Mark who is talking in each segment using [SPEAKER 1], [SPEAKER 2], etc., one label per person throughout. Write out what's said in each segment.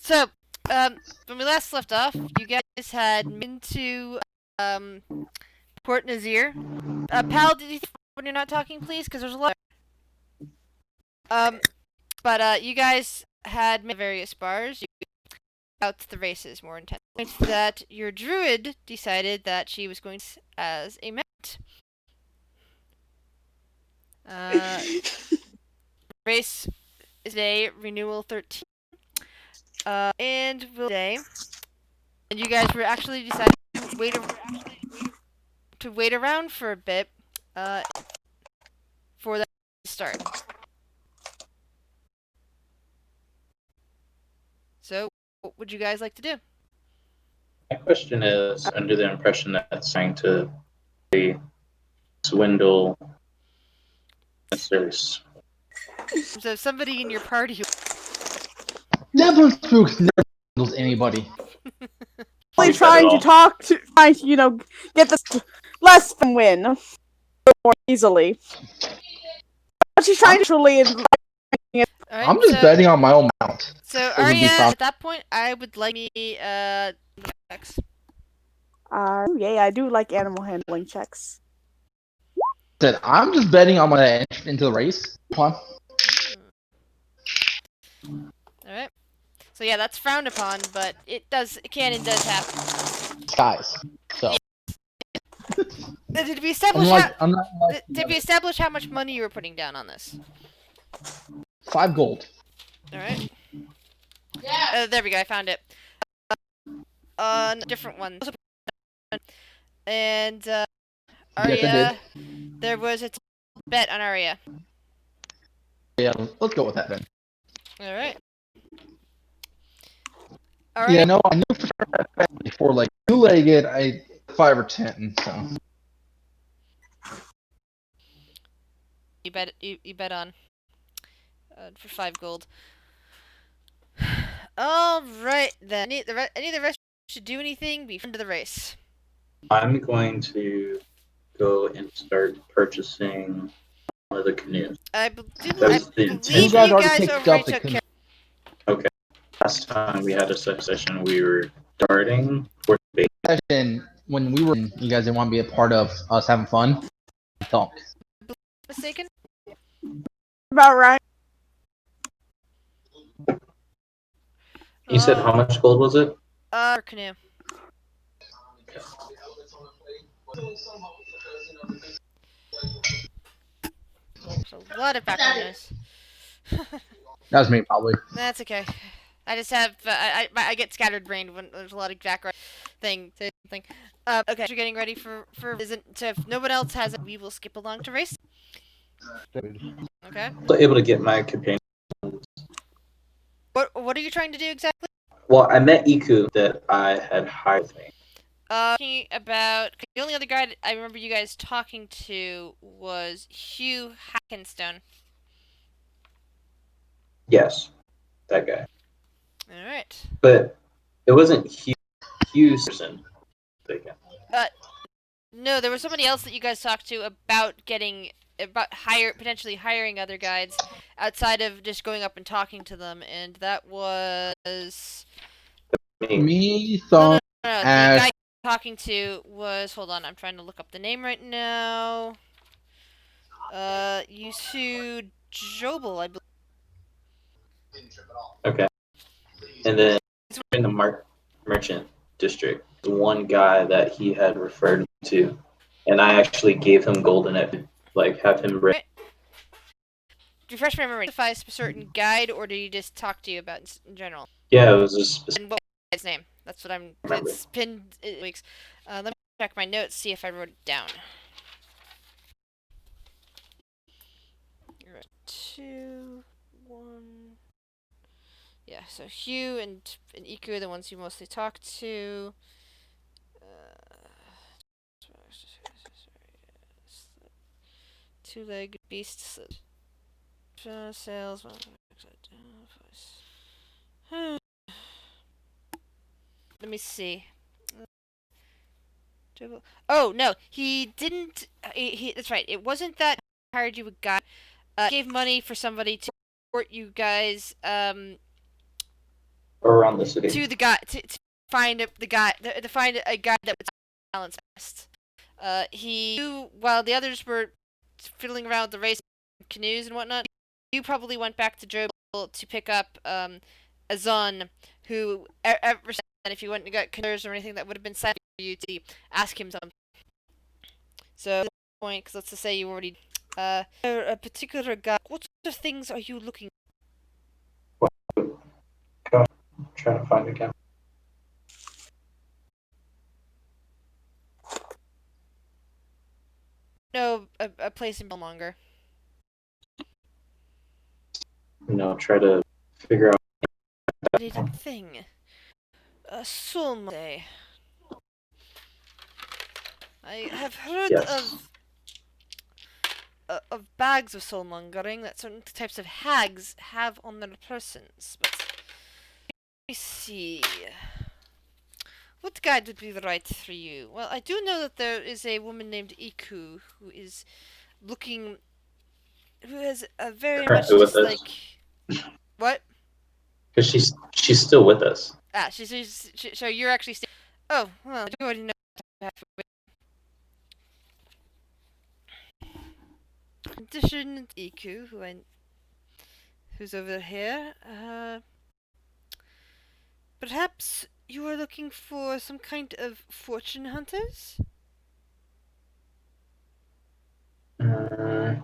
[SPEAKER 1] So, when we last left off, you guys had been to Port Nazir. Pal, did you when you're not talking, please? Because there's a lot. But you guys had made various bars. You out the races more intense. That your druid decided that she was going to as a mount. Race is today renewal 13. And will day. And you guys were actually deciding to wait around for a bit. For that to start. So, what would you guys like to do?
[SPEAKER 2] My question is, under the impression that it's trying to swindle ministers.
[SPEAKER 1] So, somebody in your party who
[SPEAKER 3] Never spooks never swindles anybody.
[SPEAKER 4] Trying to get this less than win more easily. But she's trying to truly.
[SPEAKER 1] Alright,
[SPEAKER 3] I'm just betting on my own mount.
[SPEAKER 1] So, Arya, at that point, I would like me checks.
[SPEAKER 4] Yeah, I do like animal handling checks.
[SPEAKER 3] I'm just betting on my entry into the race. Come
[SPEAKER 1] on. Alright. So yeah, that's frowned upon, but it does happen.
[SPEAKER 3] Guys, so.
[SPEAKER 1] Yeah. Did we establish how much money you were putting down on this?
[SPEAKER 3] 5 gold.
[SPEAKER 1] Alright. Yeah. There we go, I found it. A different one. And, Arya,
[SPEAKER 3] yes,
[SPEAKER 1] there was a bet on Arya.
[SPEAKER 3] Yeah, let's go with that then.
[SPEAKER 1] Alright.
[SPEAKER 3] Yeah, no, I knew for sure that before, like, two-legged, I 5 or 10, so.
[SPEAKER 1] You bet on for 5 gold. All right then. Any of the rest should do anything before the race.
[SPEAKER 2] I'm going to go and start purchasing one of the canoes.
[SPEAKER 1] I believe you guys already took care.
[SPEAKER 2] Okay. Last time we had a session, we were starting for the
[SPEAKER 3] session when we were. You guys didn't want to be a part of us having fun. Don't.
[SPEAKER 1] Mistaken?
[SPEAKER 4] About right.
[SPEAKER 2] You said how much gold was it?
[SPEAKER 1] Canoe. There's a lot of background noise.
[SPEAKER 3] That was me, probably.
[SPEAKER 1] That's okay. I just have I get scattered brained when there's a lot of background thing. Okay, you're getting ready for isn't so if no one else has it, we will skip along to race. Okay.
[SPEAKER 2] So able to get my companion.
[SPEAKER 1] What are you trying to do exactly?
[SPEAKER 2] Well, I met Iku that I had hired with me.
[SPEAKER 1] Talking about the only other guy I remember you guys talking to was Hugh Hackenstone.
[SPEAKER 2] Yes, that guy.
[SPEAKER 1] All right.
[SPEAKER 2] But it wasn't Hugh person.
[SPEAKER 1] No, there was somebody else that you guys talked to about potentially hiring other guides outside of just going up and talking to them, and that was
[SPEAKER 3] me.
[SPEAKER 1] No, the guy talking to was hold on, I'm trying to look up the name right now. Yusu Jobel, I believe.
[SPEAKER 2] Okay. And then in the merchant district, the one guy that he had referred me to, and I actually gave him gold in it, like have him ready.
[SPEAKER 1] Refresh my memory. Identify a certain guide, or did he just talk to you about in general?
[SPEAKER 2] Yeah, it was a specific.
[SPEAKER 1] And what was his name? That's what I'm. It's pinned weeks. Let me check my notes, see if I wrote it down. 2, 1. Yeah, so Hugh and Iku are the ones you mostly talk to. Two-legged beasts. Sales. Let me see. Oh no, he didn't. That's right. It wasn't that he hired you a guy. Gave money for somebody to support you guys.
[SPEAKER 2] around the city.
[SPEAKER 1] To the guy to find the guy to find a guy that would balance best. While the others were fiddling around with the race canoes and whatnot, you probably went back to Drobel to pick up Azon, who ever since then, if you went and got canoes or anything, that would have been sent for you to ask him something. So at this point, because let's just say you already a particular guy. What sort of things are you looking?
[SPEAKER 2] I'm trying to find again.
[SPEAKER 1] No, a place in Belmonger.
[SPEAKER 2] Try to figure out.
[SPEAKER 1] Thing. Soulmonday. I have heard
[SPEAKER 2] Yes.
[SPEAKER 1] of bags of soulmongering that certain types of hags have on their persons, but let me see. What guide would be the right for you? Well, I do know that there is a woman named Iku who is looking, who has a very much
[SPEAKER 2] Currently with
[SPEAKER 1] just
[SPEAKER 2] us.
[SPEAKER 1] like what?
[SPEAKER 2] Because she's still with us.
[SPEAKER 1] Ah, so you're actually. Oh, well, I do already know. Condition Iku, who's over here. Perhaps you are looking for some kind of fortune hunters?
[SPEAKER 2] I'm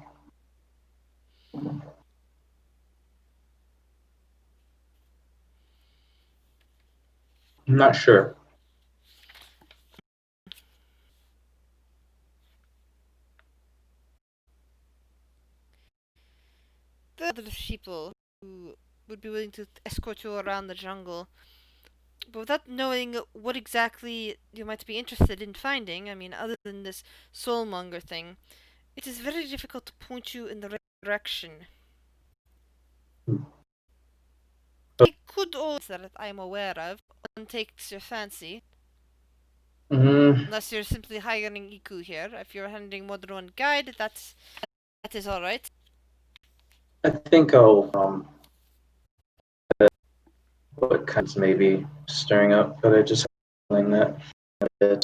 [SPEAKER 2] not sure.
[SPEAKER 1] There are other people who would be willing to escort you around the jungle. But without knowing what exactly you might be interested in finding, I mean, other than this soulmonger thing, it is very difficult to point you in the right direction. I could also, that I am aware of, one takes your fancy. Unless you're simply hiring Iku here. If you're handing more than one guide, that is alright.
[SPEAKER 2] I think I'll what kinds maybe stirring up, but I just have a feeling that it's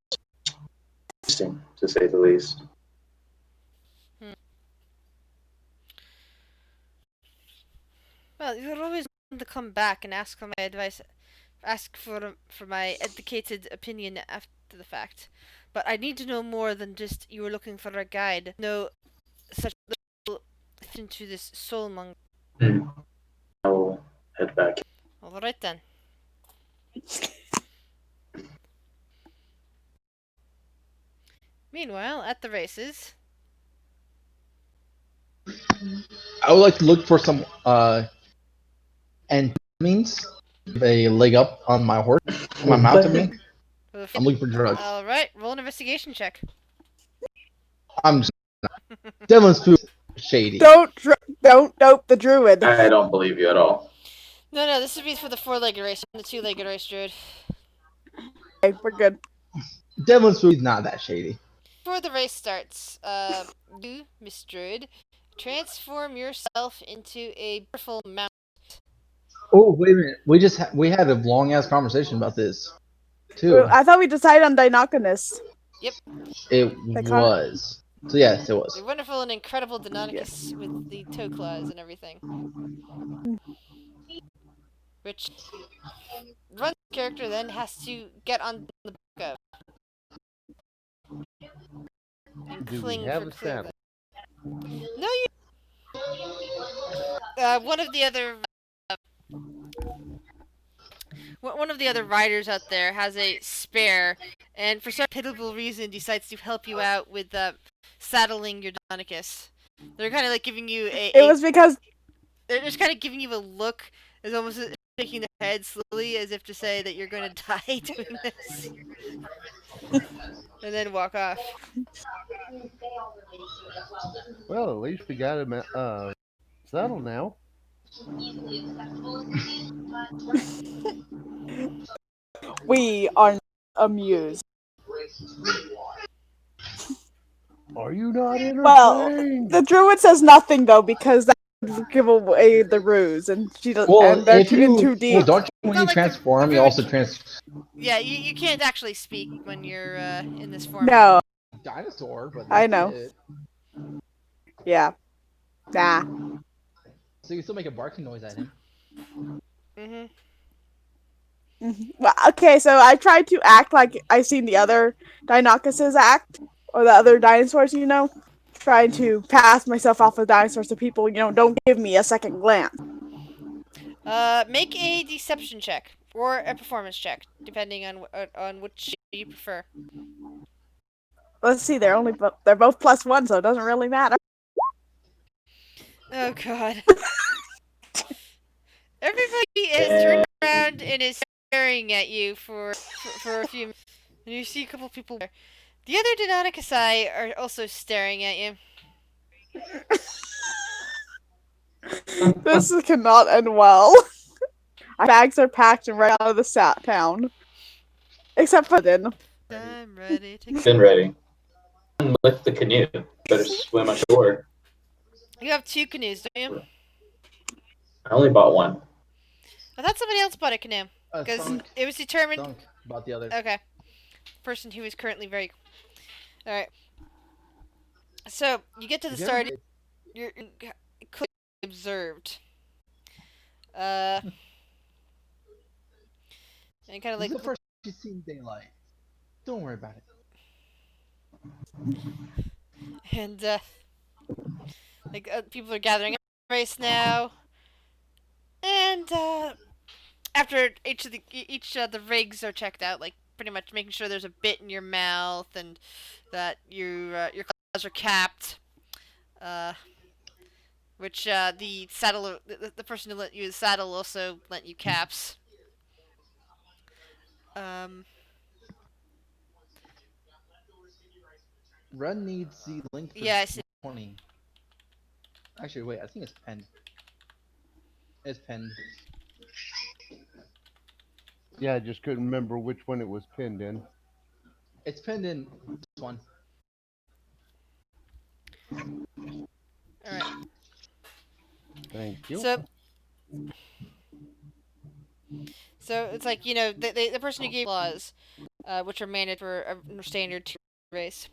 [SPEAKER 2] interesting to say the least.
[SPEAKER 1] Well, you're always welcome to come back and ask for my advice, ask for my educated opinion after the fact. But I need to know more than just you were looking for a guide. No, such little into this soulmonger.
[SPEAKER 2] I will head back.
[SPEAKER 1] All right then. Meanwhile, at the races.
[SPEAKER 3] I would like to look for some and means a leg up on my horse. My mount of me. I'm looking for drugs.
[SPEAKER 1] All right, roll an investigation check.
[SPEAKER 3] I'm just Devlin's food shady.
[SPEAKER 4] Don't dope the druid.
[SPEAKER 2] I don't believe you at all.
[SPEAKER 1] No, this would be for the 4-legged race, the 2-legged race, druid.
[SPEAKER 4] Okay, we're good.
[SPEAKER 3] Devlin's food is not that shady.
[SPEAKER 1] Before the race starts, you, Miss Druid, transform yourself into a beautiful mount.
[SPEAKER 3] Oh wait a minute, we had a long ass conversation about this too.
[SPEAKER 4] I thought we decided on Deinonychus.
[SPEAKER 1] Yep.
[SPEAKER 3] It was. So yes, it was.
[SPEAKER 1] The wonderful and incredible Deinonychus with the toe claws and everything. Which runs the character then has to get on the back of. And
[SPEAKER 5] Do
[SPEAKER 1] cling
[SPEAKER 5] we have
[SPEAKER 1] for
[SPEAKER 5] a
[SPEAKER 1] clear.
[SPEAKER 5] saddle?
[SPEAKER 1] No, you. One of the other. One of the other riders out there has a spare, and for some pitiable reason decides to help you out with saddling your Deinonychus. They're kind of like giving you
[SPEAKER 4] It was because
[SPEAKER 1] they're just kind of giving you a look, as almost shaking their head slowly, as if to say that you're going to die doing this, and then walk off.
[SPEAKER 5] Well, at least we got a saddle now.
[SPEAKER 4] we are amused.
[SPEAKER 5] Are you not entertained?
[SPEAKER 4] Well, the druid says nothing though because that give away the ruse, and she does,
[SPEAKER 3] Well,
[SPEAKER 4] and they're
[SPEAKER 3] if you
[SPEAKER 4] in too deep.
[SPEAKER 3] don't you, when
[SPEAKER 1] Not
[SPEAKER 3] you
[SPEAKER 1] like
[SPEAKER 3] transform,
[SPEAKER 1] the
[SPEAKER 3] you also
[SPEAKER 1] rude-
[SPEAKER 3] trans
[SPEAKER 1] Yeah, you can't actually speak when you're in this form.
[SPEAKER 4] No,
[SPEAKER 3] dinosaur, but
[SPEAKER 4] I
[SPEAKER 3] that's
[SPEAKER 4] know.
[SPEAKER 3] it.
[SPEAKER 4] Yeah, nah.
[SPEAKER 3] So you still make a barking noise at him.
[SPEAKER 1] Mhm.
[SPEAKER 4] Well, okay, so I tried to act like I seen the other Dinocuses act, or the other dinosaurs, trying to pass myself off as dinosaurs so people, don't give me a second glance.
[SPEAKER 1] Make a deception check or a performance check, depending on which you prefer.
[SPEAKER 4] Let's see, they're both +1, so it doesn't really matter.
[SPEAKER 1] Oh God. Everybody is turned around and is staring at you for a few minutes. And you see a couple people there. The other Deinonychus are also staring at you.
[SPEAKER 4] This cannot end well. Our bags are packed and right out of the town. Except for then.
[SPEAKER 1] I'm ready to
[SPEAKER 2] Been ready. With the canoe. Better swim ashore.
[SPEAKER 1] You have 2 canoes, don't you?
[SPEAKER 2] I only bought one.
[SPEAKER 1] I thought somebody else bought a canoe. Because
[SPEAKER 3] Thunk,
[SPEAKER 1] it was determined...
[SPEAKER 3] Thunk about the other.
[SPEAKER 1] Okay. Person who is currently very... Alright. So, you get to the start. You're clearly observed. And kind of
[SPEAKER 3] This
[SPEAKER 1] like...
[SPEAKER 3] is the first you've seen daylight. Don't worry about it.
[SPEAKER 1] And, people are gathering up for the race now. And, after each of the rigs are checked out, like, pretty much making sure there's a bit in your mouth and that your claws are capped. Which, the saddle, the person who let you the saddle also lent you caps.
[SPEAKER 3] Ren needs the link for
[SPEAKER 1] Yeah, I see.
[SPEAKER 3] 20. Actually, wait, I think it's penned. It's penned.
[SPEAKER 5] Yeah, I just couldn't remember which one it was pinned in.
[SPEAKER 3] It's pinned in this one.
[SPEAKER 1] Alright.
[SPEAKER 5] Thank you.
[SPEAKER 1] So it's like, the person who gave laws, which are mandated for a standard 2 race.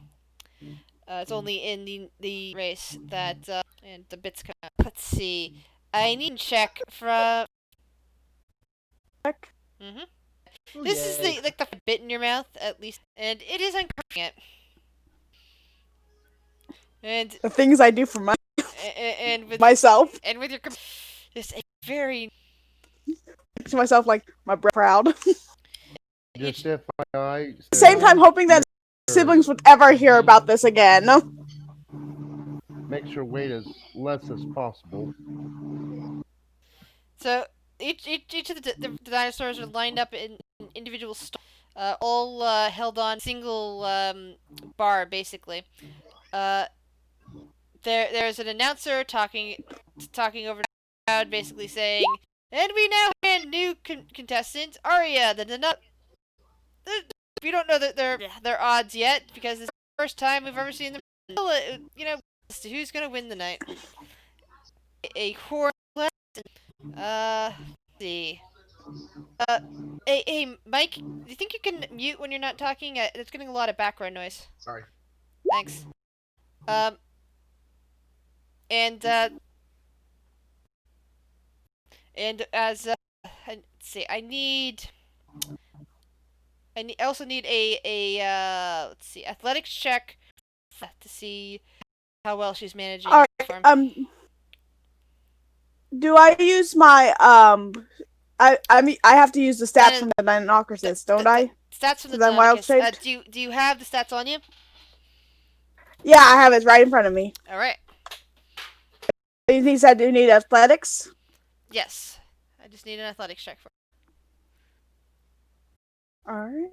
[SPEAKER 1] It's only in the race that, and the bits come out. Let's see. I need to check from...
[SPEAKER 3] Oh,
[SPEAKER 1] This is
[SPEAKER 3] yay.
[SPEAKER 1] the bit in your mouth, at least, and it is uncovering it. And
[SPEAKER 4] The things I do for
[SPEAKER 1] with
[SPEAKER 4] myself.
[SPEAKER 1] And with your... It's a very...
[SPEAKER 4] To myself, like, my proud.
[SPEAKER 5] Just FYI.
[SPEAKER 4] Same time hoping that siblings would ever hear about this again.
[SPEAKER 5] Makes your weight as less as possible.
[SPEAKER 1] So each of the dinosaurs are lined up in individual all held on single bar, basically. There's an announcer talking over the crowd, basically saying, "And we now have a new contestant, Arya, we don't know their odds yet because it's the first time we've ever seen them. Who's gonna win the night? A horse. Let's see. Hey, Mike, do you think you can mute when you're not talking? It's getting a lot of background noise.
[SPEAKER 3] Sorry.
[SPEAKER 1] Thanks. And as let's see, I also need a let's see, athletics check to see how well she's managing.
[SPEAKER 4] All right, do I use my I mean I have to use the stats from the Deinonychus, don't I?
[SPEAKER 1] Stats from the
[SPEAKER 4] Deinonychus.
[SPEAKER 1] Do you have the stats on you?
[SPEAKER 4] Yeah, I have it right in front of me.
[SPEAKER 1] All right.
[SPEAKER 4] You said you need athletics?
[SPEAKER 1] Yes. I just need an athletics check for it.
[SPEAKER 4] Alright.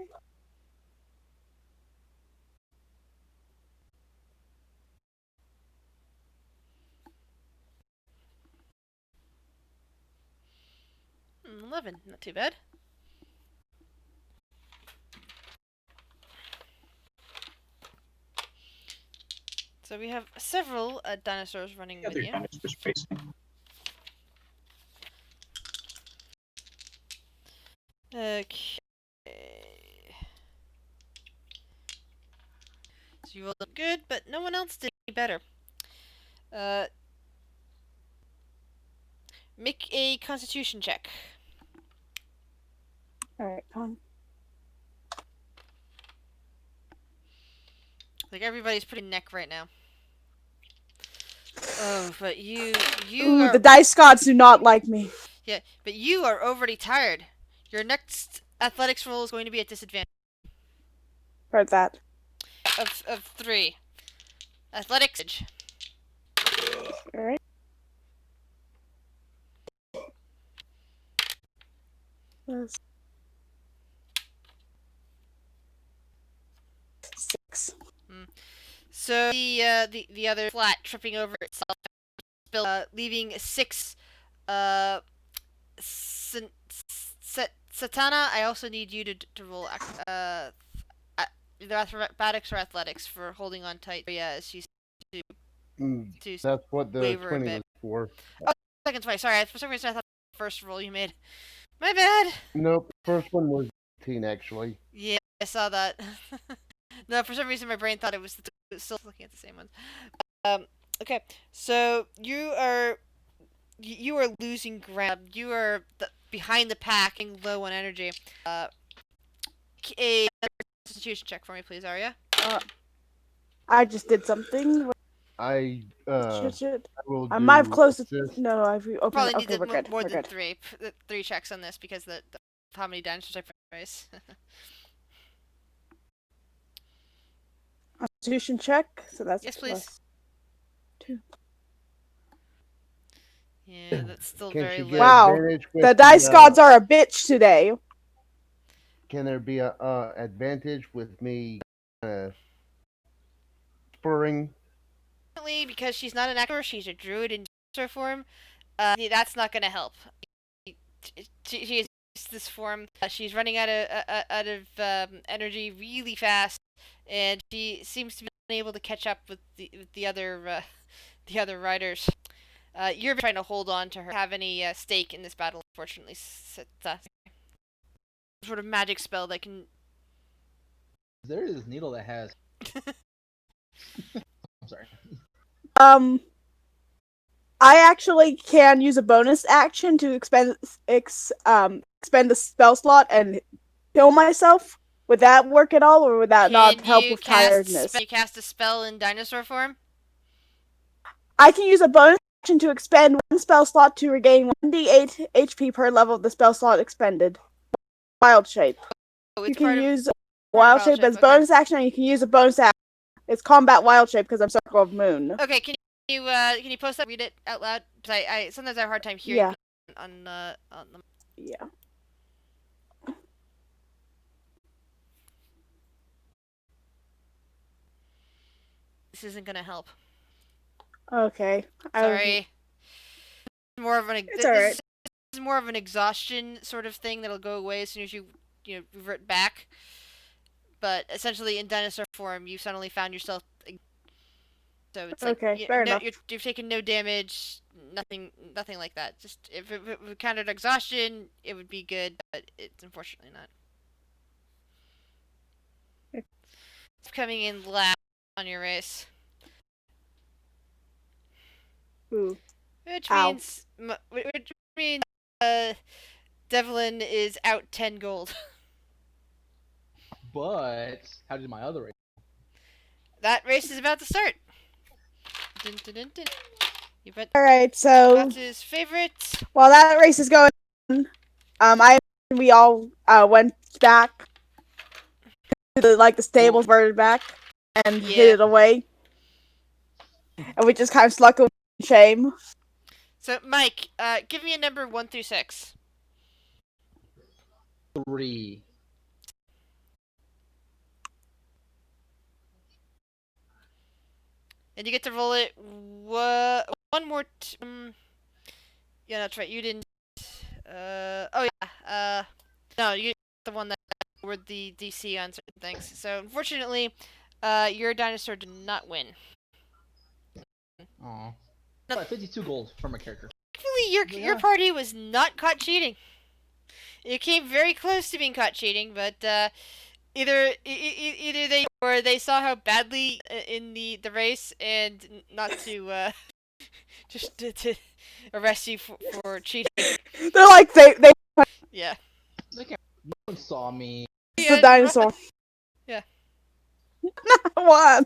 [SPEAKER 1] Hmm, 11, not too bad. So we have several dinosaurs running with you.
[SPEAKER 2] Dinosaurs racing.
[SPEAKER 1] Okay. So you rolled good, but no one else did any better. Make a Constitution check.
[SPEAKER 4] Alright,
[SPEAKER 1] Like everybody's pretty neck right now. Oh, but you
[SPEAKER 4] Ooh,
[SPEAKER 1] are
[SPEAKER 4] the dice gods do not like me.
[SPEAKER 1] yeah, but you are already tired. Your next athletics roll is going to be at disadvantage
[SPEAKER 4] Heard that.
[SPEAKER 1] of 3. Athletics.
[SPEAKER 4] Alright. Plus 6.
[SPEAKER 1] So the other flat tripping over itself, leaving 6 Satana. I also need you to roll either acrobatics or athletics for holding on tight. Yeah, as she's to
[SPEAKER 5] That's what the
[SPEAKER 1] waver a
[SPEAKER 5] 20
[SPEAKER 1] bit.
[SPEAKER 5] was for.
[SPEAKER 1] Oh, second twice. Sorry, for some reason I thought the first roll you made. My bad.
[SPEAKER 5] Nope, first one was 18 actually.
[SPEAKER 1] Yeah, I saw that. No, for some reason my brain thought it was still looking at the same ones. Okay, so you are losing ground. You are behind the pack, and low on energy. A Constitution check for me, please, Arya.
[SPEAKER 4] I just did something.
[SPEAKER 5] I
[SPEAKER 4] Shit.
[SPEAKER 5] will
[SPEAKER 4] I might have
[SPEAKER 5] do
[SPEAKER 4] closed it.
[SPEAKER 5] assist.
[SPEAKER 4] No, I've opened
[SPEAKER 1] Probably
[SPEAKER 4] it.
[SPEAKER 1] need
[SPEAKER 4] Okay, we're good.
[SPEAKER 1] more
[SPEAKER 4] We're
[SPEAKER 1] than
[SPEAKER 4] good.
[SPEAKER 1] three checks on this because the how many dinosaurs I race.
[SPEAKER 4] Constitution check. So that's
[SPEAKER 1] Yes, please.
[SPEAKER 4] plus 2.
[SPEAKER 1] Yeah, that's still
[SPEAKER 5] Can
[SPEAKER 1] very
[SPEAKER 5] she
[SPEAKER 1] low.
[SPEAKER 5] get
[SPEAKER 4] Wow.
[SPEAKER 5] advantage with
[SPEAKER 4] The dice gods are a bitch today.
[SPEAKER 5] Can there be a advantage with me spurring?
[SPEAKER 1] Because she's not an actor, she's a druid in dinosaur form. That's not gonna help. She is this form. She's running out of energy really fast, and she seems to be unable to catch up with the other riders. You're trying to hold on to her. Have any stake in this battle? Unfortunately, some sort of magic spell that can.
[SPEAKER 3] There is this needle that has. I'm sorry.
[SPEAKER 4] I actually can use a bonus action to expend the spell slot and kill myself. Would that work at all, or would that not help with tiredness?
[SPEAKER 1] Can you cast a spell in dinosaur form?
[SPEAKER 4] I can use a bonus action to expend 1 spell slot to regain 1d8 HP per level of the spell slot expended. Wild shape.
[SPEAKER 1] Oh,
[SPEAKER 4] You can use
[SPEAKER 1] wild
[SPEAKER 4] shape
[SPEAKER 1] shape,
[SPEAKER 4] as
[SPEAKER 1] okay.
[SPEAKER 4] bonus action, and you can use a bonus action. It's combat wild shape because I'm Circle of Moon.
[SPEAKER 1] Okay, can you post that? Read it out loud. I sometimes I have a hard time hearing on the.
[SPEAKER 4] Yeah.
[SPEAKER 1] This isn't gonna help.
[SPEAKER 4] Okay.
[SPEAKER 1] Sorry. More of an.
[SPEAKER 4] It's alright.
[SPEAKER 1] This is more of an exhaustion sort of thing that'll go away as soon as you revert back. But essentially, in dinosaur form, you suddenly found yourself. So it's like
[SPEAKER 4] okay, fair enough.
[SPEAKER 1] You've taken no damage, nothing like that. Just if it countered exhaustion, it would be good, but it's unfortunately not. It's coming in last on your race.
[SPEAKER 4] Ooh.
[SPEAKER 1] Which
[SPEAKER 4] Ow.
[SPEAKER 1] means Devlin is out 10 gold.
[SPEAKER 3] But how did my other race?
[SPEAKER 1] That race is about to start. Dun, dun, dun, dun.
[SPEAKER 4] Alright, so
[SPEAKER 1] That's his favorite.
[SPEAKER 4] while that race is going on, we all went back to the stables, verted back, and hid it away. And we just kind of sluck in shame.
[SPEAKER 1] So, Mike, give me a number 1 through 6.
[SPEAKER 3] 3.
[SPEAKER 1] And you get to roll it one more. Yeah, that's right. You didn't. Oh yeah. No, you the one that lowered the DC on certain things. So unfortunately, your dinosaur did not win.
[SPEAKER 3] Aw. No, 52 gold for my character.
[SPEAKER 1] Thankfully, your party was not caught cheating. You came very close to being caught cheating, but either they saw how badly in the race and not to just to arrest you for cheating.
[SPEAKER 4] They're like they
[SPEAKER 1] Yeah.
[SPEAKER 3] No one saw me.
[SPEAKER 4] the dinosaur.
[SPEAKER 1] Yeah.
[SPEAKER 4] One.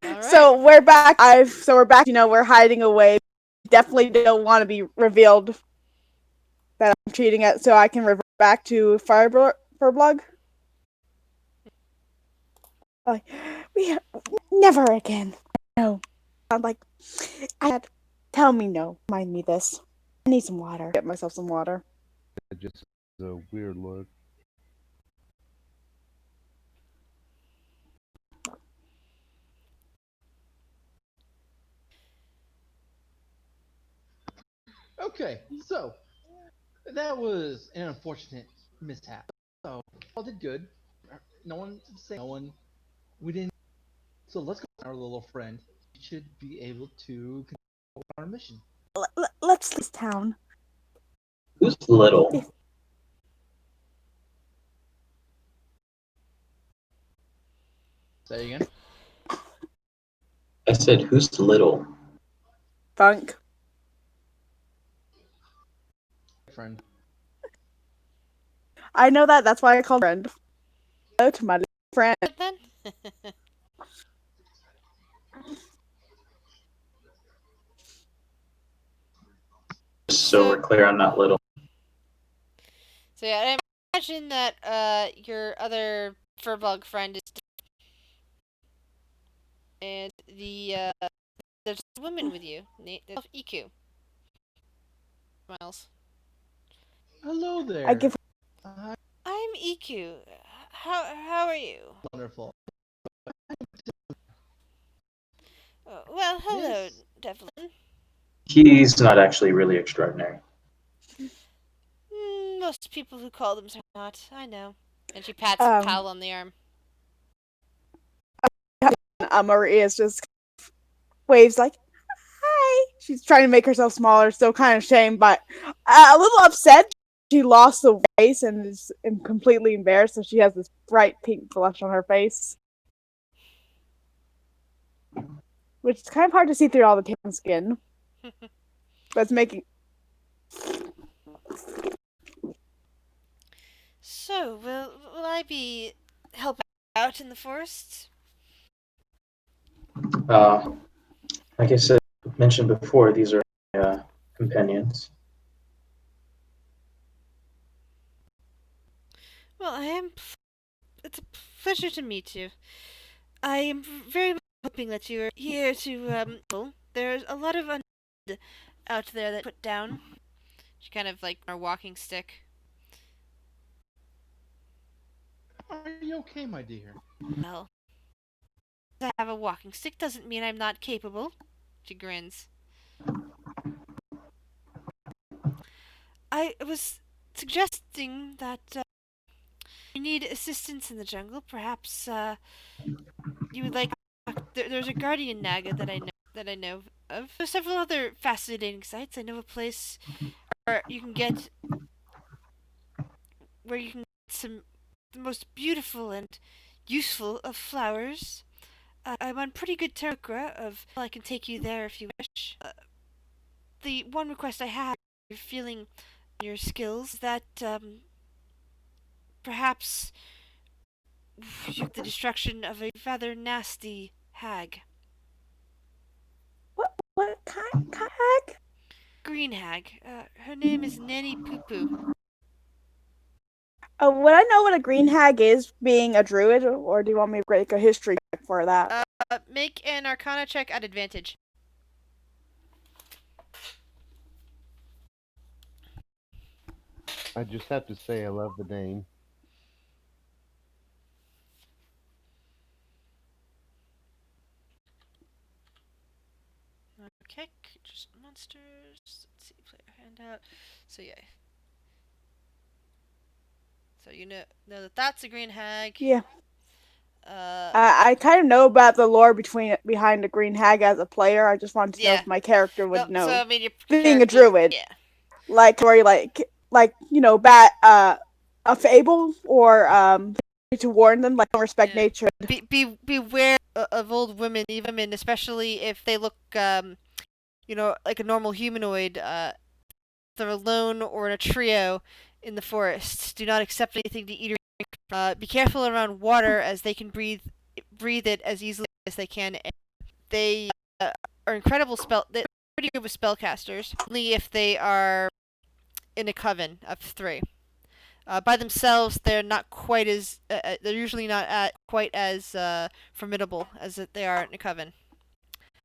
[SPEAKER 1] All right.
[SPEAKER 4] So we're back. We're back. We're hiding away. Definitely don't want to be revealed that I'm cheating at, so I can revert back to Furblog. Like, we never again. No. I'm like, tell me no. Remind me this. I need some water. Get myself some water.
[SPEAKER 5] It just is a weird look.
[SPEAKER 3] Okay, so that was an unfortunate mishap. So all did good. No one say no one. We didn't. So let's go. Our little friend should be able to continue our mission.
[SPEAKER 4] Let's leave this town.
[SPEAKER 2] Who's little?
[SPEAKER 3] Say again.
[SPEAKER 2] I said, who's little?
[SPEAKER 4] Funk.
[SPEAKER 3] Friend.
[SPEAKER 4] I know that. That's why I called friend. Hello to my little friend.
[SPEAKER 1] Then.
[SPEAKER 2] So we're clear, I'm not little.
[SPEAKER 1] So yeah, I imagine that your other Furbug friend is, and there's a woman with you, named EQ. Miles.
[SPEAKER 3] Hello there.
[SPEAKER 4] I give.
[SPEAKER 1] I'm EQ. How are you?
[SPEAKER 3] Wonderful.
[SPEAKER 1] Well, hello,
[SPEAKER 3] Yes.
[SPEAKER 1] Devlin.
[SPEAKER 2] He's not actually really extraordinary.
[SPEAKER 1] Most people who call themselves not. I know. And she pats
[SPEAKER 4] Um,
[SPEAKER 1] Pal on the arm.
[SPEAKER 4] Maria's just waves like, hi. She's trying to make herself smaller, still kind of ashamed, but a little upset. She lost the face and is completely embarrassed, so she has this bright pink blush on her face. Which is kind of hard to see through all the tan skin. But it's making...
[SPEAKER 1] So, will I be helping out in the forest?
[SPEAKER 2] Like I said, mentioned before, these are companions.
[SPEAKER 1] Well, it's a pleasure to meet you. I am very much hoping that you are here to, there's a lot of out there that put down. She kind of like our walking stick.
[SPEAKER 3] Are you okay, my dear?
[SPEAKER 1] Well, I have a walking stick doesn't mean I'm not capable. She grins. I was suggesting that you need assistance in the jungle. Perhaps you would like. There's a guardian naga that I know of. There's several other fascinating sites. I know a place where you can get some the most beautiful and useful of flowers. I'm on pretty good terms of. I can take you there if you wish. The one request I have, you're feeling your skills, that perhaps the destruction of a rather nasty hag.
[SPEAKER 4] What kind of hag?
[SPEAKER 1] Green hag. Her name is Nanny Poo Poo.
[SPEAKER 4] Would I know what a green hag is, being a druid, or do you want me to break a history check for that?
[SPEAKER 1] Make an Arcana check at advantage.
[SPEAKER 5] I just have to say I love the name.
[SPEAKER 1] Okay, just monsters. Let's see, player handout. So yeah. So you know that that's a green hag.
[SPEAKER 4] Yeah. I kind of know about the lore behind the green hag as a player. I just wanted to know if my character would know.
[SPEAKER 1] So I mean, your
[SPEAKER 4] being a druid.
[SPEAKER 1] Yeah.
[SPEAKER 4] like story, like bad a fable, or to warn them, like, don't respect
[SPEAKER 1] Yeah.
[SPEAKER 4] nature.
[SPEAKER 1] Beware of old women, especially if they look like a normal humanoid. They're alone or in a trio in the forest. Do not accept anything to eat or drink. Be careful around water, as they can breathe it as easily as they can. They are incredible they're pretty good with spellcasters, only if they are in a coven of 3. By themselves, they're not quite as. They're usually not quite as formidable as they are in a coven.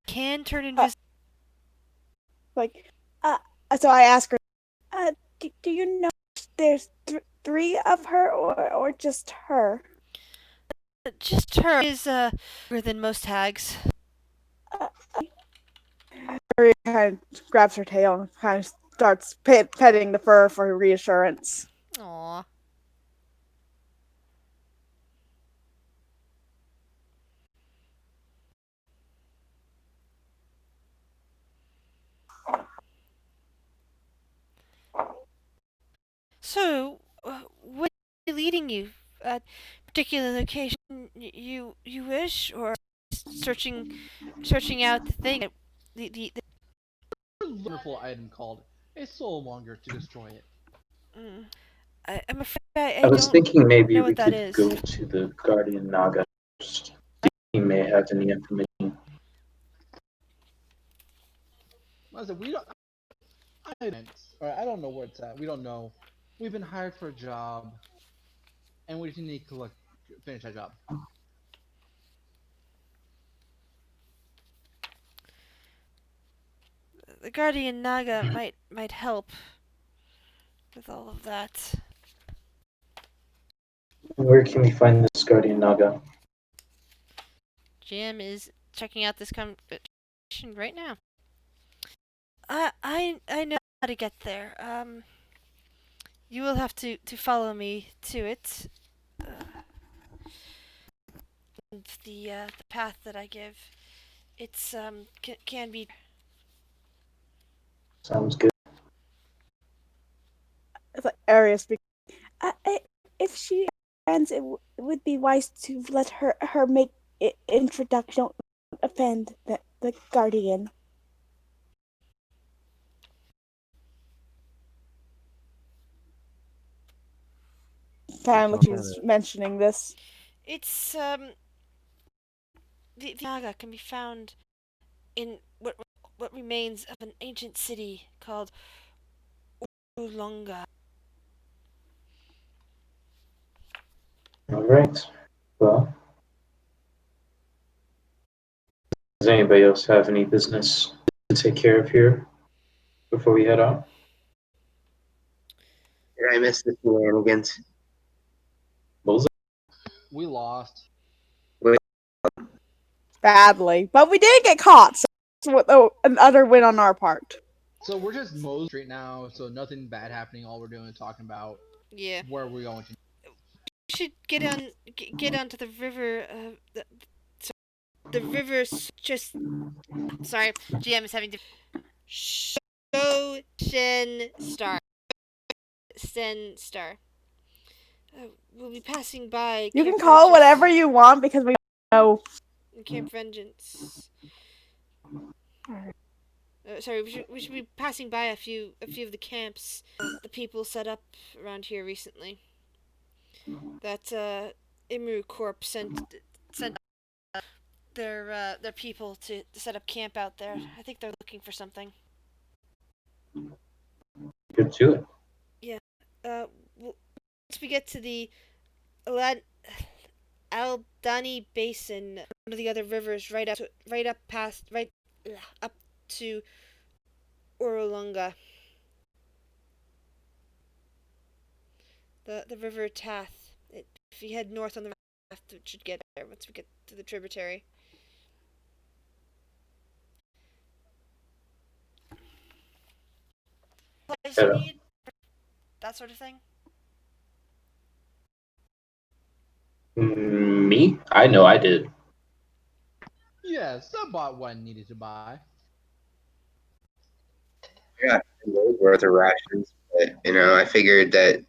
[SPEAKER 1] Can turn
[SPEAKER 4] Uh,
[SPEAKER 1] invisible.
[SPEAKER 4] like, uh, so I ask her, do you know there's 3 of her, or just her?
[SPEAKER 1] Just her is bigger than most hags.
[SPEAKER 4] Uh, Maria kind of grabs her tail and kind of starts petting the fur for reassurance.
[SPEAKER 1] Aww. So, what are leading you? At particular location you wish, or searching out the thing, the
[SPEAKER 3] Wonderful item called a soulmonger to destroy it.
[SPEAKER 1] I'm afraid
[SPEAKER 2] I
[SPEAKER 1] I
[SPEAKER 2] was
[SPEAKER 1] don't
[SPEAKER 2] thinking maybe
[SPEAKER 1] know
[SPEAKER 2] we
[SPEAKER 1] what that
[SPEAKER 2] could
[SPEAKER 1] is.
[SPEAKER 2] go to the Guardian Naga first. He may have any information.
[SPEAKER 3] I said we don't. I don't know where it's at. We don't know. We've been hired for a job, and we just need to finish that job.
[SPEAKER 1] The Guardian Naga might help with all of that.
[SPEAKER 2] Where can we find this Guardian Naga?
[SPEAKER 1] GM is checking out this conversation right now. I know how to get there. You will have to follow me to it. The path that I give, it's can be.
[SPEAKER 2] Sounds good.
[SPEAKER 4] It's like Arius speaking. If she friends, it would be wise to let her make introduction. Don't offend the guardian. Kind of like she's mentioning this.
[SPEAKER 1] It's the Naga can be found in what remains of an ancient city called Ollanga.
[SPEAKER 2] All right. Well, does anybody else have any business to take care of here before we head out?
[SPEAKER 6] Did I miss the shenanigans?
[SPEAKER 2] What was it?
[SPEAKER 3] We lost.
[SPEAKER 4] Badly, but we did get caught, so an utter win on our part.
[SPEAKER 3] So we're just moseying straight now. So nothing bad happening. All we're doing is talking about where we're going to.
[SPEAKER 1] We should get onto the river. The river's just. Sorry, GM is having to. Show Shen Star. We'll be passing by.
[SPEAKER 4] You can call it whatever you want because we know.
[SPEAKER 1] Camp Vengeance. Sorry, we should be passing by a few of the camps the people set up around here recently. That Imru Corp sent their people to set up camp out there. I think they're looking for something.
[SPEAKER 2] Good to it.
[SPEAKER 1] Yeah. Once we get to the Aldani Basin, one of the other rivers, right up to Orolunga. The river Tath. If you head north on the raft, it should get there once we get to the tributary. Supplies you need? That sort of thing?
[SPEAKER 2] Me? I know I did.
[SPEAKER 3] Yes, I bought what I needed to buy.
[SPEAKER 6] got 10 days worth of rations, but I figured that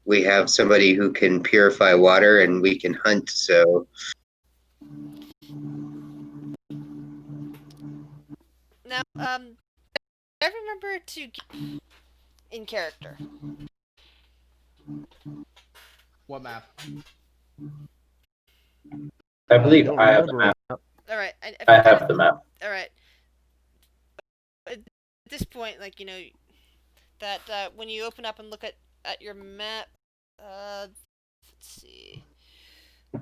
[SPEAKER 6] we have somebody who can purify water and we can hunt. So
[SPEAKER 1] Now, I remember to get in character.
[SPEAKER 3] What map?
[SPEAKER 2] I believe
[SPEAKER 5] don't
[SPEAKER 2] I have the
[SPEAKER 5] remember.
[SPEAKER 2] map.
[SPEAKER 1] All right,
[SPEAKER 2] I have the map.
[SPEAKER 1] All right. At this point, like that when you open up and look at your map, let's see.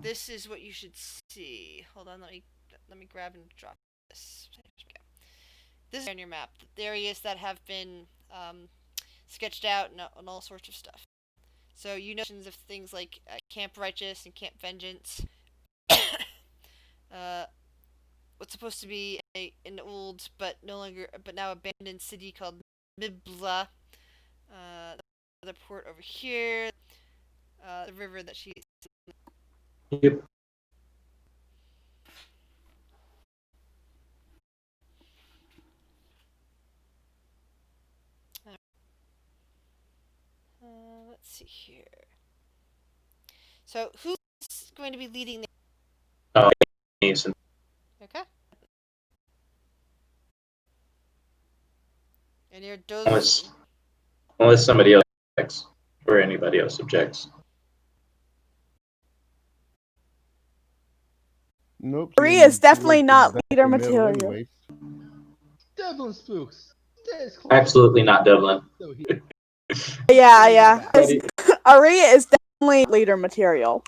[SPEAKER 1] This is what you should see. Hold on, let me grab and drop this. This is on your map. The areas that have been sketched out and all sorts of stuff. So you know of things like Camp Righteous and Camp Vengeance. What's supposed to be an old but now abandoned city called Mibla. The port over here. The river that she.
[SPEAKER 2] Yep.
[SPEAKER 1] Let's see here. So who's going to be leading the?
[SPEAKER 2] Oh, Mason.
[SPEAKER 1] Okay. And your
[SPEAKER 2] Unless somebody else objects or anybody else objects.
[SPEAKER 5] Nope.
[SPEAKER 4] Maria is definitely
[SPEAKER 5] towards
[SPEAKER 4] not
[SPEAKER 5] the
[SPEAKER 4] leader
[SPEAKER 5] back middle
[SPEAKER 4] material.
[SPEAKER 5] anyways.
[SPEAKER 3] Devlin Spooks. Stays close.
[SPEAKER 2] Absolutely not Devlin.
[SPEAKER 3] So he
[SPEAKER 4] Yeah.
[SPEAKER 2] Buddy.
[SPEAKER 4] Aria is definitely leader material.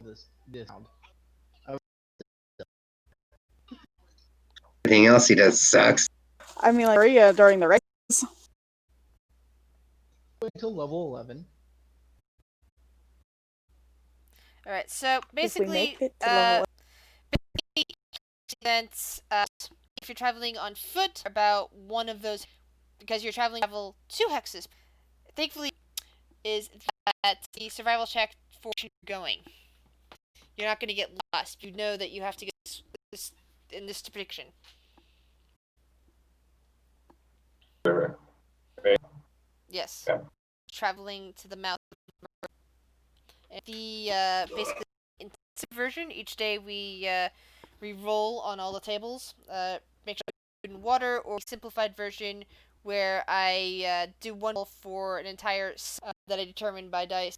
[SPEAKER 3] this sound.
[SPEAKER 6] everything else he does sucks.
[SPEAKER 4] I mean, like Aria during the race.
[SPEAKER 3] Wait until level 11.
[SPEAKER 1] All right. So
[SPEAKER 4] If we
[SPEAKER 1] basically,
[SPEAKER 4] make it to level
[SPEAKER 1] events. If you're traveling on foot, about one of those, because you're travel 2 hexes. Thankfully, is that the survival check for you going. You're not going to get lost. You know that you have to get this in this prediction. Yes.
[SPEAKER 2] Okay.
[SPEAKER 1] Traveling to the mouth. And the basically intensive version. Each day we roll on all the tables. Make sure food and water, or simplified version where I do one roll for an entire that I determine by dice,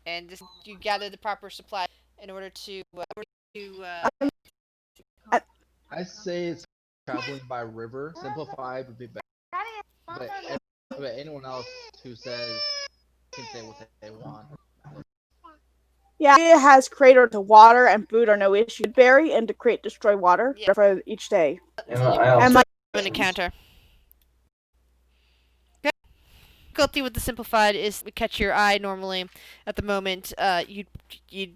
[SPEAKER 1] and just, you gather the proper supply in order to.
[SPEAKER 3] I say it's traveling by river. Simplified would be better. But anyone else who says can say what they want.
[SPEAKER 4] Yeah, it has crater to water and food are no issue. Bury and to create destroy water for each day.
[SPEAKER 2] I also
[SPEAKER 1] And an encounter. Difficulty with the simplified is we catch your eye normally. At the moment, you're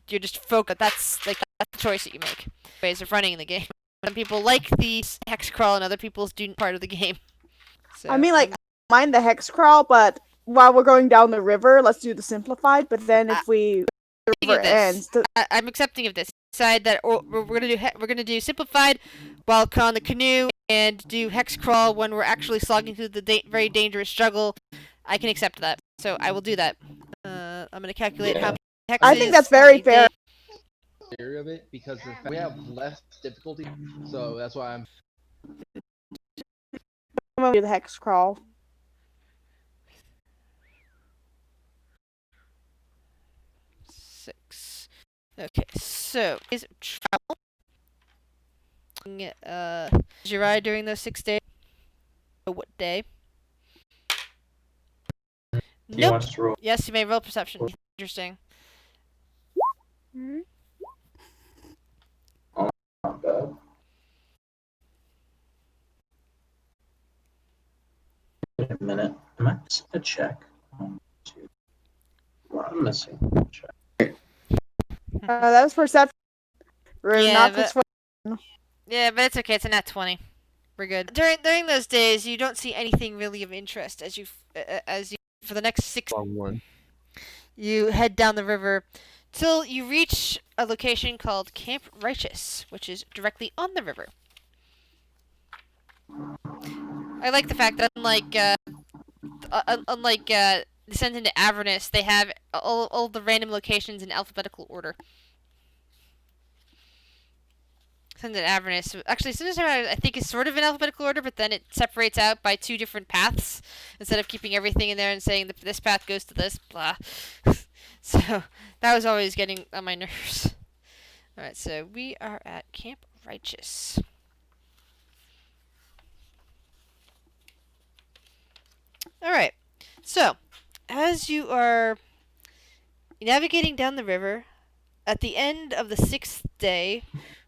[SPEAKER 1] just focused. That's the choice that you make. Ways of running the game. Some people like the hex crawl, and other people's do part of the game. So,
[SPEAKER 4] I mean, like, I don't mind the hex crawl, but while we're going down the river, let's do the simplified. But then if the river ends,
[SPEAKER 1] I'm accepting of this. Decide that we're gonna do simplified while on the canoe, and do hex crawl when we're actually slogging through the very dangerous struggle. I can accept that, so I will do that. I'm gonna calculate how many hexes.
[SPEAKER 4] I think that's very fair.
[SPEAKER 3] Theory of it, because we have less difficulty, so that's why I'm
[SPEAKER 4] gonna do the hex crawl.
[SPEAKER 1] Six. Okay, so is travel. Is your ride during those 6 days? What day?
[SPEAKER 2] He wants to roll.
[SPEAKER 1] Yes, you may roll perception. Interesting.
[SPEAKER 2] Not bad. Wait a minute. Am I missing a check? 1, 2. Well, I'm missing a check.
[SPEAKER 4] That was perception.
[SPEAKER 1] Yeah, but it's okay. It's a nat 20. We're good. During those days, you don't see anything really of interest as you for the next 6.
[SPEAKER 5] Wrong one.
[SPEAKER 1] You head down the river till you reach a location called Camp Righteous, which is directly on the river. I like the fact that unlike Descent into Avernus, they have all the random locations in alphabetical order. Descent into Avernus, actually, Descent into Avernus, I think is sort of in alphabetical order, but then it separates out by 2 different paths instead of keeping everything in there and saying that this path goes to this. Blah. So that was always getting on my nerves. All right, so we are at Camp Righteous. All right, so as you are navigating down the river, at the end of the 6th day,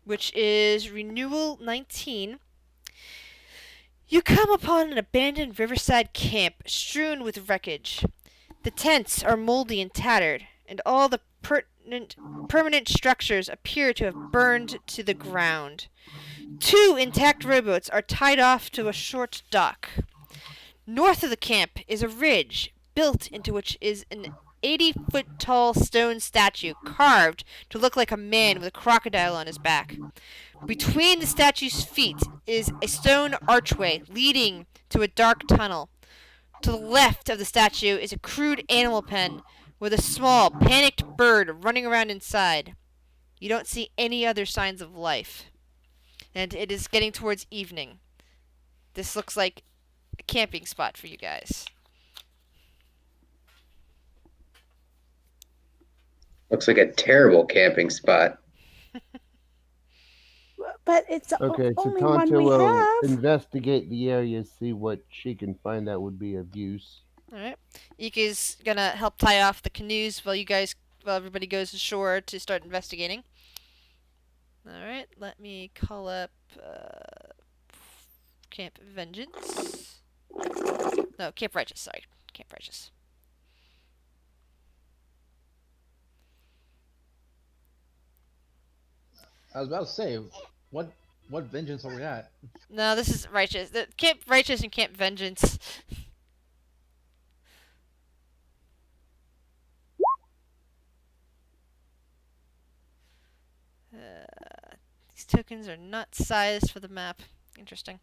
[SPEAKER 1] which is Renewal 19, you come upon an abandoned riverside camp strewn with wreckage. The tents are moldy and tattered, and all the permanent structures appear to have burned to the ground. 2 intact rowboats are tied off to a short dock. North of the camp is a ridge, built into which is an 80-foot-tall stone statue carved to look like a man with a crocodile on his back. Between the statue's feet is a stone archway leading to a dark tunnel. To the left of the statue is a crude animal pen with a small, panicked bird running around inside. You don't see any other signs of life. And it is getting towards evening. This looks like a camping spot for you guys.
[SPEAKER 6] Looks like a terrible camping spot.
[SPEAKER 4] But it's the
[SPEAKER 5] Okay, so
[SPEAKER 4] only one
[SPEAKER 5] Tonto
[SPEAKER 4] we
[SPEAKER 5] will
[SPEAKER 4] have.
[SPEAKER 5] investigate the area, see what she can find that would be of use.
[SPEAKER 1] Alright. Ika's gonna help tie off the canoes while everybody goes ashore to start investigating. Alright, let me call up Camp Vengeance. No, Camp Righteous, sorry. Camp Righteous.
[SPEAKER 3] I was about to say, what vengeance are we at?
[SPEAKER 1] No, this is Righteous. Camp Righteous and Camp Vengeance. These tokens are not sized for the map. Interesting.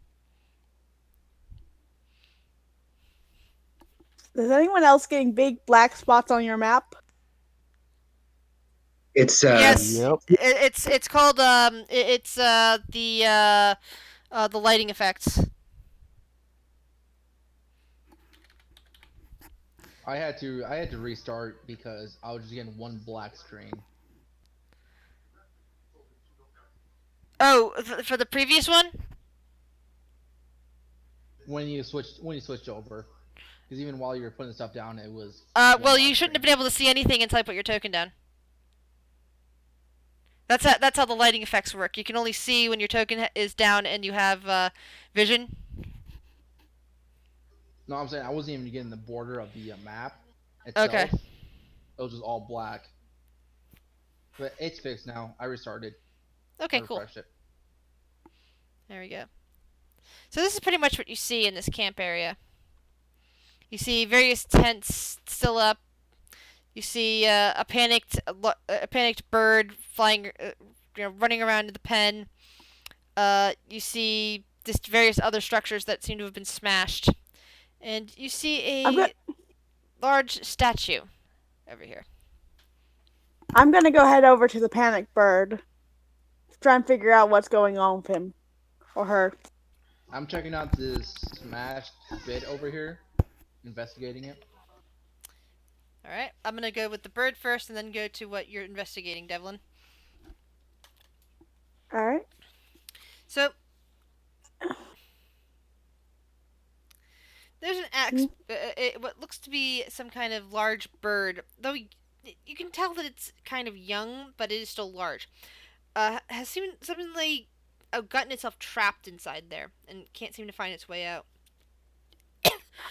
[SPEAKER 4] Is anyone else getting big black spots on your map?
[SPEAKER 6] It's
[SPEAKER 1] Yes,
[SPEAKER 5] Yep.
[SPEAKER 1] it's called the lighting effects.
[SPEAKER 3] I had to restart because I was just getting one black screen.
[SPEAKER 1] Oh, for the previous one?
[SPEAKER 3] When you switched over, because even while you were putting stuff down, it was.
[SPEAKER 1] Well, you shouldn't have been able to see anything until I put your token down. That's how the lighting effects work. You can only see when your token is down and you have vision.
[SPEAKER 3] No, I'm saying I wasn't even getting the border of the map itself.
[SPEAKER 1] Okay.
[SPEAKER 3] It was just all black. But it's fixed now. I restarted.
[SPEAKER 1] Okay, cool.
[SPEAKER 3] It.
[SPEAKER 1] There we go. So this is pretty much what you see in this camp area. You see various tents still up. You see a panicked bird flying, running around in the pen. You see just various other structures that seem to have been smashed, and you see a large statue over here.
[SPEAKER 4] I'm gonna go head over to the panic bird. Try and figure out what's going on with him or her.
[SPEAKER 3] I'm checking out this smashed bit over here, investigating it.
[SPEAKER 1] Alright, I'm gonna go with the bird first and then go to what you're investigating, Devlin.
[SPEAKER 4] Alright.
[SPEAKER 1] So, there's an axe, what looks to be some kind of large bird, though you can tell that it's kind of young, but it is still large. Has seemingly gotten itself trapped inside there and can't seem to find its way out.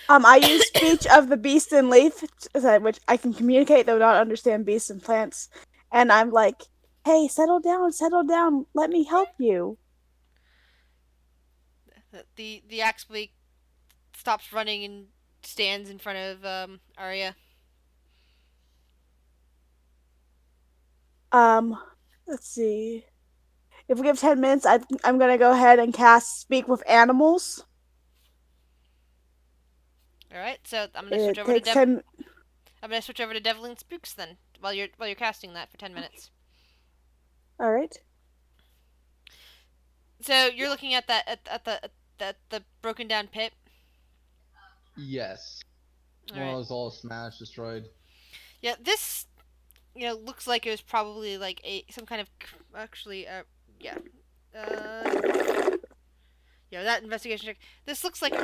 [SPEAKER 4] I use speech of the beast and leaf, which I can communicate though not understand beasts and plants. And I'm like, hey, settle down, let me help you.
[SPEAKER 1] The axe blade stops running and stands in front of Arya.
[SPEAKER 4] Let's see. If we give 10 minutes, I'm gonna go ahead and cast Speak with Animals.
[SPEAKER 1] All right, so I'm gonna switch
[SPEAKER 4] It
[SPEAKER 1] over to
[SPEAKER 4] takes 10.
[SPEAKER 1] I'm gonna switch over to Devlin Spooks then, while you're casting that for 10 minutes.
[SPEAKER 4] All right.
[SPEAKER 1] So you're looking at that at the broken down pit.
[SPEAKER 3] Yes.
[SPEAKER 1] All
[SPEAKER 3] One
[SPEAKER 1] right.
[SPEAKER 3] was all smashed, destroyed.
[SPEAKER 1] Yeah, this looks like it was probably like some kind of actually yeah yeah, that investigation check. This looks like it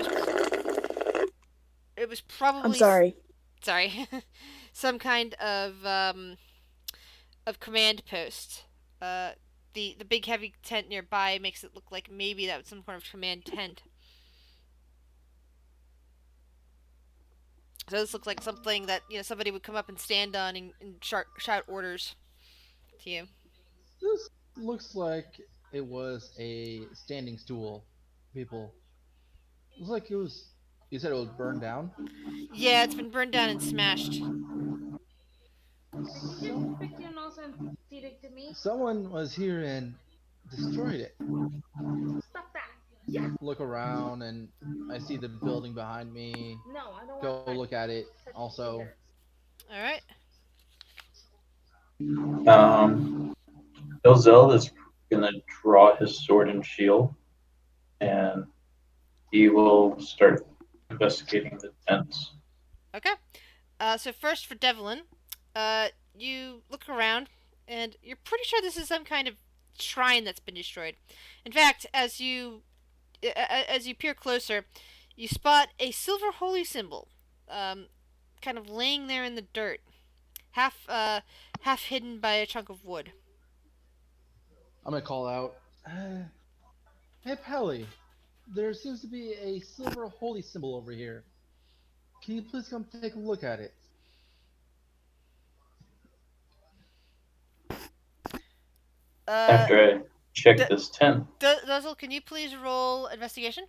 [SPEAKER 1] was
[SPEAKER 4] I'm
[SPEAKER 1] probably
[SPEAKER 4] sorry.
[SPEAKER 1] sorry some kind of command post. Uh, the big heavy tent nearby makes it look like maybe that was some kind of command tent. So this looks like something that somebody would come up and stand on and shout orders to you.
[SPEAKER 3] This looks like it was a standing stool. People. Looks like it was. You said it was burned down?
[SPEAKER 1] Yeah, it's been burned down and smashed.
[SPEAKER 3] Some, someone was here and destroyed it. Look around and I see the building behind me. Go look at it also.
[SPEAKER 1] All right.
[SPEAKER 2] Bilzel is gonna draw his sword and shield, and he will start investigating the tents.
[SPEAKER 1] Okay. So first for Devlin, you look around, and you're pretty sure this is some kind of shrine that's been destroyed. In fact, as you peer closer, you spot a silver holy symbol, kind of laying there in the dirt, half hidden by a chunk of wood.
[SPEAKER 3] I'm gonna call out. Hey, Pelly. There seems to be a silver holy symbol over here. Can you please come take a look at it?
[SPEAKER 1] Uh,
[SPEAKER 2] After I check
[SPEAKER 1] D-
[SPEAKER 2] this tent,
[SPEAKER 1] Duzzle, can you please roll investigation?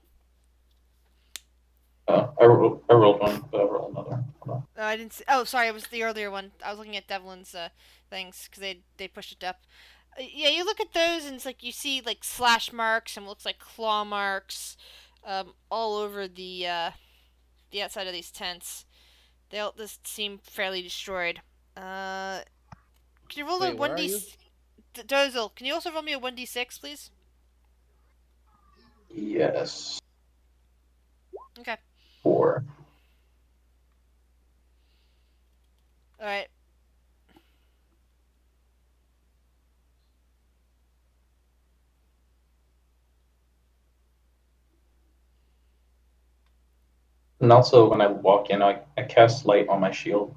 [SPEAKER 2] I rolled one, but I'll roll another one. Hold on.
[SPEAKER 1] I didn't see. Oh, sorry, it was the earlier one. I was looking at Devlin's things because they pushed it up. Yeah, you look at those and it's like you see like slash marks and looks like claw marks, all over the outside of these tents. They all just seem fairly destroyed. Can you roll a
[SPEAKER 3] Wait, where
[SPEAKER 1] one
[SPEAKER 3] are
[SPEAKER 1] d?
[SPEAKER 3] you?
[SPEAKER 1] Dozel, can you also roll me a 1d6, please?
[SPEAKER 2] Yes,
[SPEAKER 1] Okay.
[SPEAKER 2] 4.
[SPEAKER 1] All right.
[SPEAKER 2] And also, when I walk in, I cast light on my shield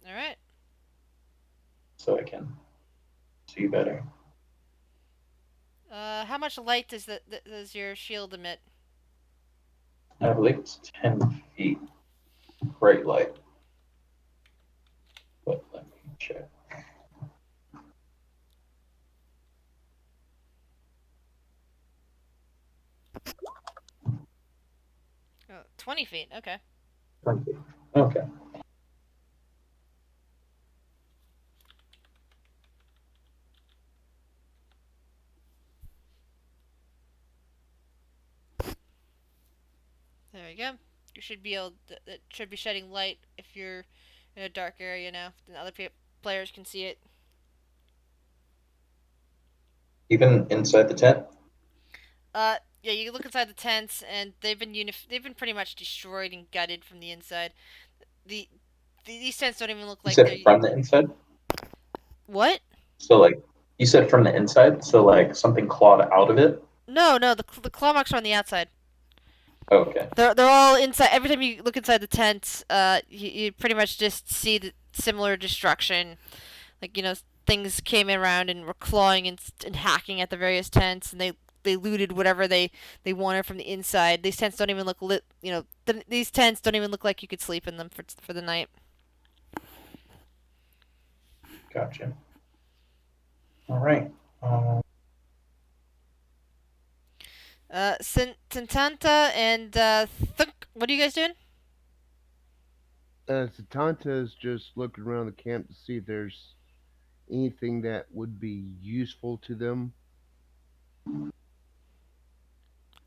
[SPEAKER 1] All right.
[SPEAKER 2] so I can see better.
[SPEAKER 1] How much light does your shield emit?
[SPEAKER 2] I believe it's 10 feet bright light. But let me check.
[SPEAKER 1] 20 feet. Okay.
[SPEAKER 2] 20 feet. Okay.
[SPEAKER 1] There we go. You should be able. It should be shedding light if you're in a dark area now. Then other players can see it.
[SPEAKER 2] Even inside the tent?
[SPEAKER 1] Yeah. You look inside the tents, and they've been pretty much destroyed and gutted from the inside. The, these tents don't even look
[SPEAKER 2] You
[SPEAKER 1] like
[SPEAKER 2] said
[SPEAKER 1] they're.
[SPEAKER 2] from the inside?
[SPEAKER 1] What?
[SPEAKER 2] So, like, you said from the inside? So, like, something clawed out of it?
[SPEAKER 1] No, no. The claw marks are on the outside.
[SPEAKER 2] Oh, okay.
[SPEAKER 1] They're all inside. Every time you look inside the tents, you pretty much just see the similar destruction. Like things came around and were clawing and hacking at the various tents, and they looted whatever they wanted from the inside. These tents don't even look lit. These tents don't even look like you could sleep in them for the night.
[SPEAKER 2] Gotcha. All right.
[SPEAKER 1] Sintanta and Thunk, what are you guys doing?
[SPEAKER 5] Satanta is just looking around the camp to see if there's anything that would be useful to them.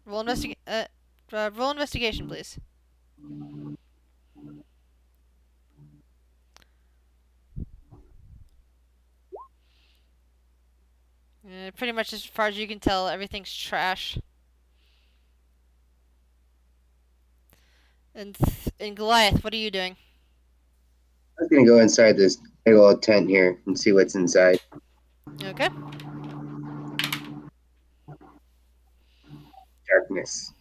[SPEAKER 1] Roll investigation, please. Pretty much as far as you can tell, everything's trash. And Goliath, what are you doing?
[SPEAKER 6] I was gonna go inside this big old tent here and see what's inside.
[SPEAKER 1] Okay.
[SPEAKER 6] Darkness.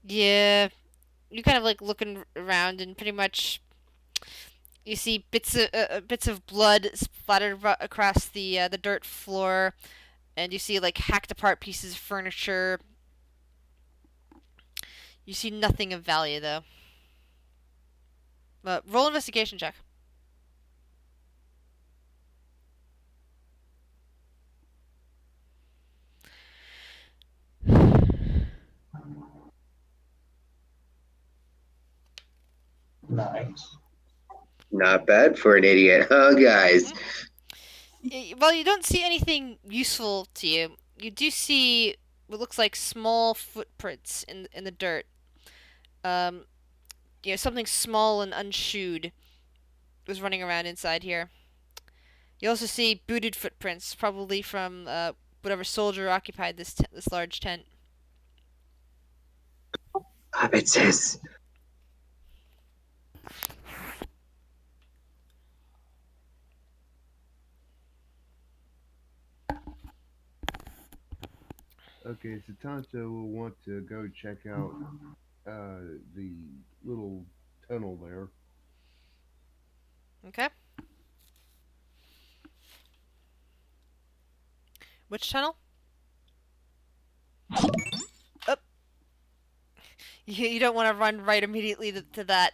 [SPEAKER 1] Yeah, you kind of like looking around, and pretty much you see bits of blood splattered across the dirt floor, and you see like hacked apart pieces of furniture. You see nothing of value though. Roll investigation check.
[SPEAKER 2] Nice.
[SPEAKER 6] Not bad for an idiot, huh, guys?
[SPEAKER 1] Well, you don't see anything useful to you. You do see what looks like small footprints in the dirt. Um, something small and unshoed was running around inside here. You also see booted footprints, probably from whatever soldier occupied this large tent.
[SPEAKER 6] It says
[SPEAKER 5] Okay, so Tonto will want to go check out the little tunnel there.
[SPEAKER 1] Okay. Which tunnel? Up. You don't want to run right immediately to that.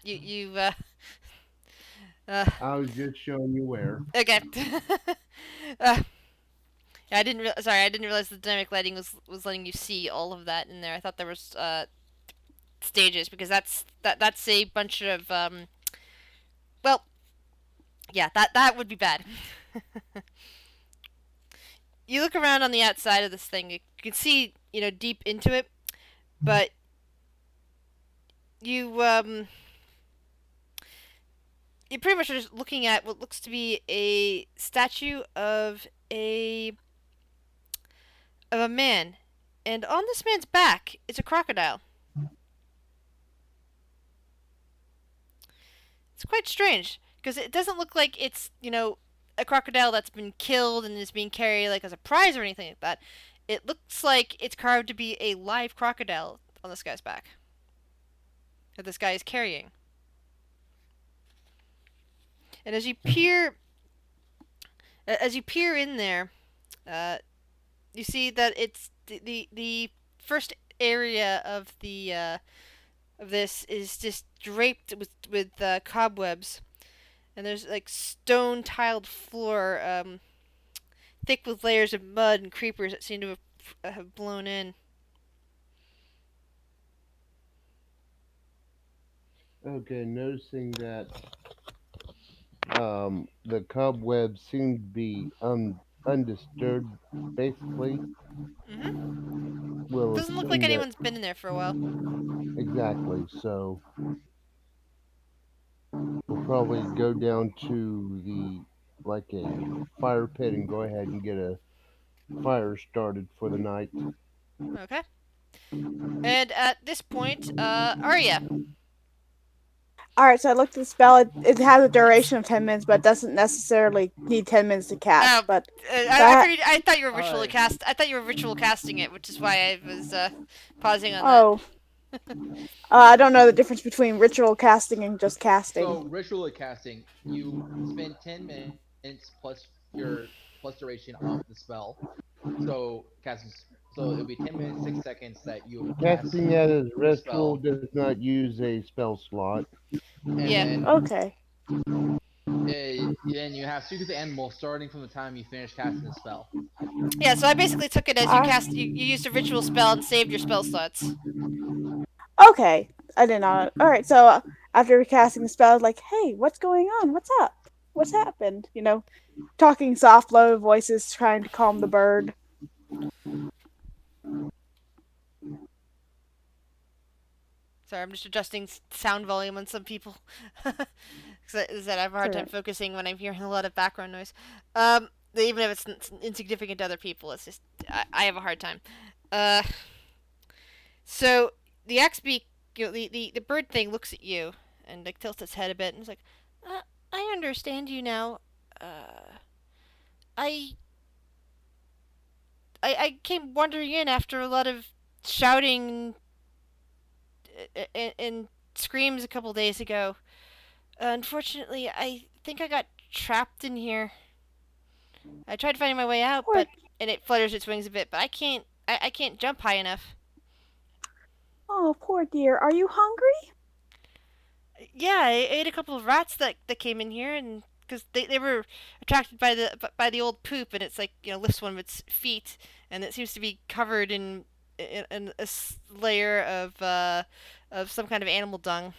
[SPEAKER 5] I was just showing you where.
[SPEAKER 1] Okay. uh, yeah, sorry, I didn't realize the dynamic lighting was letting you see all of that in there. I thought there was stages because that's a bunch of well, yeah, that would be bad. You look around on the outside of this thing. You can see, deep into it, but you you pretty much are just looking at what looks to be a statue of a man, and on this man's back is a crocodile. It's quite strange because it doesn't look like it's a crocodile that's been killed and is being carried like as a prize or anything like that. It looks like it's carved to be a live crocodile on this guy's back that this guy is carrying. And as you peer in there, uh, you see that it's the first area of this is just draped with cobwebs, and there's like stone tiled floor, thick with layers of mud and creepers that seem to have blown in.
[SPEAKER 5] Okay, noticing that the cobwebs seem to be undisturbed, basically. We'll
[SPEAKER 1] Doesn't look like
[SPEAKER 5] assume that
[SPEAKER 1] anyone's been in there for a while.
[SPEAKER 5] exactly. So we'll probably go down to the like a fire pit and go ahead and get a fire started for the night.
[SPEAKER 1] Okay. And at this point, Arya.
[SPEAKER 4] Alright, so I looked at the spell. It has a duration of 10 minutes, but it doesn't necessarily need 10 minutes to cast. But
[SPEAKER 1] I thought you were
[SPEAKER 3] Alright.
[SPEAKER 1] I thought you were ritual casting it, which is why I was pausing on
[SPEAKER 4] oh, I don't know the difference between ritual casting and just casting.
[SPEAKER 3] So ritual casting, you spend 10 minutes plus your plus duration of the spell. So casting, so it'll be 10 minutes 6 seconds that you cast
[SPEAKER 5] Casting that as
[SPEAKER 3] the
[SPEAKER 5] ritual
[SPEAKER 3] spell,
[SPEAKER 5] does not use a spell slot.
[SPEAKER 3] and
[SPEAKER 1] Yeah.
[SPEAKER 3] then
[SPEAKER 4] Okay.
[SPEAKER 3] then you have speak with the animal starting from the time you finish casting the spell.
[SPEAKER 1] that. Yeah, so I basically took it as you used a ritual spell and saved your spell slots.
[SPEAKER 4] Okay. I did not. Alright, so after casting the spell, I was like, hey, what's going on? What's up? What's happened? Talking soft, low voices, trying to calm the bird.
[SPEAKER 1] Sorry, I'm just adjusting sound volume on some people. Because I have a hard time
[SPEAKER 4] Correct.
[SPEAKER 1] focusing when I'm hearing a lot of background noise. Even if it's insignificant to other people, it's just I have a hard time. Uh, so the Axbeak, the bird thing looks at you and like tilts its head a bit and is like, I understand you now. Uh, I I came wandering in after a lot of shouting and screams a couple days ago. Unfortunately, I think I got trapped in here. I tried finding my way out,
[SPEAKER 4] Poor,
[SPEAKER 1] but and it flutters its wings a bit, but I can't. I can't jump high enough.
[SPEAKER 4] oh, poor dear. Are you hungry?
[SPEAKER 1] Yeah, I ate a couple of rats that came in here, and because they were attracted by the old poop, and it's like lifts one of its feet, and it seems to be covered in a layer of some kind of animal dung.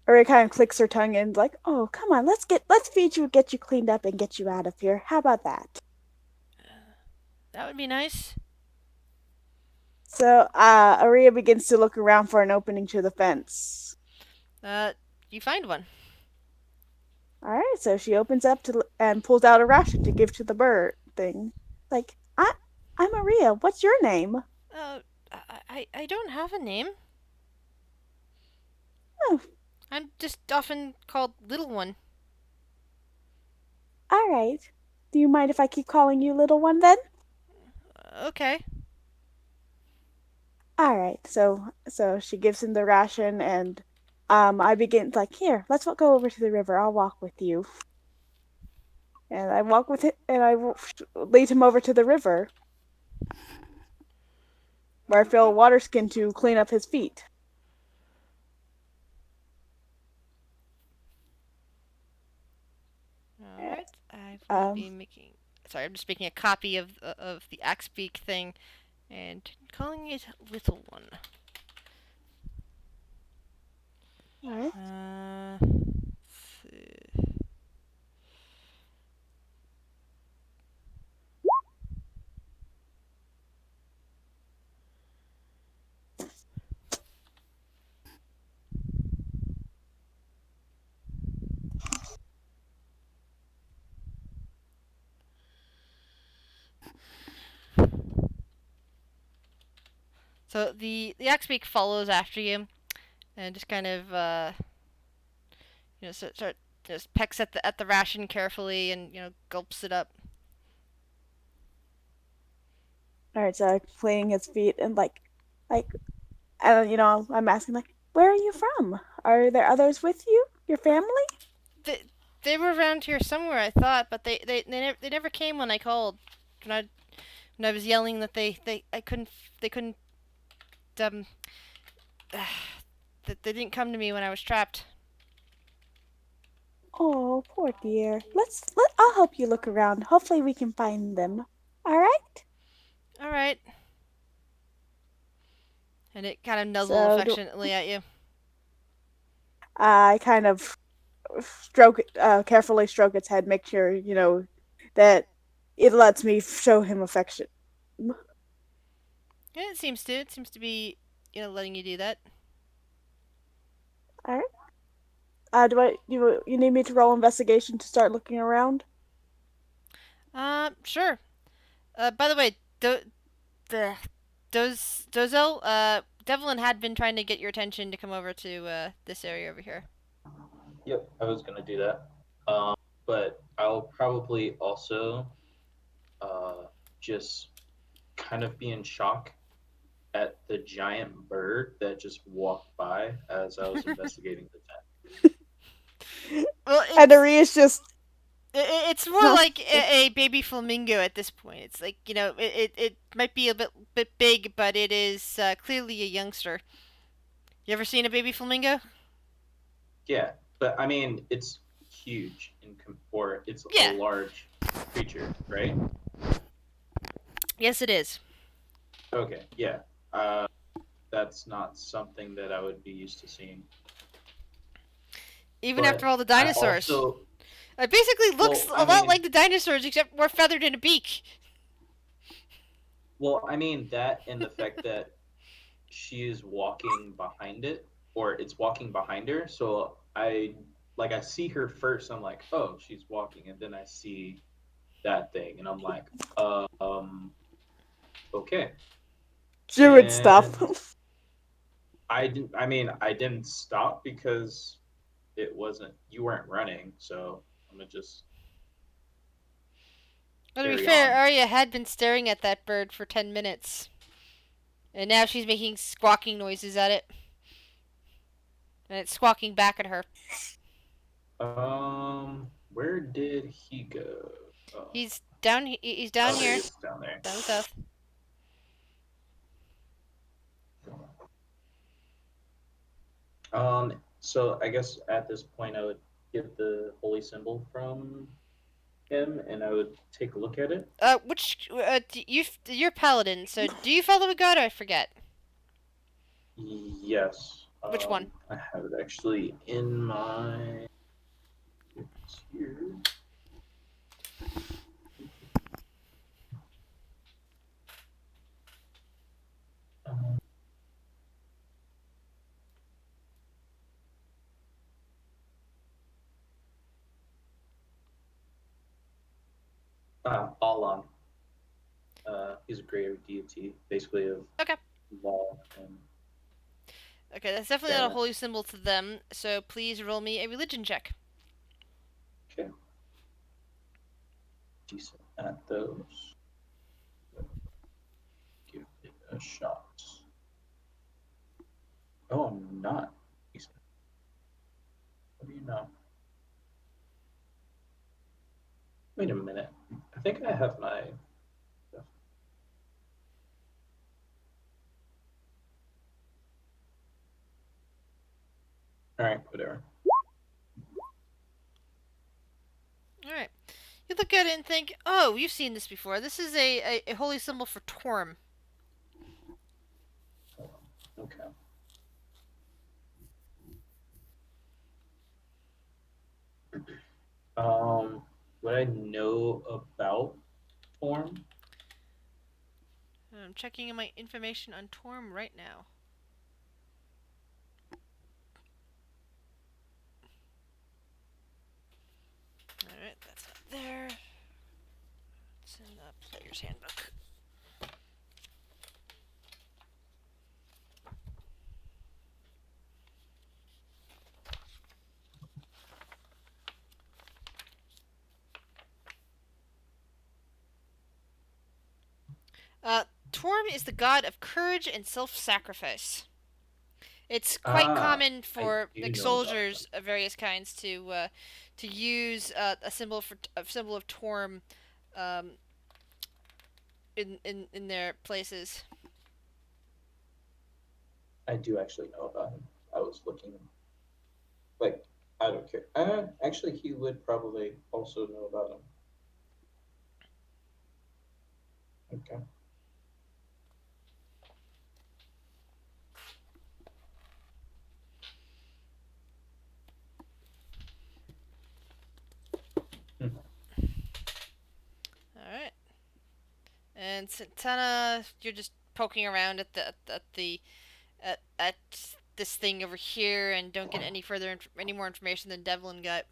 [SPEAKER 4] Aria kind of clicks her tongue and like, oh, come on, let's feed you, get you cleaned up, and get you out of here. How about that?
[SPEAKER 1] That would be nice.
[SPEAKER 4] So, Aria begins to look around for an opening to the fence.
[SPEAKER 1] You find one.
[SPEAKER 4] All right, so she opens up and pulls out a ration to give to the bird thing. Like, I'm Aria. What's your name?
[SPEAKER 1] I don't have a name.
[SPEAKER 4] Oh,
[SPEAKER 1] I'm just often called Little One.
[SPEAKER 4] all right. Do you mind if I keep calling you little one then?
[SPEAKER 1] Okay.
[SPEAKER 4] All right. So she gives him the ration and I begin like, here, let's go over to the river. I'll walk with you. And I walk with it and I lead him over to the river where I fill a water skin to clean up his feet.
[SPEAKER 1] All right. I will be
[SPEAKER 4] Um,
[SPEAKER 1] making. Sorry, I'm just making a copy of the Axbeak thing, and calling it Little One.
[SPEAKER 4] all right.
[SPEAKER 1] Let's see. So the Axbeak follows after you, and just kind of start just pecks at the ration carefully, and gulps it up.
[SPEAKER 4] All right. So I'm cleaning his feet and and I'm asking like, where are you from? Are there others with you? Your family?
[SPEAKER 1] They were around here somewhere, I thought, but they never came when I called. When I when I was yelling that they couldn't um that they didn't come to me when I was trapped.
[SPEAKER 4] Oh, poor dear. I'll help you look around. Hopefully we can find them. All right?
[SPEAKER 1] All right. And it kind of nuzzles
[SPEAKER 4] So
[SPEAKER 1] affectionately at you.
[SPEAKER 4] I kind of carefully stroke its head, make sure, that it lets me show him affection.
[SPEAKER 1] Yeah, it seems to. It seems to be, letting you do that.
[SPEAKER 4] All right. You need me to roll investigation to start looking around?
[SPEAKER 1] Sure. By the way, Dozel, Devlin had been trying to get your attention to come over to this area over here.
[SPEAKER 2] Yep, I was gonna do that. But I'll probably also just kind of be in shock at the giant bird that just walked by as I was investigating the tent.
[SPEAKER 1] Well,
[SPEAKER 4] And Aria's just
[SPEAKER 1] it's more
[SPEAKER 4] huh?
[SPEAKER 1] like a baby flamingo at this point. It's like it might be a bit big, but it is clearly a youngster. You ever seen a baby flamingo?
[SPEAKER 2] Yeah, but I mean it's huge or it's a
[SPEAKER 1] Yeah.
[SPEAKER 2] large creature, right?
[SPEAKER 1] Yes, it is.
[SPEAKER 2] Okay, yeah. That's not something that I would be used to seeing.
[SPEAKER 1] Even
[SPEAKER 2] But
[SPEAKER 1] after all the
[SPEAKER 2] I
[SPEAKER 1] dinosaurs.
[SPEAKER 2] also,
[SPEAKER 1] It basically looks
[SPEAKER 2] well,
[SPEAKER 1] a lot like the dinosaurs, except more feathered and a beak.
[SPEAKER 2] well, I mean that and the fact that she is walking behind it, or it's walking behind her. So I see her first. I'm like, oh, she's walking, and then I see that thing, and I'm like, okay.
[SPEAKER 4] Druid
[SPEAKER 2] And
[SPEAKER 4] stuff.
[SPEAKER 2] I didn't stop because you weren't running, so I'm gonna just
[SPEAKER 1] Well, to be
[SPEAKER 2] carry
[SPEAKER 1] fair,
[SPEAKER 2] on.
[SPEAKER 1] Arya had been staring at that bird for 10 minutes. And now she's making squawking noises at it. And it's squawking back at her.
[SPEAKER 2] Where did he go? Oh,
[SPEAKER 1] He's down
[SPEAKER 2] there he
[SPEAKER 1] here.
[SPEAKER 2] is, down there.
[SPEAKER 1] Down south.
[SPEAKER 2] So I guess at this point I would get the holy symbol from him, and I would take a look at it.
[SPEAKER 1] You're paladin, so do you follow a god? I forget.
[SPEAKER 2] Yes.
[SPEAKER 1] Which one?
[SPEAKER 2] I have it actually in my. It's here. Um, Alon. He's a great deity, basically of
[SPEAKER 1] Okay.
[SPEAKER 2] law and.
[SPEAKER 1] Okay, that's definitely not a holy symbol to them, so please roll me a religion check.
[SPEAKER 2] Okay. Decent at those. Give it a shot. Oh, I'm not decent. What do you know? Wait a minute. I think I have my. All right, whatever.
[SPEAKER 1] Alright. You look at it and think, oh, you've seen this before. This is a holy symbol for Torm.
[SPEAKER 2] Okay. What I know about Form?
[SPEAKER 1] I'm checking my information on Torm right now. Alright, that's not there. It's in the player's handbook. Torm is the god of courage and self-sacrifice. It's quite common for soldiers of various kinds to use a symbol of Torm in their places.
[SPEAKER 2] I do actually know about him. I was looking. Like, I don't care. Actually, he would probably also know about him. Okay.
[SPEAKER 1] Alright. And Santana, you're just poking around at at this thing over here, and don't get any more information than Devlin got.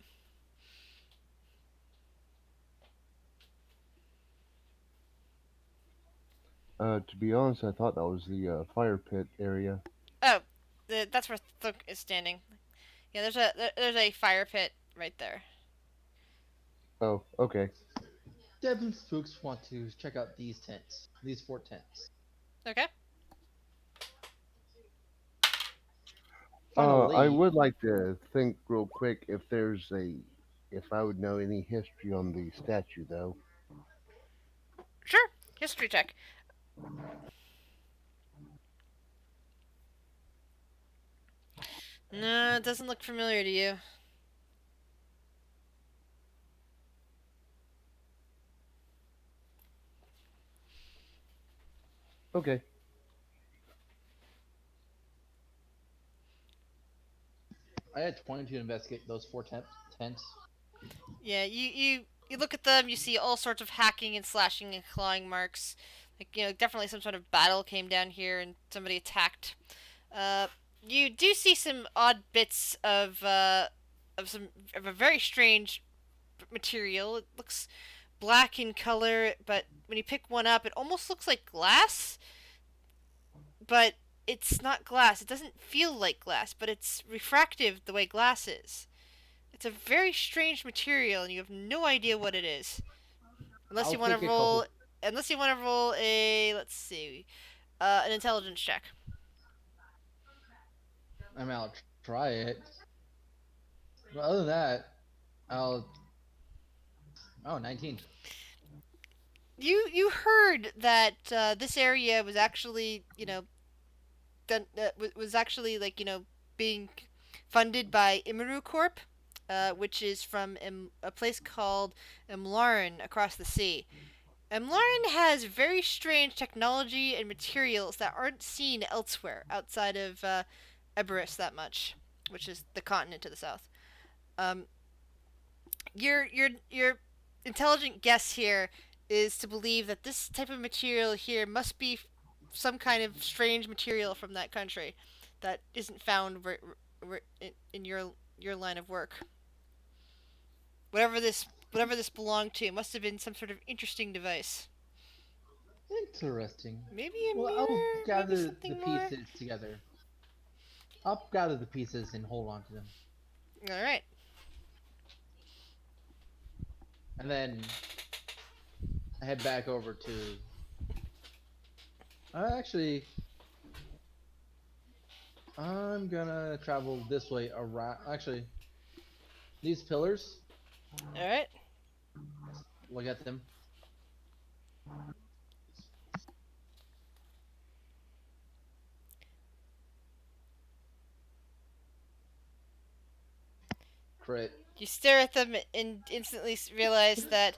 [SPEAKER 5] To be honest, I thought that was the fire pit area.
[SPEAKER 1] Oh, that's where Thuk is standing. Yeah, there's a fire pit right there.
[SPEAKER 5] Oh, okay.
[SPEAKER 3] Devin Spooks want to check out these tents. These 4 tents.
[SPEAKER 1] Okay.
[SPEAKER 5] I would like to think real quick if I would know any history on the statue, though.
[SPEAKER 1] Sure. History check. No, it doesn't look familiar to you.
[SPEAKER 5] Okay.
[SPEAKER 3] I had 20 to investigate those 4 tents.
[SPEAKER 1] Yeah, you look at them. You see all sorts of hacking and slashing and clawing marks. Like, definitely some sort of battle came down here and somebody attacked. You do see some odd bits of a very strange material. It looks black in color, but when you pick one up, it almost looks like glass, but it's not glass. It doesn't feel like glass, but it's refractive the way glass is. It's a very strange material, and you have no idea what it is. Unless
[SPEAKER 3] I'll
[SPEAKER 1] you want
[SPEAKER 3] take
[SPEAKER 1] to
[SPEAKER 3] a
[SPEAKER 1] roll,
[SPEAKER 3] couple.
[SPEAKER 1] unless you want to roll a, let's see, an intelligence check.
[SPEAKER 3] I mean, I'll try it. But other than that, I'll. Oh, 19.
[SPEAKER 1] You heard that this area was actually, done, was actually like, being funded by Imuru Corp, which is from a place called Imlarin across the sea. Imlarin has very strange technology and materials that aren't seen elsewhere outside of Eberus that much, which is the continent to the south. Um, your intelligent guess here is to believe that this type of material here must be some kind of strange material from that country that isn't found in your line of work. Whatever this belonged to must have been some sort of interesting device.
[SPEAKER 3] Interesting.
[SPEAKER 1] Maybe a
[SPEAKER 3] Well, I'll
[SPEAKER 1] mirror, maybe
[SPEAKER 3] gather the
[SPEAKER 1] something more.
[SPEAKER 3] pieces together. I'll gather the pieces and hold on to them.
[SPEAKER 1] All right.
[SPEAKER 3] And then I head back over to. Actually, I'm gonna travel this way around. Actually, these pillars.
[SPEAKER 1] All right.
[SPEAKER 3] Look at them. Crit.
[SPEAKER 1] You stare at them and instantly realize that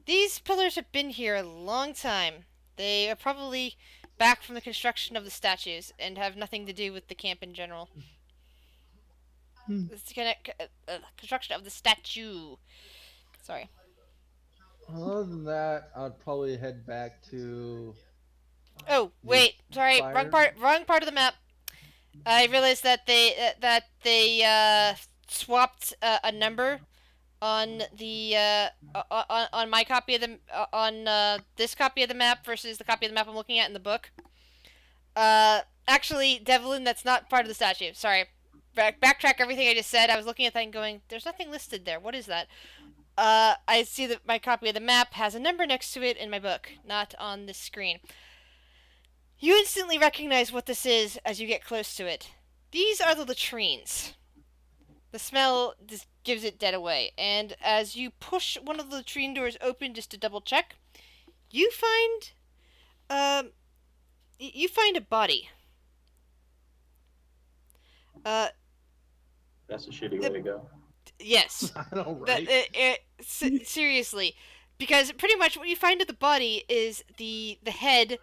[SPEAKER 1] these pillars have been here a long time. They are probably back from the construction of the statues and have nothing to do with the camp in general. This construction of the statue. Sorry.
[SPEAKER 3] Other than that, I'd probably head back to.
[SPEAKER 1] Oh
[SPEAKER 3] The
[SPEAKER 1] wait, sorry,
[SPEAKER 3] fire.
[SPEAKER 1] wrong part of the map. I realized that they swapped a number on the on my copy of the on this copy of the map versus the copy of the map I'm looking at in the book. Actually, Devlin, that's not part of the statue. Sorry. Backtrack everything I just said. I was looking at that and going, "There's nothing listed there. What is that?" I see that my copy of the map has a number next to it in my book, not on this screen. You instantly recognize what this is as you get close to it. These are the latrines. The smell just gives it dead away, and as you push one of the latrine doors open just to double check, you find you find a body.
[SPEAKER 2] That's a shitty way to go.
[SPEAKER 1] Yes.
[SPEAKER 3] I know, right?
[SPEAKER 1] Seriously, because pretty much what you find of the body is the head,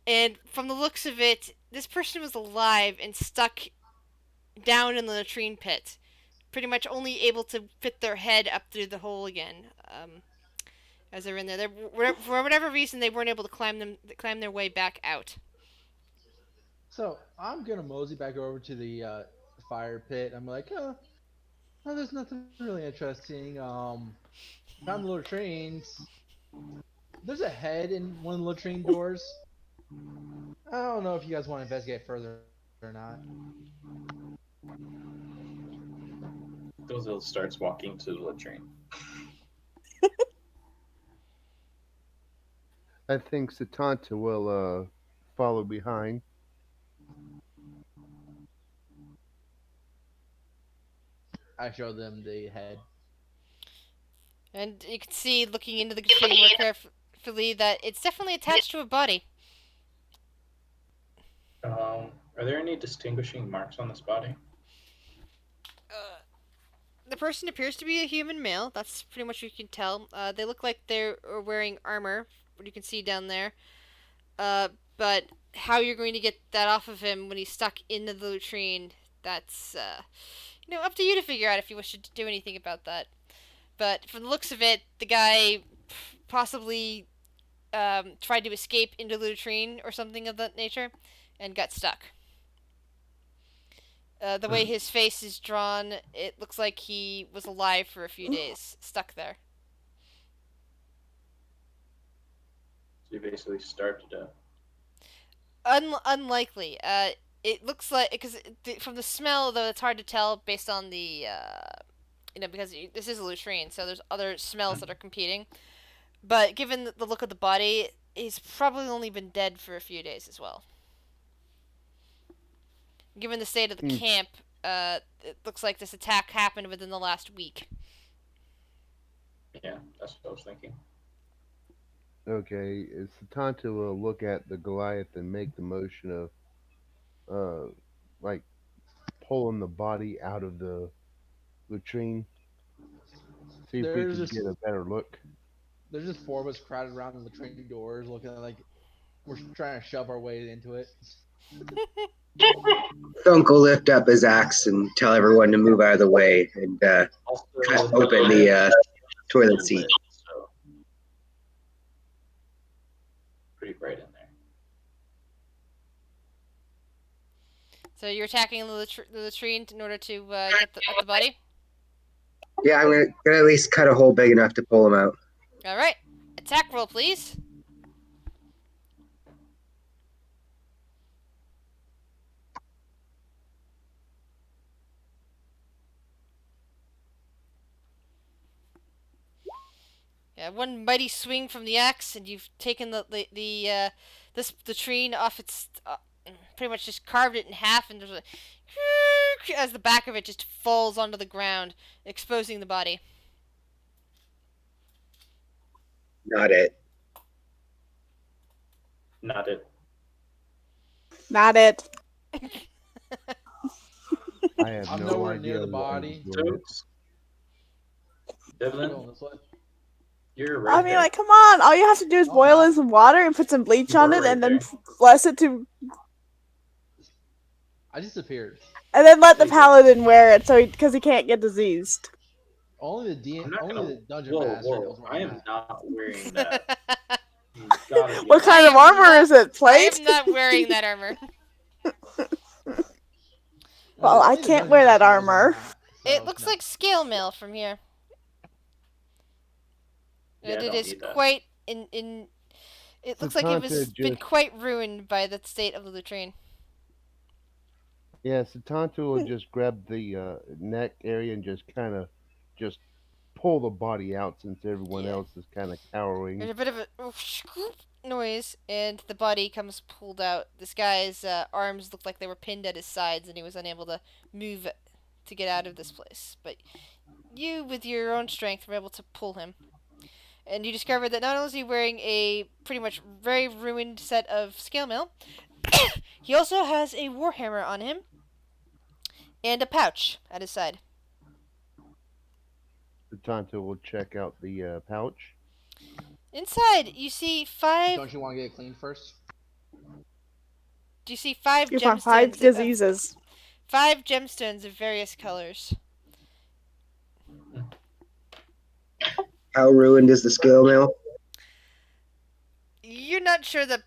[SPEAKER 1] and from the looks of it, this person was alive and stuck down in the latrine pit, pretty much only able to fit their head up through the hole again. As they're in there, for whatever reason, they weren't able to climb their way back out.
[SPEAKER 3] So I'm gonna mosey back over to the fire pit. I'm like, oh, there's nothing really interesting. Found the latrines. There's a head in one of the latrine doors. I don't know if you guys want to investigate further or not.
[SPEAKER 2] Gozil starts walking to the latrine.
[SPEAKER 5] I think Satanta will follow behind.
[SPEAKER 3] I show them the head.
[SPEAKER 1] And you can see, looking into the latrine more carefully, that it's definitely attached to a body.
[SPEAKER 2] Are there any distinguishing marks on this body?
[SPEAKER 1] The person appears to be a human male. That's pretty much what you can tell. They look like they're wearing armor, what you can see down there. But how you're going to get that off of him when he's stuck in the latrine, that's, up to you to figure out if you wish to do anything about that. But from the looks of it, the guy possibly tried to escape into the latrine or something of that nature, and got stuck. The way his face is drawn, it looks like he was alive for a few days, stuck there.
[SPEAKER 2] So you basically starved to death.
[SPEAKER 1] Unlikely. It looks like because from the smell, though, it's hard to tell based on the because this is a latrine, so there's other smells that are competing. But given the look of the body, he's probably only been dead for a few days as well. Given the state of the camp, it looks like this attack happened within the last week.
[SPEAKER 2] Yeah, that's what I was thinking.
[SPEAKER 5] Okay, Satanta will look at the Goliath and make the motion of, like pulling the body out of the latrine. See if we can get a better look.
[SPEAKER 3] There's just 4 of us crowded around the latrine doors, looking like we're trying to shove our way into it.
[SPEAKER 6] Thunk will lift up his axe and tell everyone to move out of the way and cut open the toilet seat.
[SPEAKER 2] So pretty bright in there.
[SPEAKER 1] So you're attacking the latrine in order to get at the body?
[SPEAKER 6] Yeah, I'm gonna at least cut a hole big enough to pull him out.
[SPEAKER 1] Alright. Attack roll, please. Yeah, one mighty swing from the axe, and you've taken the latrine off its pretty much just carved it in half, and there's a as the back of it just falls onto the ground, exposing the body.
[SPEAKER 6] Not it.
[SPEAKER 2] Not it.
[SPEAKER 4] Not it.
[SPEAKER 5] I have
[SPEAKER 3] I'm
[SPEAKER 5] no
[SPEAKER 3] nowhere
[SPEAKER 5] idea
[SPEAKER 3] near the
[SPEAKER 5] what
[SPEAKER 3] body.
[SPEAKER 5] was doing it.
[SPEAKER 2] Devlin,
[SPEAKER 3] Going this way.
[SPEAKER 2] you're right
[SPEAKER 4] I mean,
[SPEAKER 2] there.
[SPEAKER 4] like, come on. All you have to do is boil in some water and put some bleach on it,
[SPEAKER 2] Right
[SPEAKER 4] and then
[SPEAKER 2] there.
[SPEAKER 4] bless it to,
[SPEAKER 3] I disappeared.
[SPEAKER 4] and then let the paladin wear it, so because he can't get diseased.
[SPEAKER 3] Only the dungeon
[SPEAKER 2] Whoa,
[SPEAKER 3] master knows
[SPEAKER 2] whoa!
[SPEAKER 3] where
[SPEAKER 2] I
[SPEAKER 3] I'm
[SPEAKER 2] am
[SPEAKER 3] at.
[SPEAKER 2] not wearing that. You gotta be
[SPEAKER 4] What kind of armor is it?
[SPEAKER 1] I
[SPEAKER 4] Plate?
[SPEAKER 1] am not wearing that armor.
[SPEAKER 4] Well, I
[SPEAKER 3] Only the
[SPEAKER 4] can't
[SPEAKER 3] dungeon
[SPEAKER 4] wear that
[SPEAKER 3] master knows where
[SPEAKER 4] armor.
[SPEAKER 3] I'm at,
[SPEAKER 1] It
[SPEAKER 3] so,
[SPEAKER 1] looks
[SPEAKER 3] no.
[SPEAKER 1] like scale mail from here.
[SPEAKER 2] Yeah,
[SPEAKER 1] And it
[SPEAKER 2] don't
[SPEAKER 1] is
[SPEAKER 2] need that.
[SPEAKER 1] quite in. It looks like it was been
[SPEAKER 5] just-
[SPEAKER 1] quite ruined by the state of the latrine.
[SPEAKER 5] Yeah, Satanta will just grab the neck area and just kind of just pull the body out since everyone
[SPEAKER 1] Yeah.
[SPEAKER 5] else is kind of cowering.
[SPEAKER 1] There's a bit of a noise, and the body comes pulled out. This guy's arms looked like they were pinned at his sides, and he was unable to move to get out of this place. But you, with your own strength, were able to pull him. And you discovered that not only is he wearing a pretty much very ruined set of scale mail, he also has a warhammer on him and a pouch at his side.
[SPEAKER 5] Satanta will check out the pouch.
[SPEAKER 1] Inside, you see five.
[SPEAKER 3] Don't you want to get it cleaned first?
[SPEAKER 1] Do you see five
[SPEAKER 4] You find
[SPEAKER 1] gemstones?
[SPEAKER 4] 5 diseases.
[SPEAKER 1] 5 gemstones of various colors.
[SPEAKER 6] How ruined is the skill mill?
[SPEAKER 1] You're not sure that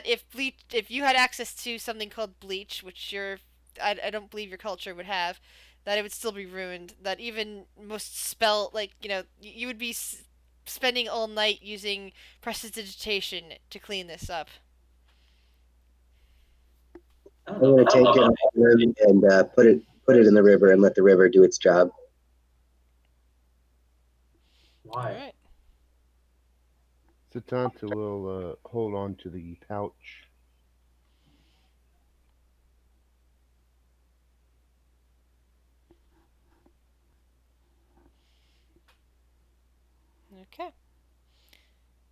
[SPEAKER 1] if you had access to something called bleach, which I don't believe your culture would have, that it would still be ruined. That even most you would be spending all night using prestidigitation to clean this up.
[SPEAKER 6] I'm gonna take it and put it in the river and let the river do its job.
[SPEAKER 2] Why?
[SPEAKER 1] All right.
[SPEAKER 5] Satanta will hold on to the pouch.
[SPEAKER 1] Okay.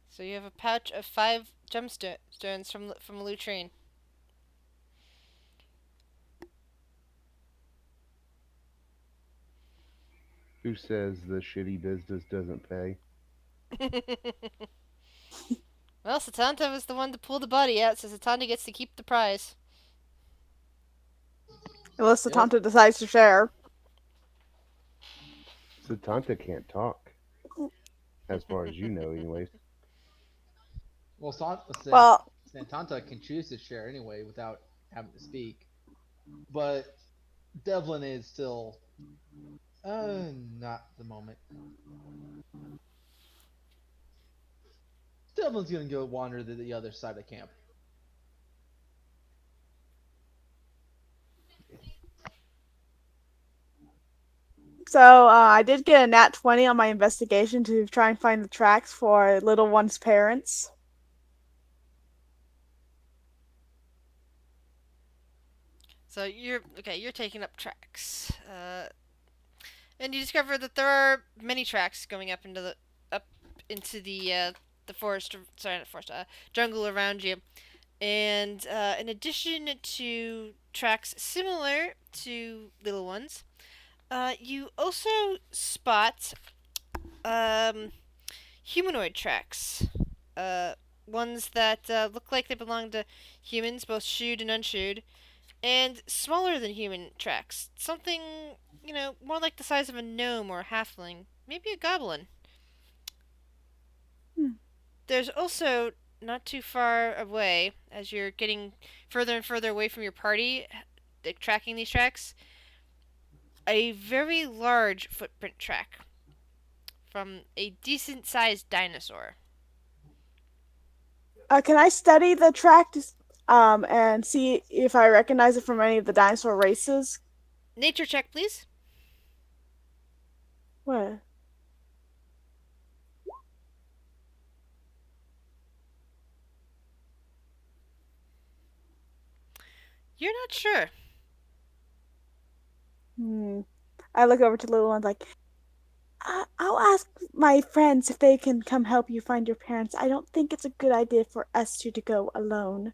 [SPEAKER 1] So you have a pouch of 5 gemstones from Lutrine.
[SPEAKER 5] Who says the shitty business doesn't pay?
[SPEAKER 1] Well, Satanta was the one to pull the body out, so Satanta gets to keep the prize.
[SPEAKER 4] Unless Satanta decides to share.
[SPEAKER 5] Satanta can't talk. As far as you know, anyways.
[SPEAKER 3] Well,
[SPEAKER 4] Well,
[SPEAKER 3] Santanta can choose to share anyway without having to speak, but Devlin is still not the moment. Devlin's gonna go wander to the other side of camp.
[SPEAKER 4] so I did get a nat 20 on my investigation to try and find the tracks for little one's parents.
[SPEAKER 1] So you're taking up tracks. And you discover that there are many tracks going up into the forest, sorry, not forest, jungle around you. And in addition to tracks similar to little ones, you also spot humanoid tracks. Uh, Ones that look like they belong to humans, both shoed and unshoed, and smaller than human tracks. Something, more like the size of a gnome or a halfling, maybe a goblin.
[SPEAKER 4] Hmm.
[SPEAKER 1] There's also, not too far away, as you're getting further and further away from your party, like, tracking these tracks, a very large footprint track from a decent sized dinosaur.
[SPEAKER 4] Can I study the track and see if I recognize it from any of the dinosaur races?
[SPEAKER 1] Nature check, please.
[SPEAKER 4] What?
[SPEAKER 1] You're not sure.
[SPEAKER 4] I look over to little ones like, I'll ask my friends if they can come help you find your parents. I don't think it's a good idea for us two to go alone.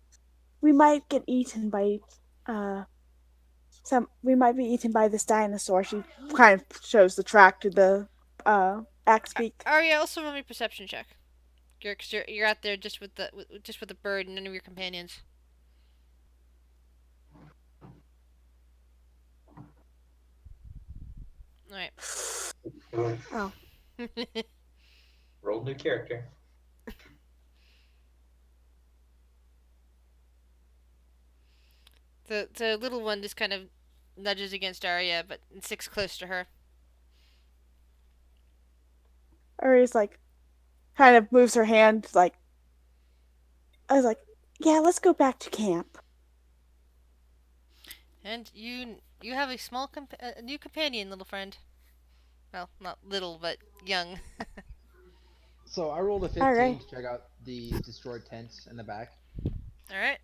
[SPEAKER 4] We might get eaten by, uh, we might be eaten by this dinosaur. She kind of shows the track to the, axe beak.
[SPEAKER 1] Arya, also roll me a perception check. You're out there just with the bird and none of your companions. All right.
[SPEAKER 4] Oh.
[SPEAKER 2] Roll new character.
[SPEAKER 1] The little one just kind of nudges against Arya, but sticks close to her.
[SPEAKER 4] Ari's like, kind of moves her hand, like, I was like, yeah, let's go back to camp.
[SPEAKER 1] And you have a new companion, little friend. Well, not little, but young.
[SPEAKER 3] So I rolled a
[SPEAKER 4] All
[SPEAKER 3] 15
[SPEAKER 4] right.
[SPEAKER 3] to check out the destroyed tents in the back.
[SPEAKER 1] All right.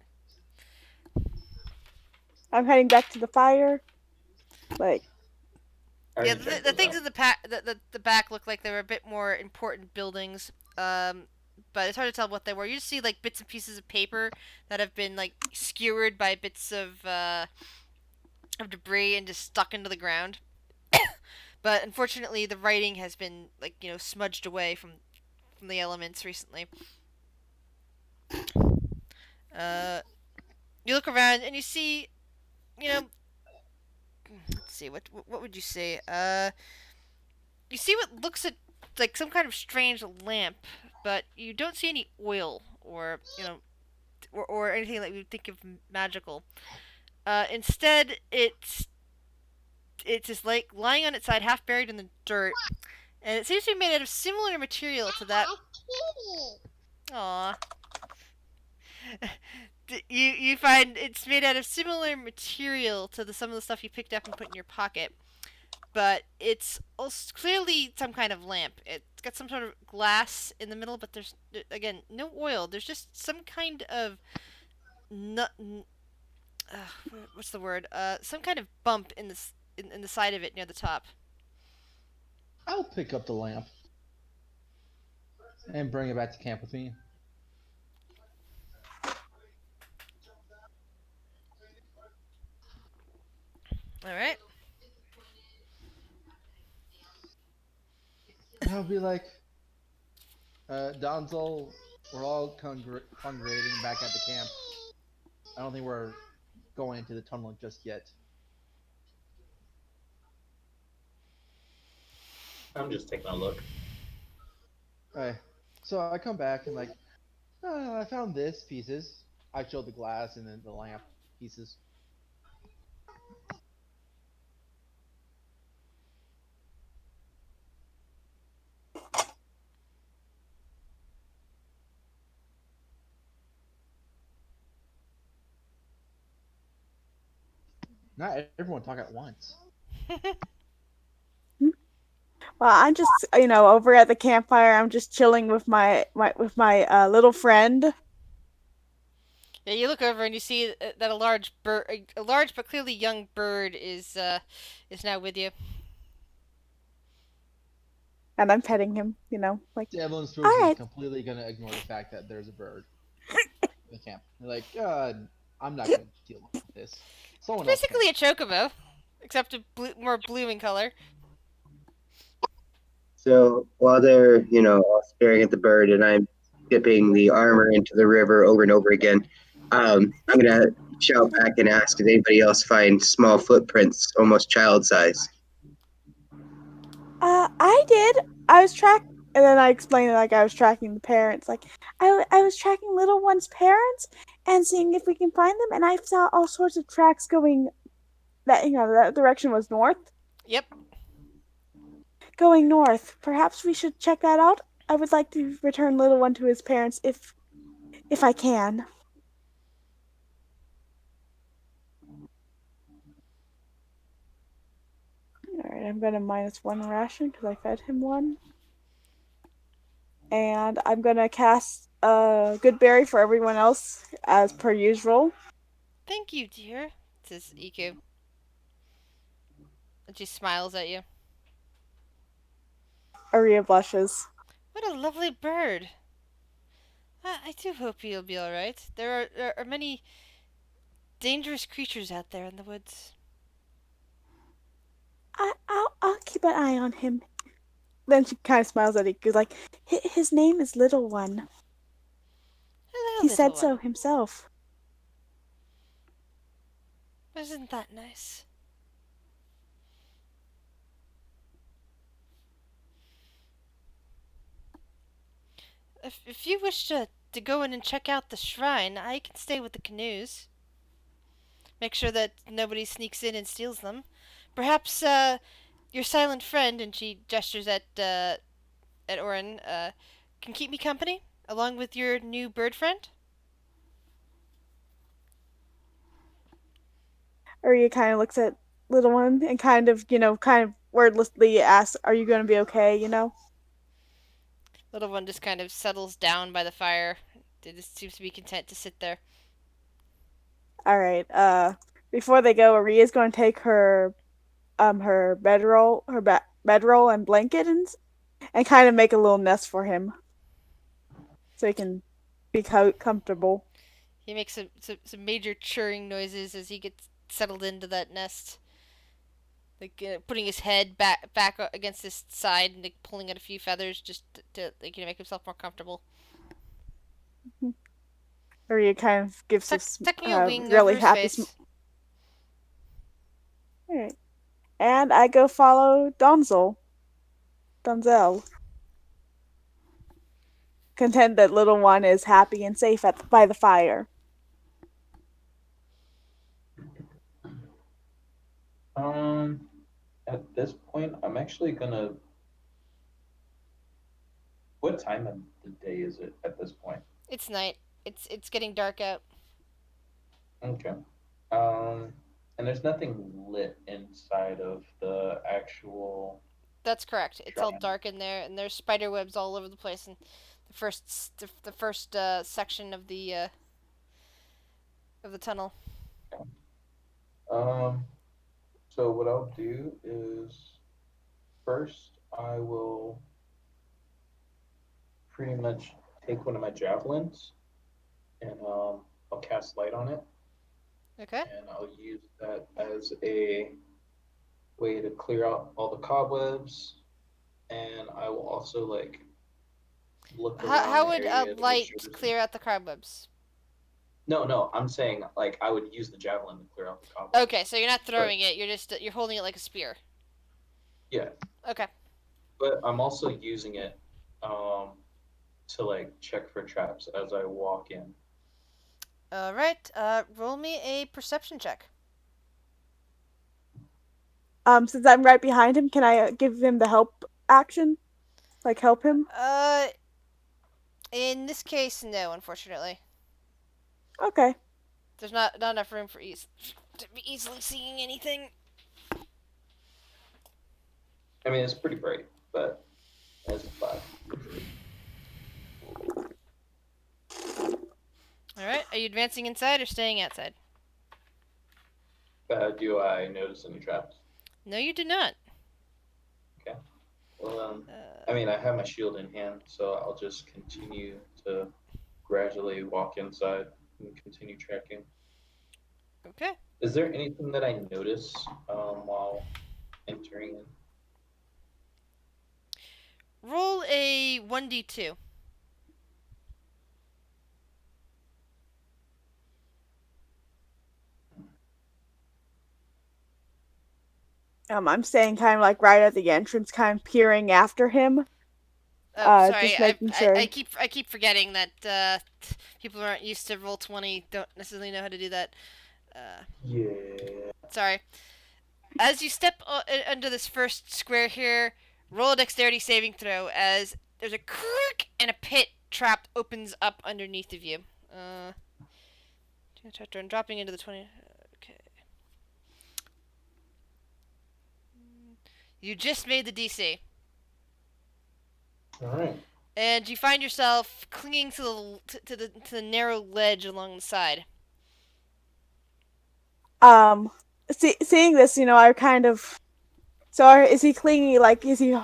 [SPEAKER 4] I'm heading back to the fire. Like,
[SPEAKER 2] I
[SPEAKER 1] Yeah,
[SPEAKER 2] already checked
[SPEAKER 1] the
[SPEAKER 2] those
[SPEAKER 1] things
[SPEAKER 2] out.
[SPEAKER 1] in the back look like they were a bit more important buildings. But it's hard to tell what they were. You just see like bits and pieces of paper that have been like skewered by bits of debris and just stuck into the ground. But unfortunately, the writing has been like smudged away from the elements recently. Uh, you look around and you see, you know, let's see, what would you say? You see what looks like some kind of strange lamp, but you don't see any oil or or anything that you would think of magical. Instead, it's just like lying on its side, half buried in the dirt, and it seems to be made out of similar material to that. Aww. You find it's made out of similar material to some of the stuff you picked up and put in your pocket, but it's also clearly some kind of lamp. It's got some sort of glass in the middle, but there's again no oil. There's just some kind of nut. What's the word? Some kind of bump in the side of it near the top.
[SPEAKER 3] I'll pick up the lamp and bring it back to camp with me.
[SPEAKER 1] All right.
[SPEAKER 3] I'll be like, Donzel, we're all congregating back at the camp. I don't think we're going into the tunnel just yet.
[SPEAKER 2] I'm just taking a look.
[SPEAKER 3] Okay. So I come back and like, I found this pieces. I showed the glass and then the lamp pieces. Not everyone talk at once.
[SPEAKER 4] Well, I'm just, over at the campfire. I'm just chilling with my little friend.
[SPEAKER 1] Yeah, you look over and you see that a large bird, a large but clearly young bird, is now with you.
[SPEAKER 4] And I'm petting him. Like,
[SPEAKER 3] Devlin
[SPEAKER 4] all
[SPEAKER 3] Spooks is
[SPEAKER 4] right.
[SPEAKER 3] completely gonna ignore the fact that there's a bird in the camp. They're like, I'm not gonna deal with this.
[SPEAKER 1] It's
[SPEAKER 3] Someone else can.
[SPEAKER 1] basically a chocobo, except more blue in color.
[SPEAKER 6] So while they're, all staring at the bird and I'm dipping the armor into the river over and over again, I'm going to shout back and ask, did anybody else find small footprints, almost child size?
[SPEAKER 4] I did. I was and then I explained it like I was tracking the parents. Like, I was tracking little one's parents and seeing if we can find them. And I saw all sorts of tracks going that direction was north.
[SPEAKER 1] Yep.
[SPEAKER 4] Going north. Perhaps we should check that out. I would like to return little one to his parents if I can. Alright, I'm gonna -1 ration because I fed him one. And I'm gonna cast a good berry for everyone else as per usual.
[SPEAKER 1] Thank you, dear, says Iku. And she smiles at you.
[SPEAKER 4] Aria blushes.
[SPEAKER 1] What a lovely bird. I do hope you'll be alright. There are many dangerous creatures out there in the woods.
[SPEAKER 4] I'll keep an eye on him. Then she kind of smiles at Iku, like, his name is Little One.
[SPEAKER 1] Hello,
[SPEAKER 4] He
[SPEAKER 1] little
[SPEAKER 4] said
[SPEAKER 1] one.
[SPEAKER 4] so himself.
[SPEAKER 1] Isn't that nice? If you wish to go in and check out the shrine, I can stay with the canoes. Make sure that nobody sneaks in and steals them. Perhaps your silent friend, and she gestures at Orin, can keep me company along with your new bird friend.
[SPEAKER 4] Aria kind of looks at Little One and kind of wordlessly asks, "Are you going to be okay?"
[SPEAKER 1] Little one just kind of settles down by the fire. It just seems to be content to sit there.
[SPEAKER 4] All right. Before they go, Aria's going to take her bedroll and blanket and kind of make a little nest for him so he can be comfortable.
[SPEAKER 1] He makes some major churring noises as he gets settled into that nest. Like putting his head back against his side and like, pulling at a few feathers just to like, make himself more comfortable.
[SPEAKER 4] Aria kind of gives
[SPEAKER 1] Tucking a wing over
[SPEAKER 4] really
[SPEAKER 1] his
[SPEAKER 4] happy
[SPEAKER 1] face.
[SPEAKER 4] All right. And I go follow Donzel. Content that Little One is happy and safe by the fire.
[SPEAKER 2] At this point, I'm actually gonna. What time of the day is it at this point?
[SPEAKER 1] It's night. It's getting dark out.
[SPEAKER 2] Okay. And there's nothing lit inside of the actual
[SPEAKER 1] That's correct. It's all
[SPEAKER 2] shrine.
[SPEAKER 1] dark in there, and there's spider webs all over the place. And the first section of the tunnel.
[SPEAKER 2] Um, so what I'll do is first I will pretty much take one of my javelins and I'll cast light on it
[SPEAKER 1] Okay.
[SPEAKER 2] and I'll use that as a way to clear out all the cobwebs and I will also like look around
[SPEAKER 1] How
[SPEAKER 2] the
[SPEAKER 1] would
[SPEAKER 2] area to make
[SPEAKER 1] light
[SPEAKER 2] sure there's-
[SPEAKER 1] clear out the cobwebs?
[SPEAKER 2] No, I'm saying like I would use the javelin to clear out the cobwebs.
[SPEAKER 1] Okay, so you're not throwing it. You're holding it like a spear.
[SPEAKER 2] Yeah,
[SPEAKER 1] Okay.
[SPEAKER 2] but I'm also using it to like check for traps as I walk in.
[SPEAKER 1] Alright, roll me a perception check.
[SPEAKER 4] Since I'm right behind him, can I give him the help action? Like help him?
[SPEAKER 1] In this case, no, unfortunately.
[SPEAKER 4] Okay.
[SPEAKER 1] There's not enough room for to be easily seeing anything.
[SPEAKER 2] I mean, it's pretty bright, but it's a 5.
[SPEAKER 1] Alright, are you advancing inside or staying outside?
[SPEAKER 2] Do I notice any traps?
[SPEAKER 1] No, you do not.
[SPEAKER 2] Okay. Well, I mean, I have my shield in hand, so I'll just continue to gradually walk inside and continue tracking.
[SPEAKER 1] Okay.
[SPEAKER 2] Is there anything that I notice while entering?
[SPEAKER 1] Roll a 1d2.
[SPEAKER 4] I'm staying kind of like right at the entrance, kind of peering after him.
[SPEAKER 1] Oh, sorry.
[SPEAKER 4] Just making sure.
[SPEAKER 1] I keep forgetting that people who aren't used to roll 20 don't necessarily know how to do that.
[SPEAKER 2] Yeah.
[SPEAKER 1] Sorry. As you step under this first square here, roll a dexterity saving throw as there's a creak and a pit trap opens up underneath of you. Turn dropping into the 20. Okay. You just made the DC.
[SPEAKER 2] All right.
[SPEAKER 1] And you find yourself clinging to the narrow ledge along the side.
[SPEAKER 4] Seeing this, I kind of. So is he clinging? Like, is he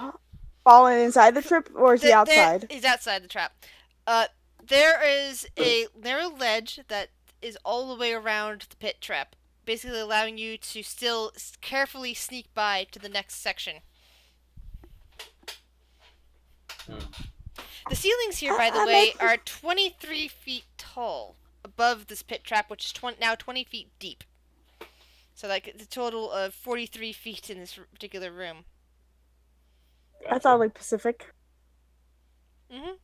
[SPEAKER 4] falling inside the trip, or is he outside?
[SPEAKER 1] He's outside the trap. There is a narrow ledge that is all the way around the pit trap, basically allowing you to still carefully sneak by to the next section. The ceilings here, by the way, are 23 feet tall above this pit trap, which is now 20 feet deep. So, like, it's a total of 43 feet in this particular room.
[SPEAKER 2] Gotcha.
[SPEAKER 4] I thought like Pacific.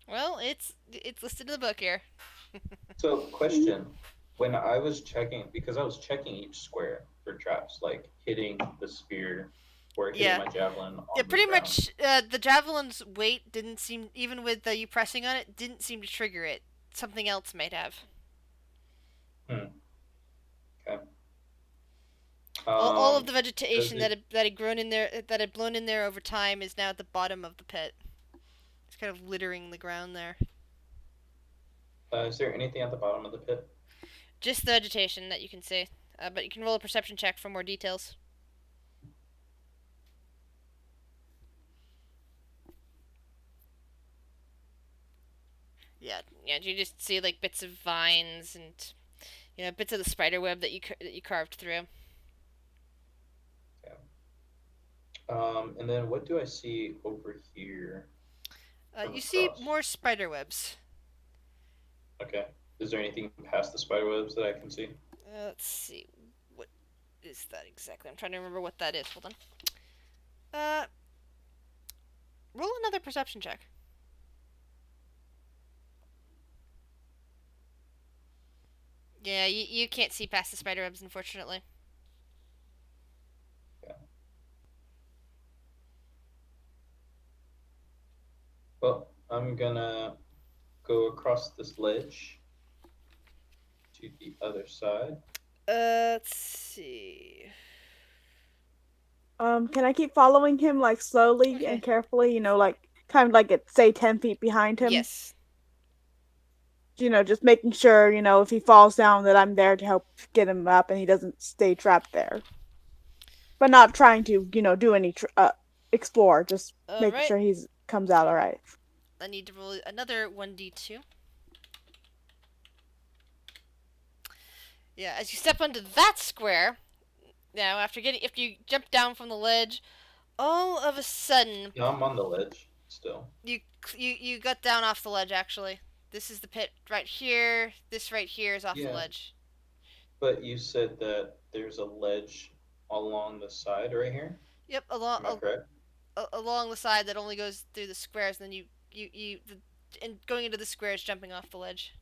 [SPEAKER 1] Well, it's listed in the book here.
[SPEAKER 2] So, question: when I was checking, because I was checking each square for traps, like hitting the spear or hitting my javelin. On
[SPEAKER 1] pretty
[SPEAKER 2] the
[SPEAKER 1] much. The javelin's weight didn't seem, even with you pressing on it, didn't seem to trigger it. Something else might have.
[SPEAKER 2] Okay.
[SPEAKER 1] All of the vegetation that had grown in there, that had blown in there over time, is now at the bottom of the pit. It's kind of littering the ground there.
[SPEAKER 2] Is there anything at the bottom of the pit?
[SPEAKER 1] Just the vegetation that you can see. But you can roll a perception check for more details. Yeah, you just see like bits of vines and bits of the spider web that you carved through.
[SPEAKER 2] And then what do I see over here?
[SPEAKER 1] You see more spider webs.
[SPEAKER 2] Okay. Is there anything past the spider webs that I can see?
[SPEAKER 1] Let's see. What is that exactly? I'm trying to remember what that is. Hold on. Roll another perception check. Yeah, you can't see past the spider webs, unfortunately.
[SPEAKER 2] Okay. Well, I'm gonna go across this ledge to the other side.
[SPEAKER 1] Let's see.
[SPEAKER 4] Can I keep following him like slowly and carefully? Like kind of like at say 10 feet behind him.
[SPEAKER 1] Yes.
[SPEAKER 4] Just making sure if he falls down that I'm there to help get him up and he doesn't stay trapped there. But not trying to do any explore. Just making sure he comes out all right.
[SPEAKER 1] I need to roll another 1d2. Yeah, as you step onto that square, now after you jump down from the ledge, all of a sudden.
[SPEAKER 2] Yeah, I'm on the ledge still.
[SPEAKER 1] You got down off the ledge actually. This is the pit right here. This right here is off the ledge.
[SPEAKER 2] But you said that there's a ledge along the side right here?
[SPEAKER 1] Yep,
[SPEAKER 2] Am I correct?
[SPEAKER 1] along the side that only goes through the squares, and then and going into the squares, jumping off the ledge.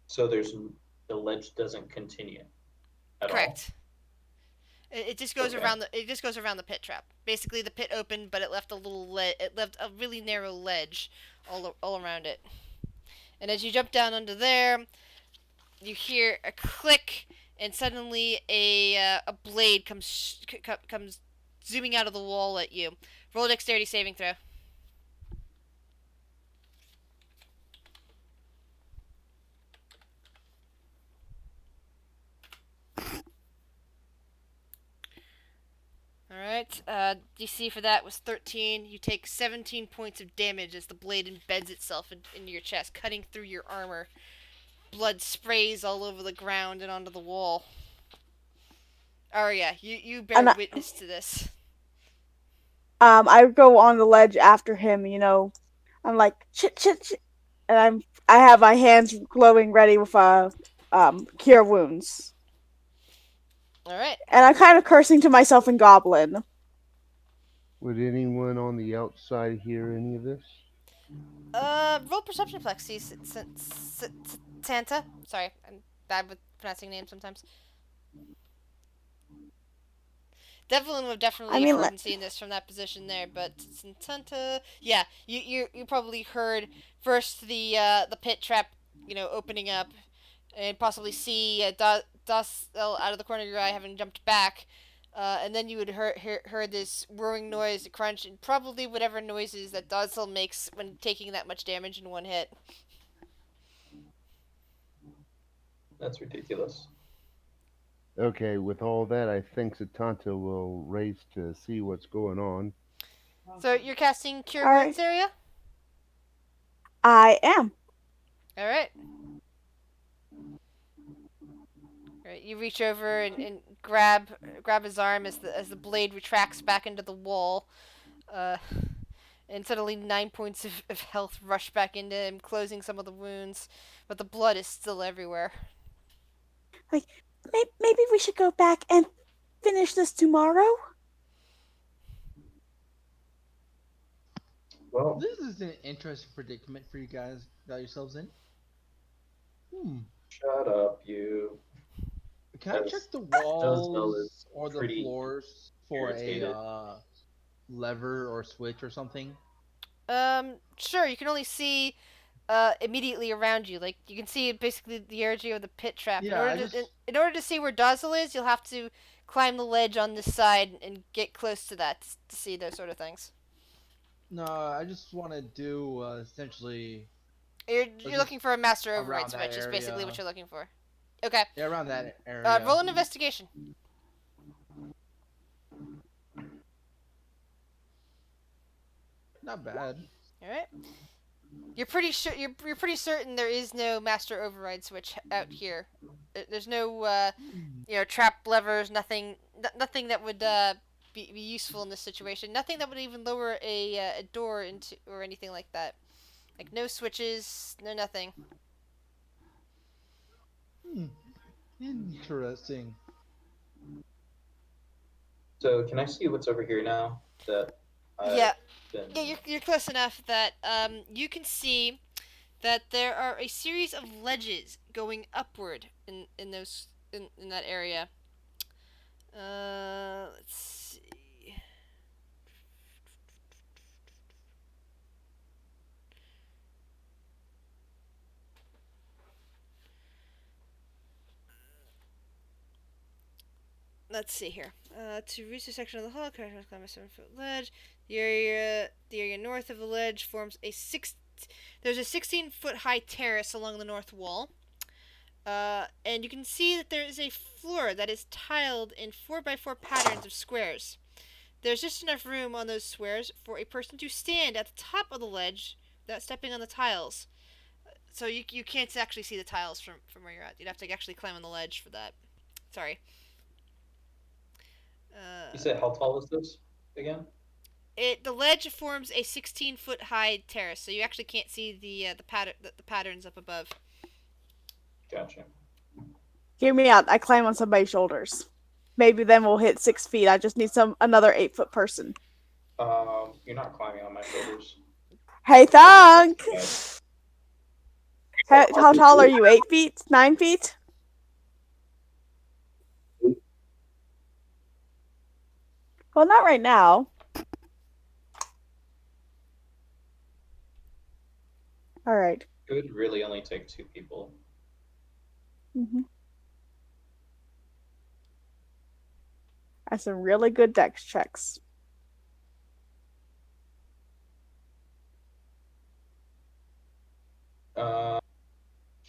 [SPEAKER 2] So the ledge doesn't continue at all.
[SPEAKER 1] Correct. It just goes
[SPEAKER 2] Okay.
[SPEAKER 1] around the. It just goes around the pit trap. Basically, the pit opened, but it left a little It left a really narrow ledge all around it. And as you jump down under there, you hear a click, and suddenly a blade comes zooming out of the wall at you. Roll a dexterity saving throw. Alright, DC for that was 13. You take 17 points of damage as the blade embeds itself into your chest, cutting through your armor. Blood sprays all over the ground and onto the wall. Arya, you bear witness to this.
[SPEAKER 4] I go on the ledge after him, I'm like, shit, and I have my hands glowing ready with cure wounds.
[SPEAKER 1] Alright.
[SPEAKER 4] And I'm kind of cursing to myself in Goblin.
[SPEAKER 5] Would anyone on the outside hear any of this?
[SPEAKER 1] Roll perception flex, see, Santa. Sorry, I'm bad with pronouncing names sometimes. Devlin would have definitely heard and seen this from that position there, but Santa, yeah, you probably heard first the pit trap, opening up, and possibly see dust out of the corner of your eye having jumped back, and then you would heard this whirring noise, a crunch, and probably whatever noises that Dosel makes when taking that much damage in one hit.
[SPEAKER 2] That's ridiculous.
[SPEAKER 5] Okay, with all that, I think Satanta will race to see what's going on.
[SPEAKER 1] So you're casting Cure Wounds area?
[SPEAKER 4] I am.
[SPEAKER 1] Alright. Alright, you reach over and grab his arm as the blade retracts back into the wall. And suddenly 9 points of health rush back into him, closing some of the wounds, but the blood is still everywhere.
[SPEAKER 4] Like, maybe we should go back and finish this tomorrow?
[SPEAKER 2] Well,
[SPEAKER 3] this is an interesting predicament for you guys got yourselves in.
[SPEAKER 2] Shut up, you.
[SPEAKER 3] Can I check the walls or the floors for a lever or switch or something?
[SPEAKER 1] Sure. You can only see immediately around you. Like, you can see basically the area of the pit trap.
[SPEAKER 3] Yeah,
[SPEAKER 1] in order to see where Dazzle is, you'll have to climb the ledge on this side and get close to that to see those sort of things.
[SPEAKER 3] No, I just want to do essentially.
[SPEAKER 1] You're looking for a master override switch. Is basically what you're looking for. Okay.
[SPEAKER 3] Yeah, around that area.
[SPEAKER 1] Roll an investigation.
[SPEAKER 3] Not bad.
[SPEAKER 1] All right. You're pretty sure. You're pretty certain there is no master override switch out here. There's no trap levers. Nothing that would be useful in this situation. Nothing that would even lower a door into or anything like that. Like no switches, no nothing.
[SPEAKER 3] Interesting.
[SPEAKER 2] So can I see what's over here now?
[SPEAKER 1] Yeah, you're close enough that you can see that there are a series of ledges going upward in that area. Let's see. Let's see here. To reach the section of the hall, climb a 7-foot ledge. The area north of the ledge forms there's a 16-foot high terrace along the north wall. And you can see that there is a floor that is tiled in 4x4 patterns of squares. There's just enough room on those squares for a person to stand at the top of the ledge without stepping on the tiles. So you can't actually see the tiles from where you're at. You'd have to actually climb on the ledge for that. Sorry.
[SPEAKER 2] You said how tall is this again?
[SPEAKER 1] The ledge forms a 16-foot high terrace, so you actually can't see the patterns up above.
[SPEAKER 2] Gotcha.
[SPEAKER 4] Hear me out. I climb on somebody's shoulders. Maybe then we'll hit 6 feet. I just need another 8-foot person.
[SPEAKER 2] You're not climbing on my shoulders.
[SPEAKER 4] Hey, Thunk!
[SPEAKER 2] Guys.
[SPEAKER 4] How tall are you? 8 feet? 9 feet? Well, not right now. All right.
[SPEAKER 2] It would really only take 2 people.
[SPEAKER 4] Mm-hmm. That's some really good dex checks.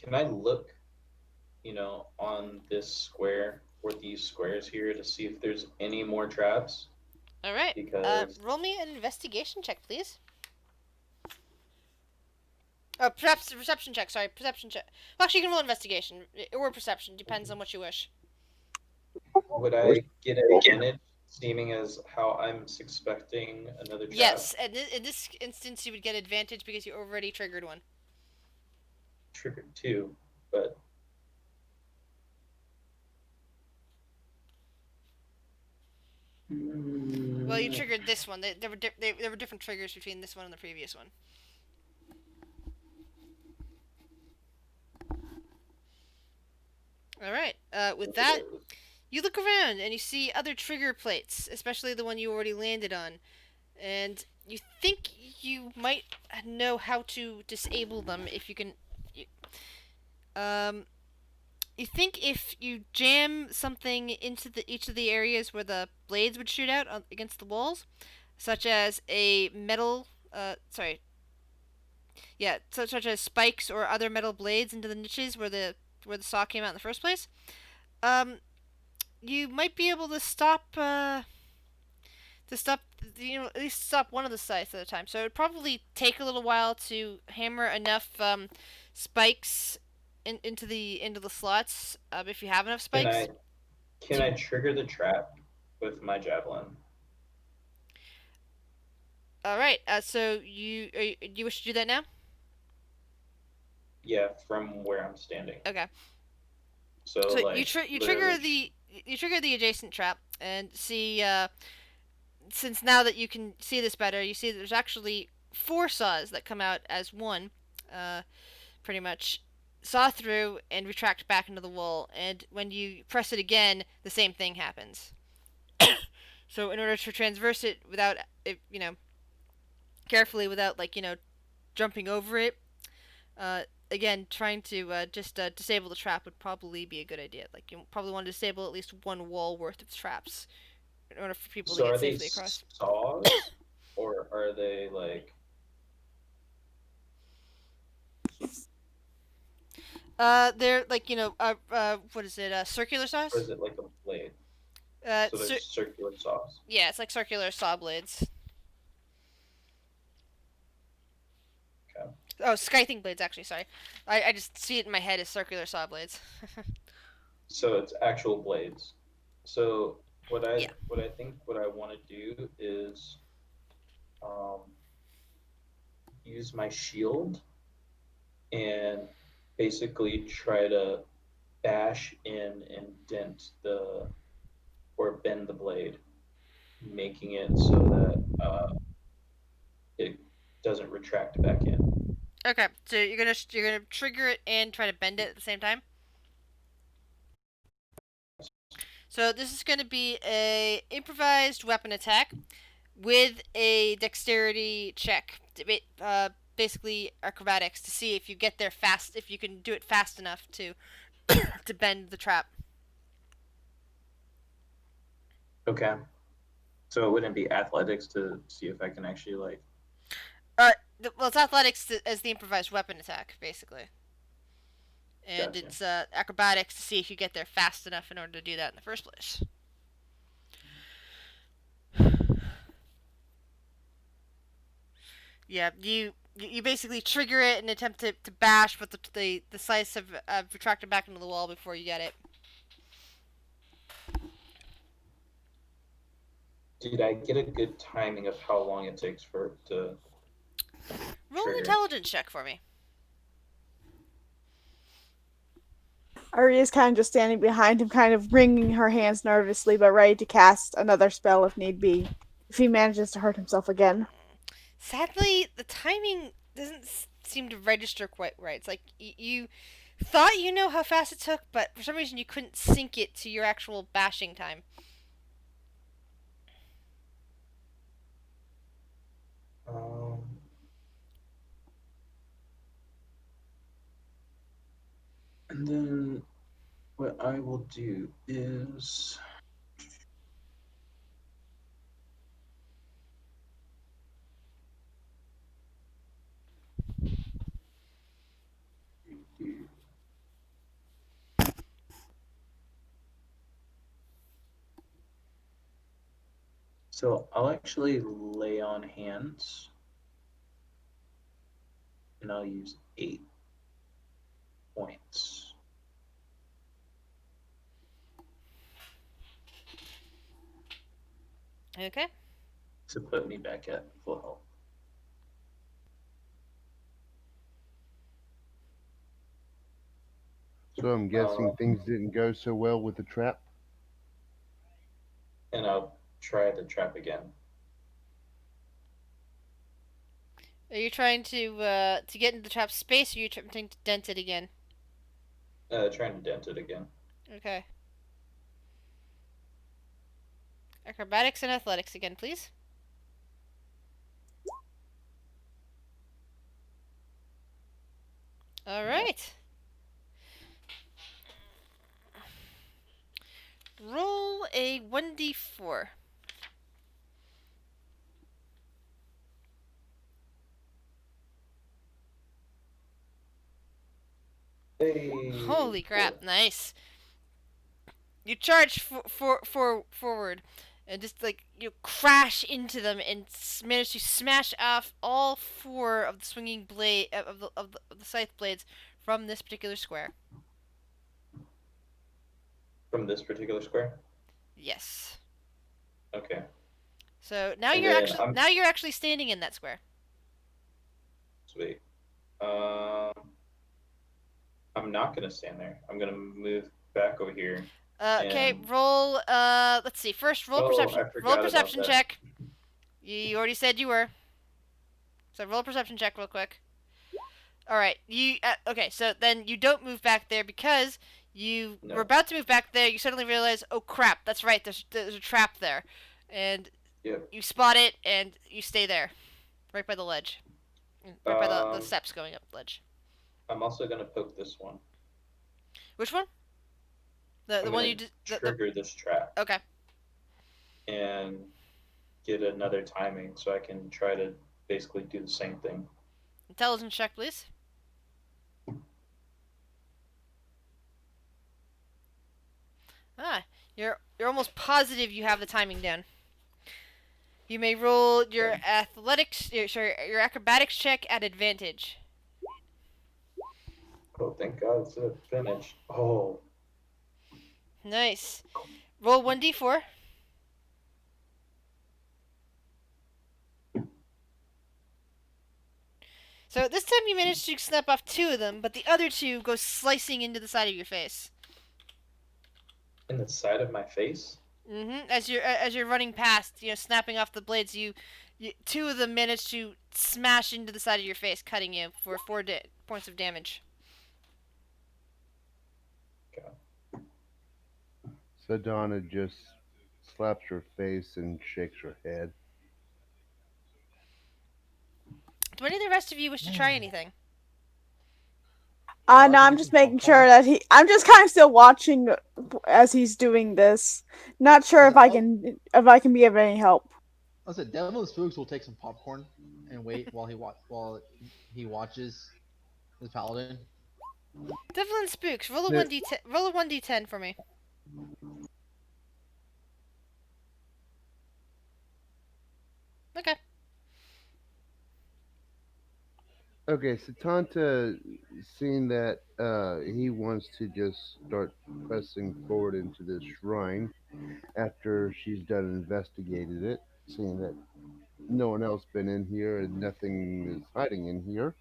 [SPEAKER 2] Can I look, on this square or these squares here to see if there's any more traps?
[SPEAKER 1] All right.
[SPEAKER 2] Because
[SPEAKER 1] Roll me an investigation check, please. Oh, perhaps perception check. Sorry, perception check. Well, actually, you can roll investigation or perception. Depends on what you wish.
[SPEAKER 2] would I get an advantage, seeming as how I'm suspecting another trap?
[SPEAKER 1] Yes, and in this instance, you would get advantage because you already triggered one.
[SPEAKER 2] Triggered 2, but
[SPEAKER 1] Well, you triggered this one. There were different triggers between this one and the previous one. All right. With that, you look around and you see other trigger plates, especially the one you already landed on, and you think you might know how to disable them if you can. You think if you jam something into each of the areas where the blades would shoot out against the walls, such as a metal, such as spikes or other metal blades into the niches where the saw came out in the first place, you might be able to stop at least stop one of the sites at a time. So it would probably take a little while to hammer enough spikes into the slots if you have enough spikes.
[SPEAKER 2] Can I trigger the trap with my javelin?
[SPEAKER 1] All right. So you wish to do that now?
[SPEAKER 2] Yeah, from where I'm standing.
[SPEAKER 1] Okay.
[SPEAKER 2] So like
[SPEAKER 1] you trigger the adjacent trap and see. Since now that you can see this better, you see that there's actually 4 saws that come out as one, pretty much saw through and retract back into the wall. And when you press it again, the same thing happens. So in order to transverse it without it, carefully without jumping over it, again trying to just disable the trap would probably be a good idea. Like you probably want to disable at least one wall worth of traps in order for people to get safely across.
[SPEAKER 2] So are they saws, or are they like?
[SPEAKER 1] They're like what is it? Circular saws?
[SPEAKER 2] Or is it like a blade? So they're circular saws.
[SPEAKER 1] Yeah, it's like circular saw blades.
[SPEAKER 2] Okay.
[SPEAKER 1] Oh, scything blades, actually. Sorry, I just see it in my head as circular saw blades.
[SPEAKER 2] So it's actual blades. So what I want to do is use my shield and basically try to bash in and dent or bend the blade, making it so that it doesn't retract back in.
[SPEAKER 1] Okay, so you're gonna trigger it and try to bend it at the same time. So this is gonna be a improvised weapon attack with a dexterity check. Basically acrobatics to see if you get there fast, if you can do it fast enough to to bend the trap.
[SPEAKER 2] Okay. So it wouldn't be athletics to see if I can actually like.
[SPEAKER 1] Well, it's athletics as the improvised weapon attack, basically, and
[SPEAKER 2] Gotcha.
[SPEAKER 1] it's acrobatics to see if you get there fast enough in order to do that in the first place. Yeah, you basically trigger it and attempt to bash, but the slice have retracted back into the wall before you get it.
[SPEAKER 2] Did I get a good timing of how long it takes for it to
[SPEAKER 1] Roll an
[SPEAKER 2] trigger?
[SPEAKER 1] intelligence check for me.
[SPEAKER 4] Aria's kind of just standing behind him, kind of wringing her hands nervously, but ready to cast another spell if need be, if he manages to hurt himself again.
[SPEAKER 1] Sadly, the timing doesn't seem to register quite right. It's like you thought you know how fast it took, but for some reason you couldn't sync it to your actual bashing time.
[SPEAKER 2] Um, and then what I will do is so I'll actually lay on hands, and I'll use 8 points
[SPEAKER 1] Okay.
[SPEAKER 2] to put me back at full health.
[SPEAKER 5] So I'm guessing
[SPEAKER 2] Um,
[SPEAKER 5] things didn't go so well with the trap.
[SPEAKER 2] and I'll try the trap again.
[SPEAKER 1] Are you trying to get into the trap space, or are you attempting to dent it again?
[SPEAKER 2] Trying to dent it again.
[SPEAKER 1] Okay. Acrobatics and athletics again, please. All right. Roll a 1d4.
[SPEAKER 2] Hey,
[SPEAKER 1] Holy crap!
[SPEAKER 2] 4.
[SPEAKER 1] Nice. You charge forward, and just like you crash into them and manage to smash off all 4 of the swinging blade of the scythe blades from this particular square.
[SPEAKER 2] From this particular square.
[SPEAKER 1] Yes.
[SPEAKER 2] Okay.
[SPEAKER 1] So now
[SPEAKER 2] And
[SPEAKER 1] you're
[SPEAKER 2] then
[SPEAKER 1] actually standing in that square.
[SPEAKER 2] sweet. I'm not gonna stand there. I'm gonna move back over here.
[SPEAKER 1] Okay,
[SPEAKER 2] And
[SPEAKER 1] roll. Let's see. First, roll
[SPEAKER 2] oh,
[SPEAKER 1] perception.
[SPEAKER 2] I
[SPEAKER 1] Roll
[SPEAKER 2] forgot about
[SPEAKER 1] perception
[SPEAKER 2] that.
[SPEAKER 1] check. You already said you were. So roll a perception check real quick. All right. You okay? So then you don't move back there because you were
[SPEAKER 2] No.
[SPEAKER 1] about to move back there. You suddenly realize, oh crap, that's right. There's a trap there, and
[SPEAKER 2] Yep.
[SPEAKER 1] you spot it and you stay there, right by the ledge, right by the
[SPEAKER 2] Um,
[SPEAKER 1] steps going up the ledge.
[SPEAKER 2] I'm also gonna poke this one.
[SPEAKER 1] Which one? The
[SPEAKER 2] I'm
[SPEAKER 1] one
[SPEAKER 2] gonna
[SPEAKER 1] you did.
[SPEAKER 2] trigger this trap
[SPEAKER 1] Okay.
[SPEAKER 2] and get another timing so I can try to basically do the same thing.
[SPEAKER 1] Intelligence check, please. Ah, you're almost positive you have the timing down. You may roll your athletics, your acrobatics check at advantage.
[SPEAKER 2] Oh, thank God it's a finish. Oh,
[SPEAKER 1] Nice. Roll 1d4. So this time you managed to snap off 2 of them, but the other 2 go slicing into the side of your face.
[SPEAKER 2] in the side of my face?
[SPEAKER 1] As you're running past, snapping off the blades, 2 of them manage to smash into the side of your face, cutting you for 4 points of damage.
[SPEAKER 2] God.
[SPEAKER 5] So Donna just slaps her face and shakes her head.
[SPEAKER 1] Do any of the rest of you wish to try anything?
[SPEAKER 3] I'd like
[SPEAKER 4] No,
[SPEAKER 3] to
[SPEAKER 4] I'm
[SPEAKER 3] get
[SPEAKER 4] just
[SPEAKER 3] some
[SPEAKER 4] making sure
[SPEAKER 3] popcorn.
[SPEAKER 4] that I'm just kind of still watching as he's doing this. Not sure if I can be of any help.
[SPEAKER 3] I said, Devil and Spooks will take some popcorn and wait while he watches the paladin.
[SPEAKER 1] Devlin Spooks, roll a
[SPEAKER 5] Yeah.
[SPEAKER 1] 1d10. Roll a 1d10 for me. Okay.
[SPEAKER 5] Okay, so Tanta, seeing that he wants to just start pressing forward into this shrine after she's done investigated it, seeing that no one else been in here and nothing is hiding in here,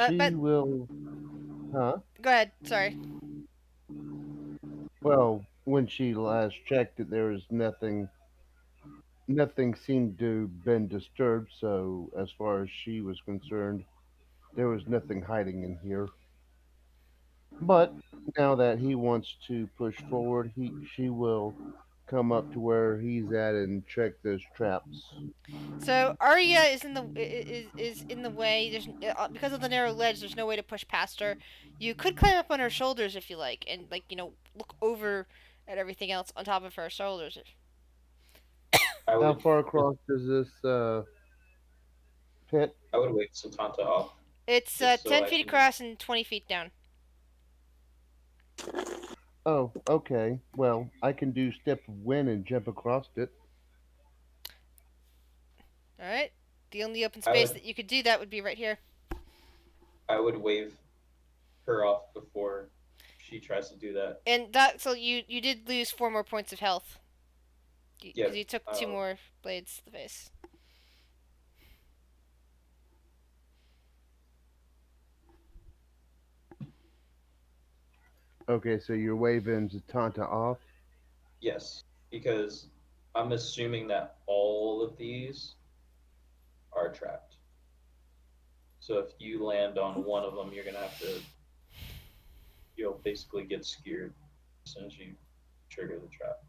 [SPEAKER 5] she
[SPEAKER 1] But
[SPEAKER 5] will, huh?
[SPEAKER 1] go ahead. Sorry.
[SPEAKER 5] Well, when she last checked it, there was nothing nothing seemed to been disturbed, so as far as she was concerned, there was nothing hiding in here. But now that he wants to push forward, she will come up to where he's at and check those traps.
[SPEAKER 1] So Arya is in the is in the way. There's because of the narrow ledge. There's no way to push past her. You could climb up on her shoulders if you like, and like look over at everything else on top of her shoulders.
[SPEAKER 2] I
[SPEAKER 5] How
[SPEAKER 2] would
[SPEAKER 5] far across is this pit?
[SPEAKER 2] I would wake Satanta off
[SPEAKER 1] It's
[SPEAKER 2] just so
[SPEAKER 1] 10
[SPEAKER 2] I
[SPEAKER 1] feet
[SPEAKER 2] can.
[SPEAKER 1] across and 20 feet down.
[SPEAKER 5] Oh, okay. Well, I can do step of wind and jump across it.
[SPEAKER 1] All right. The only open
[SPEAKER 2] I
[SPEAKER 1] space
[SPEAKER 2] would
[SPEAKER 1] that you could do that would be right here.
[SPEAKER 2] I would wave her off before she tries to do that.
[SPEAKER 1] And that so you did lose 4 more points of health
[SPEAKER 2] Yeah.
[SPEAKER 1] because you took 2 more blades to the face.
[SPEAKER 5] Okay, so you're waving Zatanta off.
[SPEAKER 2] Yes, because I'm assuming that all of these are trapped. So if you land on one of them, you're gonna have to. You'll basically get skewered as soon as you trigger the trap.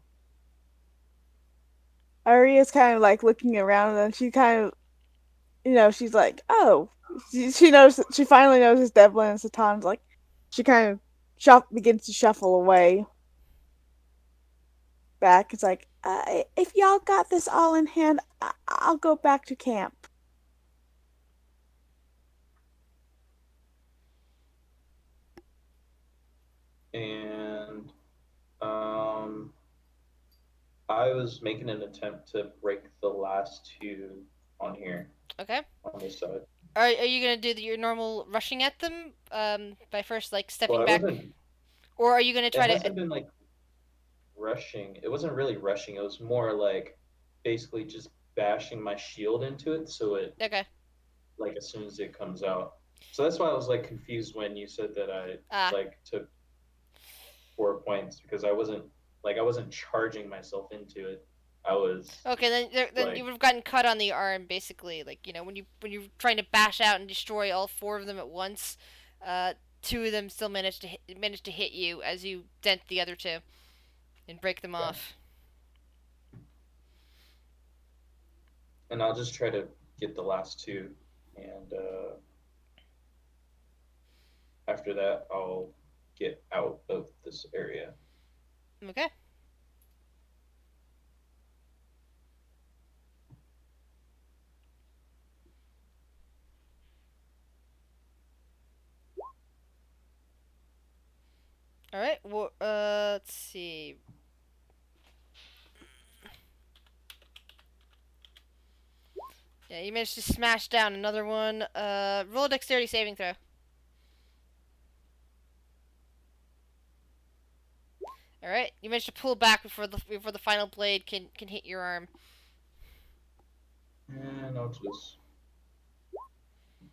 [SPEAKER 4] Arya's kind of like looking around, and she kind of, she's like, oh, she knows, she finally notices Devlin and Satan's like, she kind of begins to shuffle away back. It's like, if y'all got this all in hand, I'll go back to camp.
[SPEAKER 2] And I was making an attempt to break the last two on here
[SPEAKER 1] Okay.
[SPEAKER 2] on this side.
[SPEAKER 1] Are you gonna do your normal rushing at them by first like stepping
[SPEAKER 2] Well, I
[SPEAKER 1] back,
[SPEAKER 2] wasn't.
[SPEAKER 1] or are you gonna
[SPEAKER 2] It
[SPEAKER 1] try to?
[SPEAKER 2] hasn't been like rushing. It wasn't really rushing. It was more like basically just bashing my shield into it, so it
[SPEAKER 1] Okay.
[SPEAKER 2] like as soon as it comes out. So that's why I was like confused when you said that I
[SPEAKER 1] Ah.
[SPEAKER 2] like took 4 points because I wasn't charging myself into it. I was
[SPEAKER 1] Okay, then
[SPEAKER 2] like
[SPEAKER 1] you would have gotten cut on the arm, basically. Like when you're trying to bash out and destroy all 4 of them at once, uh, 2 of them still managed to hit you as you dent the other 2 and break them
[SPEAKER 2] okay.
[SPEAKER 1] off.
[SPEAKER 2] And I'll just try to get the last two, and after that I'll get out of this area.
[SPEAKER 1] Okay. All right. Well, let's see. Yeah, you managed to smash down another one. Roll a dexterity saving throw. All right, you managed to pull back before the final blade can hit your arm.
[SPEAKER 2] And I'll just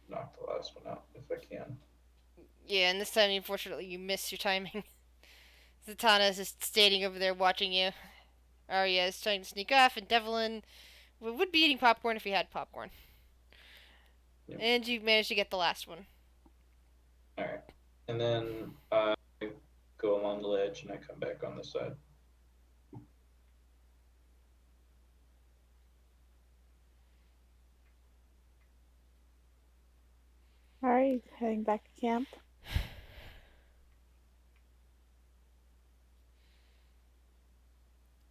[SPEAKER 2] knock the last one out if I can.
[SPEAKER 1] Yeah, and this time, unfortunately, you miss your timing. Zatanna is just standing over there watching you. Arya is trying to sneak off, and Devlin would be eating popcorn if he had popcorn.
[SPEAKER 2] Yep.
[SPEAKER 1] And you managed to get the last one.
[SPEAKER 2] All right, and then I go along the ledge and I come back on this side.
[SPEAKER 4] All right, heading back to camp.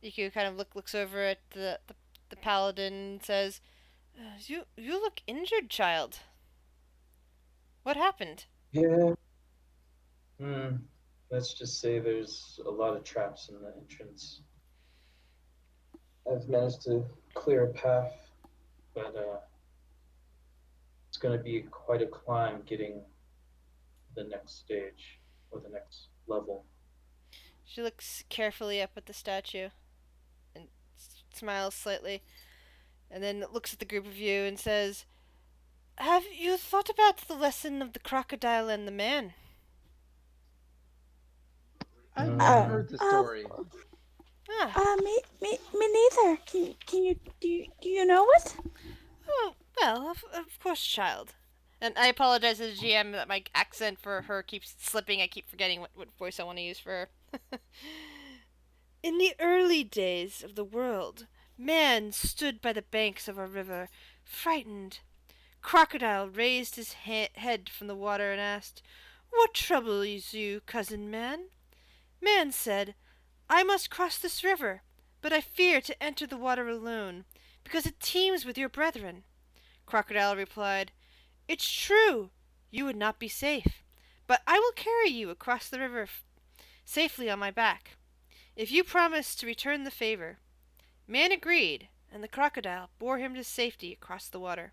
[SPEAKER 1] Iku kind of looks over at the paladin and says, "You look injured, child. What happened?"
[SPEAKER 2] Yeah. Let's just say there's a lot of traps in the entrance. I've managed to clear a path, but it's going to be quite a climb getting the next stage or the next level.
[SPEAKER 1] She looks carefully up at the statue and smiles slightly, and then looks at the group of you and says, "Have you thought about the lesson of the crocodile and the man?"
[SPEAKER 3] I've
[SPEAKER 4] Uh,
[SPEAKER 3] heard the
[SPEAKER 4] of
[SPEAKER 3] story.
[SPEAKER 1] Ah,
[SPEAKER 4] Me neither. Do you know it?
[SPEAKER 1] oh, well, of course, child. And I apologize to the GM that my accent for her keeps slipping. I keep forgetting what voice I want to use for her. In the early days of the world, man stood by the banks of a river, frightened. Crocodile raised his head from the water and asked, "What troubles you, cousin man?" Man said, "I must cross this river, but I fear to enter the water alone, because it teems with your brethren." Crocodile replied, "It's true, you would not be safe, but I will carry you across the river safely on my back, if you promise to return the favor." Man agreed, and the crocodile bore him to safety across the water.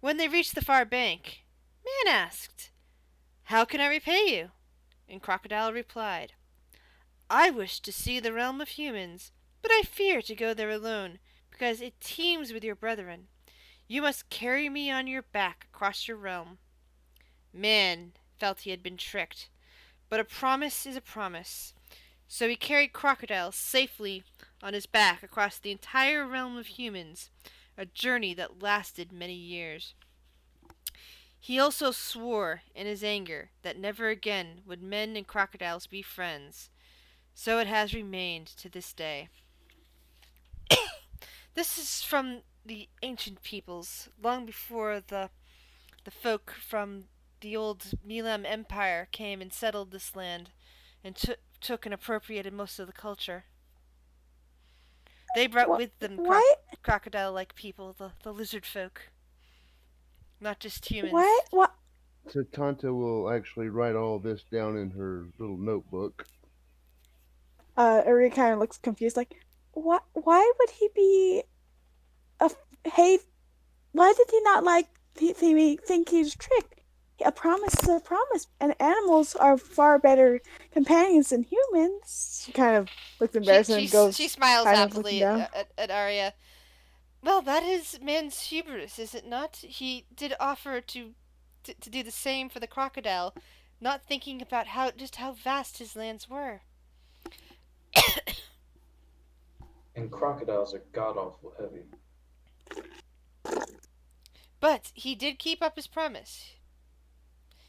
[SPEAKER 1] When they reached the far bank, Man asked, "How can I repay you?" And Crocodile replied, "I wish to see the realm of humans, but I fear to go there alone, because it teems with your brethren. You must carry me on your back across your realm." Man felt he had been tricked, but a promise is a promise. So he carried Crocodile safely on his back across the entire realm of humans, a journey that lasted many years. He also swore in his anger that never again would men and crocodiles be friends. So it has remained to this day. This is from the ancient peoples, long before the folk from the old Milam Empire came and settled this land and took and appropriated most of the culture. They brought
[SPEAKER 4] What?
[SPEAKER 1] with them
[SPEAKER 4] Why?
[SPEAKER 1] crocodile like people, the lizard folk, not just
[SPEAKER 4] Why?
[SPEAKER 1] humans.
[SPEAKER 4] What?
[SPEAKER 5] Satanta will actually write all this down in her little notebook.
[SPEAKER 4] Uri kind of looks confused, like, what? Why would he be a hey? Why did he not think he's tricked? A promise is a promise, and animals are far better companions than humans. She kind of looks
[SPEAKER 1] She
[SPEAKER 4] embarrassed
[SPEAKER 1] she
[SPEAKER 4] and
[SPEAKER 1] she
[SPEAKER 4] goes,
[SPEAKER 1] smiles
[SPEAKER 4] kind of looking
[SPEAKER 1] happily
[SPEAKER 4] down.
[SPEAKER 1] at Arya. Well, that is man's hubris, is it not? He did offer to do the same for the crocodile, not thinking about how vast his lands were.
[SPEAKER 2] And crocodiles are god awful heavy.
[SPEAKER 1] But he did keep up his promise.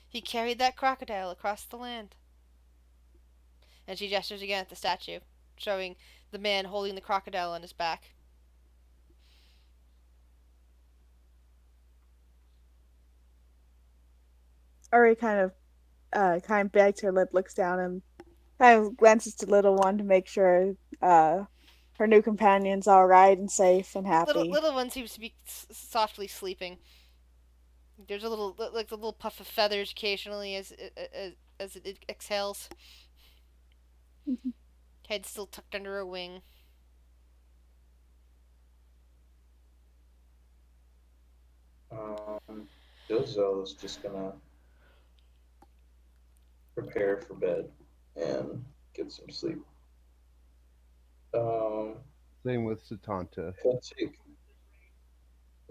[SPEAKER 1] He carried that crocodile across the land. And she gestures again at the statue, showing the man holding the crocodile on his back.
[SPEAKER 4] Uri kind of bags her lip, looks down, and kind of glances to little one to make sure her new companion's all right and safe and happy.
[SPEAKER 1] Little one seems to be softly sleeping. There's a little like the little puff of feathers occasionally as it exhales. Head still tucked under a wing.
[SPEAKER 2] Um, Dozo is just gonna prepare for bed and get some sleep. Um,
[SPEAKER 5] Same with Satanta.
[SPEAKER 2] he'll take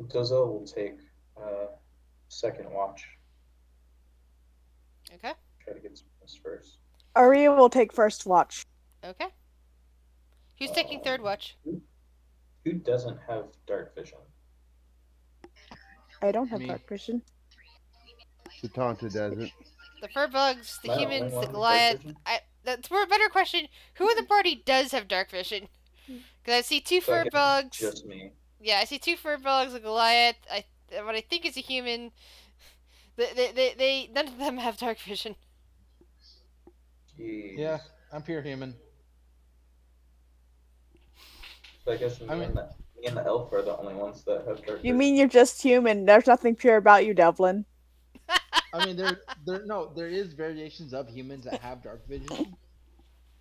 [SPEAKER 2] Dozo will take second watch.
[SPEAKER 1] Okay.
[SPEAKER 2] Try to get some rest first.
[SPEAKER 4] Uri will take first watch.
[SPEAKER 1] Okay. Who's taking third watch?
[SPEAKER 2] Who doesn't have dark vision?
[SPEAKER 4] I don't have
[SPEAKER 3] Me.
[SPEAKER 4] dark vision.
[SPEAKER 5] Satanta doesn't.
[SPEAKER 1] The fur bugs, the
[SPEAKER 2] Am I the only
[SPEAKER 1] humans, the
[SPEAKER 2] one with dark
[SPEAKER 1] Goliath.
[SPEAKER 2] vision?
[SPEAKER 1] That's more a better question. Who in the party does have dark vision? Because I see two
[SPEAKER 2] So I
[SPEAKER 1] fur
[SPEAKER 2] guess
[SPEAKER 1] bugs.
[SPEAKER 2] just me.
[SPEAKER 1] Yeah, I see two fur bugs, a Goliath. What I think is a human. They none of them have dark vision.
[SPEAKER 2] Jeez.
[SPEAKER 3] Yeah, I'm pure human.
[SPEAKER 2] So I guess
[SPEAKER 3] I mean,
[SPEAKER 2] me and the elf are the only ones that have dark
[SPEAKER 4] You
[SPEAKER 2] vision.
[SPEAKER 4] mean you're just human? There's nothing pure about you, Devlin.
[SPEAKER 3] I mean, there is variations of humans that have dark vision,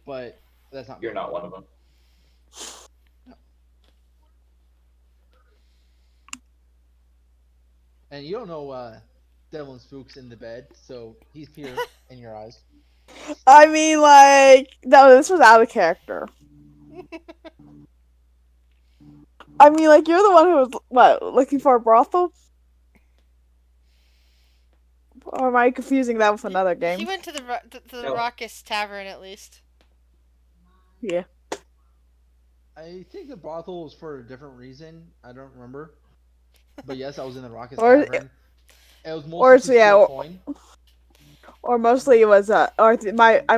[SPEAKER 3] but that's not me.
[SPEAKER 2] You're not one of them.
[SPEAKER 3] And you don't know Devlin Spook's in the bed, so he's pure in your eyes.
[SPEAKER 4] I mean, like, no, this was out of character. I mean, like, you're the one who was, what, looking for a brothel? Or am I confusing that with another
[SPEAKER 1] He
[SPEAKER 4] game?
[SPEAKER 1] went to the
[SPEAKER 2] No.
[SPEAKER 1] raucous tavern at least.
[SPEAKER 4] Yeah.
[SPEAKER 3] I think the brothel was for a different reason. I don't remember. But yes, I was in the Rockets
[SPEAKER 4] Or
[SPEAKER 3] Tavern. It was mostly
[SPEAKER 4] or
[SPEAKER 3] to
[SPEAKER 4] so yeah,
[SPEAKER 3] steal coin.
[SPEAKER 4] or mostly it was I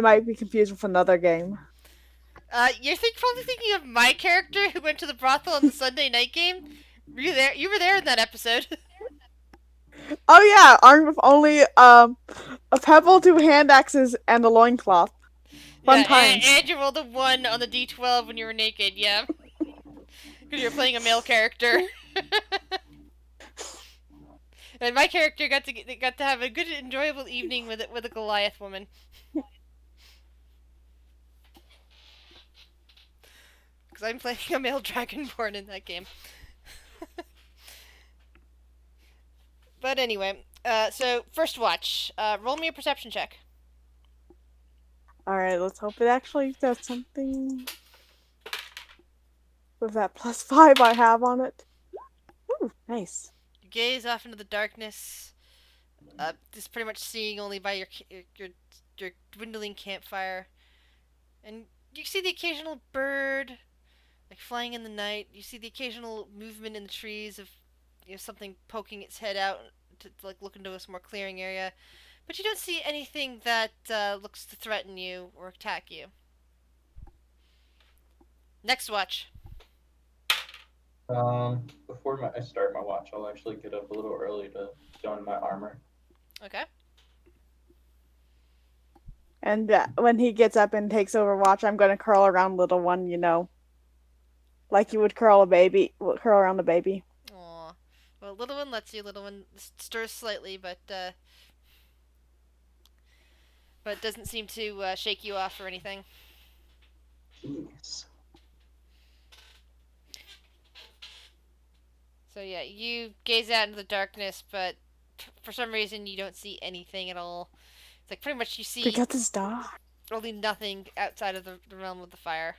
[SPEAKER 4] might be confused with another game.
[SPEAKER 1] You're probably thinking of my character who went to the brothel on the Sunday night game. Were you there? You were there in that episode.
[SPEAKER 4] Oh yeah, armed with only a pebble, two hand axes, and a loincloth. Fun
[SPEAKER 1] Yeah,
[SPEAKER 4] times.
[SPEAKER 1] and you rolled a 1 on the d12 when you were naked, yeah. Because you were playing a male character. And my character got to have a good, enjoyable evening with a Goliath woman. Because I'm playing a male dragonborn in that game. But anyway, so first watch. Roll me a perception check.
[SPEAKER 4] All right, let's hope it actually does something with that +5 I have on it. Ooh, nice.
[SPEAKER 1] You gaze off into the darkness. Just pretty much seeing only by your dwindling campfire, and you see the occasional bird, like flying in the night. You see the occasional movement in the trees of, something poking its head out to like look into a more clearing area, but you don't see anything that looks to threaten you or attack you. Next watch.
[SPEAKER 2] Before I start my watch, I'll actually get up a little early to don my armor.
[SPEAKER 1] Okay.
[SPEAKER 4] And when he gets up and takes over watch, I'm gonna curl around little one, like you would curl around a baby.
[SPEAKER 1] Aw. Well, little one lets you. Little one stirs slightly, but doesn't seem to shake you off or anything.
[SPEAKER 2] Jeez.
[SPEAKER 1] So yeah, you gaze out into the darkness, but for some reason you don't see anything at all. It's like pretty much you see
[SPEAKER 4] Because it's dark.
[SPEAKER 1] really nothing outside of the realm of the fire.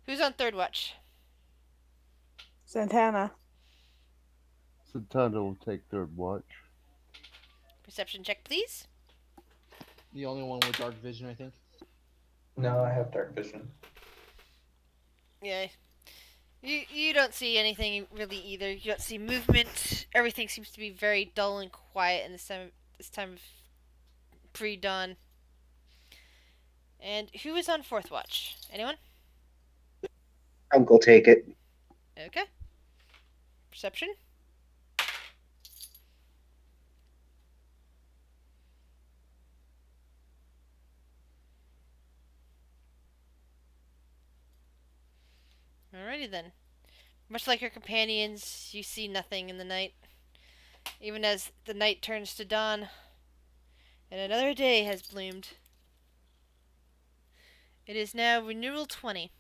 [SPEAKER 1] Who's on third watch?
[SPEAKER 4] Santana.
[SPEAKER 5] Satana will take third watch.
[SPEAKER 1] Perception check, please.
[SPEAKER 3] The only one with dark vision, I think.
[SPEAKER 2] No, I have dark vision.
[SPEAKER 1] Yeah. You don't see anything really either. You don't see movement. Everything seems to be very dull and quiet in this time of pre-dawn. And who is on fourth watch? Anyone?
[SPEAKER 6] Uncle, take it.
[SPEAKER 1] Okay. Perception. Alrighty then. Much like your companions, you see nothing in the night. Even as the night turns to dawn, and another day has bloomed. It is now renewal 20.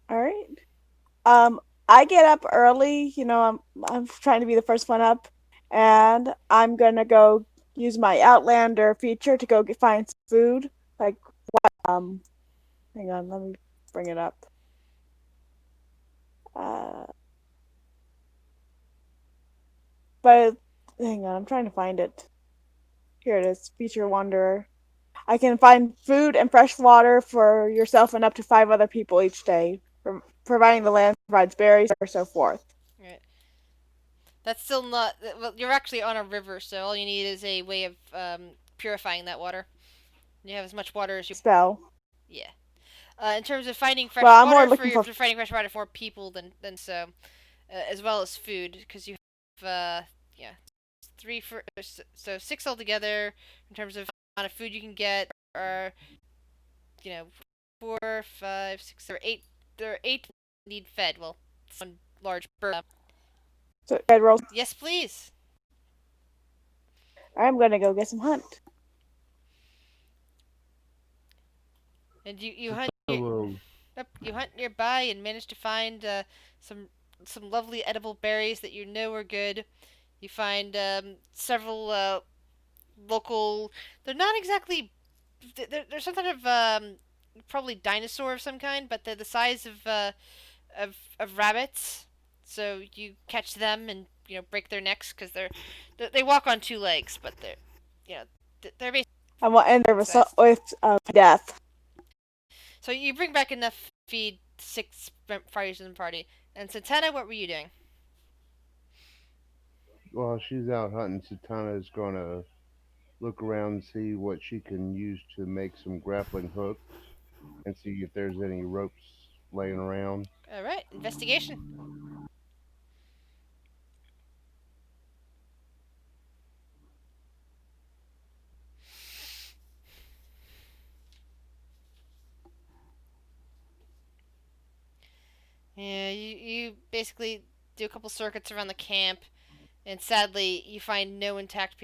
[SPEAKER 4] All right. I get up early. I'm trying to be the first one up, and I'm gonna go use my Outlander feature to go find some food. Like hang on, let me bring it up. But hang on, I'm trying to find it. Here it is, feature wanderer. I can find food and fresh water for yourself and up to 5 other people each day, providing the land provides berries or so forth.
[SPEAKER 1] Right. That's still not. Well, you're actually on a river, so all you need is a way of purifying that water. You have as much water as you.
[SPEAKER 4] Spell.
[SPEAKER 1] Yeah. In terms of finding fresh
[SPEAKER 4] Well, I'm more
[SPEAKER 1] water
[SPEAKER 4] looking
[SPEAKER 1] for
[SPEAKER 4] for
[SPEAKER 1] finding fresh water for people than so, as well as food, because you have yeah, 3 for so 6 altogether in terms of amount of food you can get, or 4, 5, 6, or 8. There are 8 that need fed. Well, one large bird.
[SPEAKER 4] So red rolls.
[SPEAKER 1] Yes, please.
[SPEAKER 4] I'm gonna go get some hunt.
[SPEAKER 1] And you hunt.
[SPEAKER 5] Hello.
[SPEAKER 1] You hunt nearby and manage to find some lovely edible berries that you know are good. You find several local. They're not exactly. They're some kind of probably dinosaur of some kind, but they're the size of rabbits. So you catch them and break their necks because they walk on 2 legs, but you know, they're basically
[SPEAKER 4] I will end there with
[SPEAKER 1] sized.
[SPEAKER 4] death.
[SPEAKER 1] So you bring back enough to feed 6 fighters in the party. And Santana, what were you doing?
[SPEAKER 5] While she's out hunting, Satana is gonna look around and see what she can use to make some grappling hooks and see if there's any ropes laying around.
[SPEAKER 1] All right, investigation. Yeah, you basically do a couple circuits around the camp, and sadly, you find no intact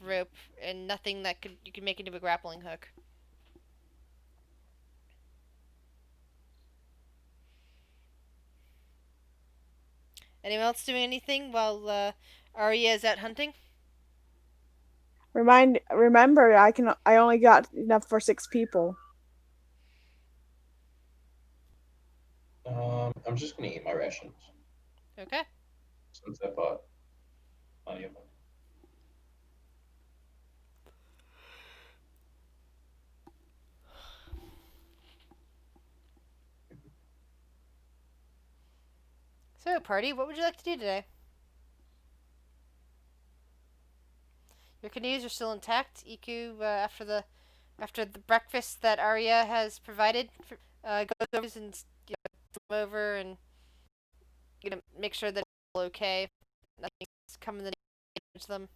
[SPEAKER 1] rope, and nothing that you could make into a grappling hook. Anyone else doing anything while Arya is out hunting?
[SPEAKER 4] Remember, I only got enough for 6 people.
[SPEAKER 2] I'm just gonna eat my rations
[SPEAKER 1] Okay.
[SPEAKER 2] since I bought plenty of them.
[SPEAKER 1] So, party, what would you like to do today? Your canoes are still intact. Iku, after the breakfast that Arya has provided, goes over and come over and make sure that it's all okay. Nothing's coming to them.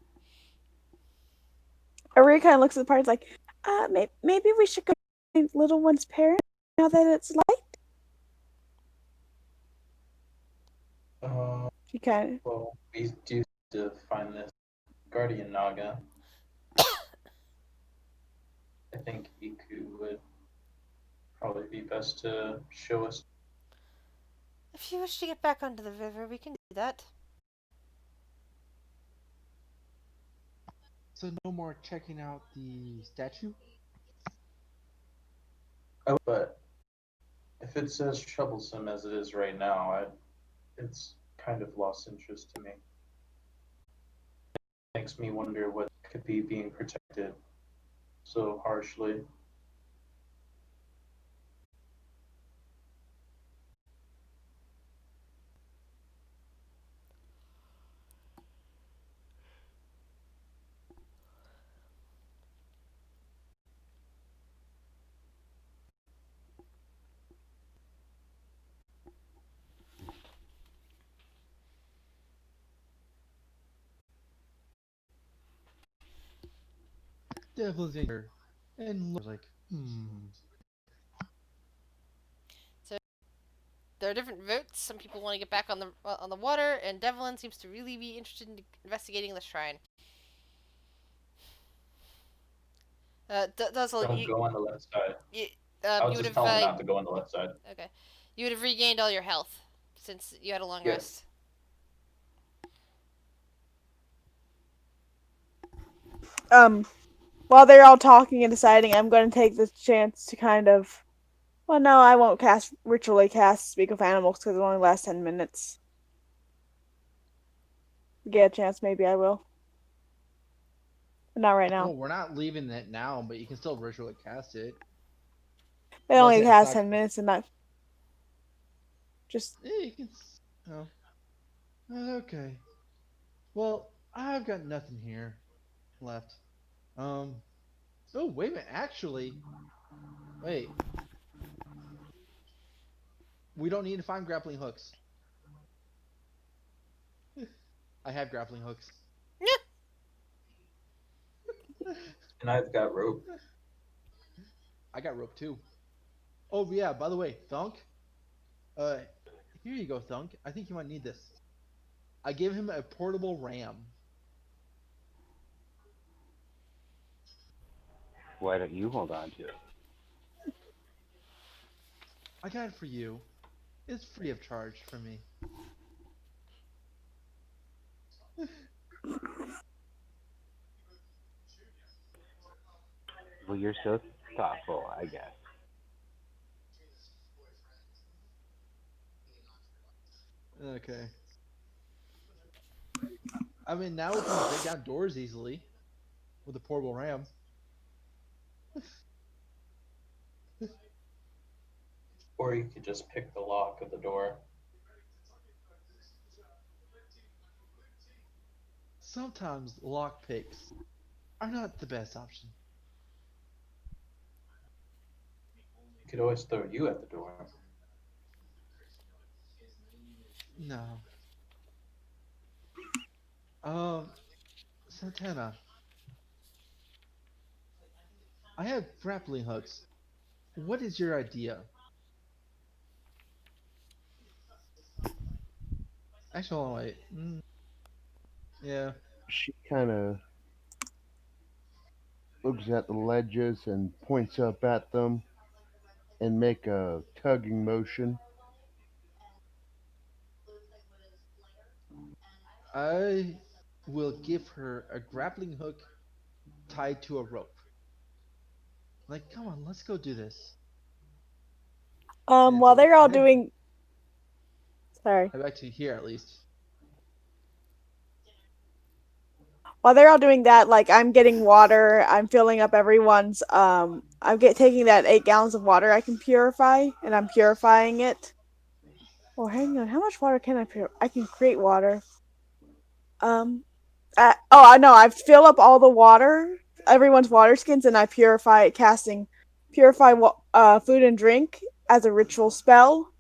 [SPEAKER 4] Arya kind of looks at the party like, maybe we should go find little one's parents now that it's light. She kind of.
[SPEAKER 2] Well, we do have to find this guardian Naga. I think Iku would probably be best to show us.
[SPEAKER 1] If you wish to get back onto the river, we can do that.
[SPEAKER 3] So no more checking out the statue?
[SPEAKER 2] But if it's as troublesome as it is right now, it's kind of lost interest to me. It makes me wonder what could be being protected so harshly.
[SPEAKER 3] Devil's in here. And was like,
[SPEAKER 1] So there are different routes. Some people want to get back on the water, and Devlin seems to really be interested in investigating the shrine. Duzzle,
[SPEAKER 2] Don't go on the left side.
[SPEAKER 1] you
[SPEAKER 2] I'll
[SPEAKER 1] you would
[SPEAKER 2] just
[SPEAKER 1] have
[SPEAKER 2] tell him not to go on the left side.
[SPEAKER 1] okay. You would have regained all your health since you had a long
[SPEAKER 2] Yes.
[SPEAKER 4] rest. While they're all talking and deciding, I'm going to take this chance to kind of. Well, no, I won't ritually cast Speak of Animals because it only lasts 10 minutes. Get a chance, maybe I will. But not right now.
[SPEAKER 3] well, we're not leaving it now, but you can still ritually cast it.
[SPEAKER 4] It only lasts 10 minutes and not. Just.
[SPEAKER 3] Yeah, you can. Oh. Okay. Well, I've got nothing here left. Oh, wait a minute. Actually, wait. We don't need to find grappling hooks. I have grappling hooks.
[SPEAKER 2] And I've got rope.
[SPEAKER 3] I got rope too. Oh yeah, by the way, Thunk. Here you go, Thunk. I think you might need this. I gave him a portable ram.
[SPEAKER 7] Why don't you hold on to it?
[SPEAKER 3] I got it for you. It's free of charge for me.
[SPEAKER 7] Well, you're so thoughtful, I guess.
[SPEAKER 3] Okay. I mean, now we can break down doors easily. with a portable ram.
[SPEAKER 2] Or you could just pick the lock of the door.
[SPEAKER 3] Sometimes lockpicks are not the best option.
[SPEAKER 2] You could always throw you at the door.
[SPEAKER 3] No. Um, Santana, I have grappling hooks. What is your idea? Actually, hold on, wait. Yeah.
[SPEAKER 5] She kind of looks at the ledges and points up at them and make a tugging motion.
[SPEAKER 3] I will give her a grappling hook tied to a rope. Like, come on, let's go do this. And
[SPEAKER 4] While
[SPEAKER 3] so
[SPEAKER 4] they're all
[SPEAKER 3] head,
[SPEAKER 4] doing, sorry,
[SPEAKER 3] head back to here at least.
[SPEAKER 4] while they're all doing that, like I'm getting water, I'm filling up everyone's. Taking that 8 gallons of water I can purify, and I'm purifying it. Oh, hang on, how much water can I purify? I can create water. I know. I fill up all the water, everyone's water skins, and I purify it, casting purify food and drink as a ritual spell,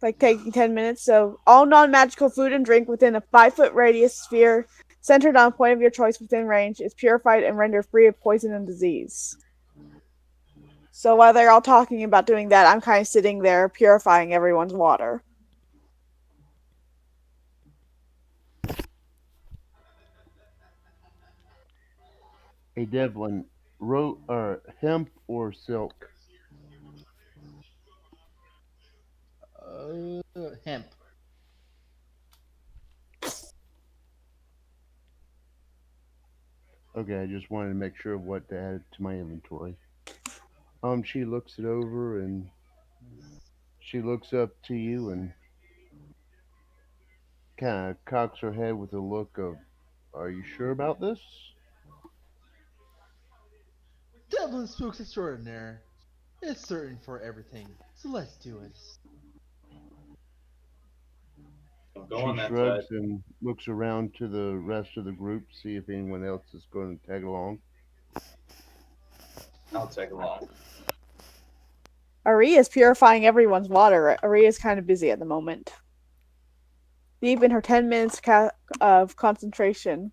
[SPEAKER 4] like taking 10 minutes. So all non-magical food and drink within a 5-foot radius sphere centered on a point of your choice within range is purified and rendered free of poison and disease. So while they're all talking about doing that, I'm kind of sitting there purifying everyone's water.
[SPEAKER 5] Hey Devlin, hemp or silk?
[SPEAKER 3] Hemp.
[SPEAKER 5] Okay, I just wanted to make sure of what to add to my inventory. She looks it over and she looks up to you and kind of cocks her head with a look of, "Are you sure about this?"
[SPEAKER 3] Devlin Spooks Extraordinaire. It's certain for everything. So let's do it.
[SPEAKER 2] Don't go
[SPEAKER 5] She
[SPEAKER 2] on that side.
[SPEAKER 5] shrugs and looks around to the rest of the group, see if anyone else is going to tag along.
[SPEAKER 2] I'll tag along.
[SPEAKER 4] Ari is purifying everyone's water. Ari is kind of busy at the moment. Deep in her 10 minutes of concentration.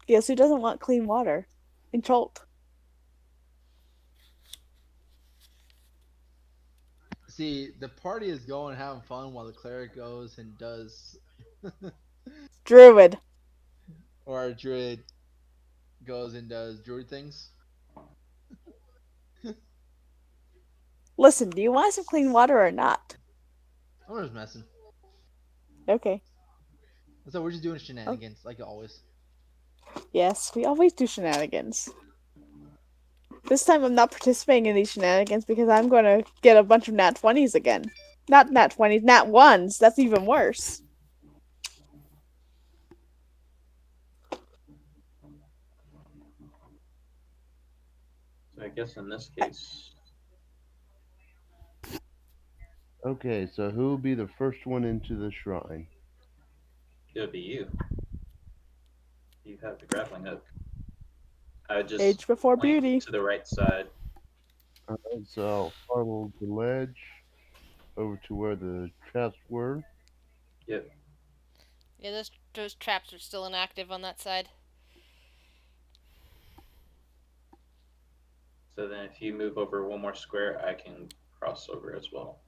[SPEAKER 4] Guess who doesn't want clean water? Incholt.
[SPEAKER 3] See, the party is going having fun while the cleric goes and does,
[SPEAKER 4] Druid.
[SPEAKER 3] or our druid goes and does druid things.
[SPEAKER 4] Listen, do you want some clean water or not?
[SPEAKER 3] I'm just messing.
[SPEAKER 4] Okay.
[SPEAKER 3] So we're just doing shenanigans, like always.
[SPEAKER 4] Yes, we always do shenanigans. This time I'm not participating in these shenanigans because I'm going to get a bunch of nat 20s again. Not nat 20s, nat 1s. That's even worse.
[SPEAKER 2] So I guess in this case,
[SPEAKER 5] Okay, so who will be the first one into the shrine?
[SPEAKER 2] it would be you. You have the grappling hook. I would just
[SPEAKER 4] Age before
[SPEAKER 2] flank
[SPEAKER 4] beauty.
[SPEAKER 2] to the right side.
[SPEAKER 5] Alright, so I'll follow the ledge over to where the traps were.
[SPEAKER 2] Yep.
[SPEAKER 1] Yeah, those traps are still inactive on that side.
[SPEAKER 2] So then if you move over one more square, I can cross over as well.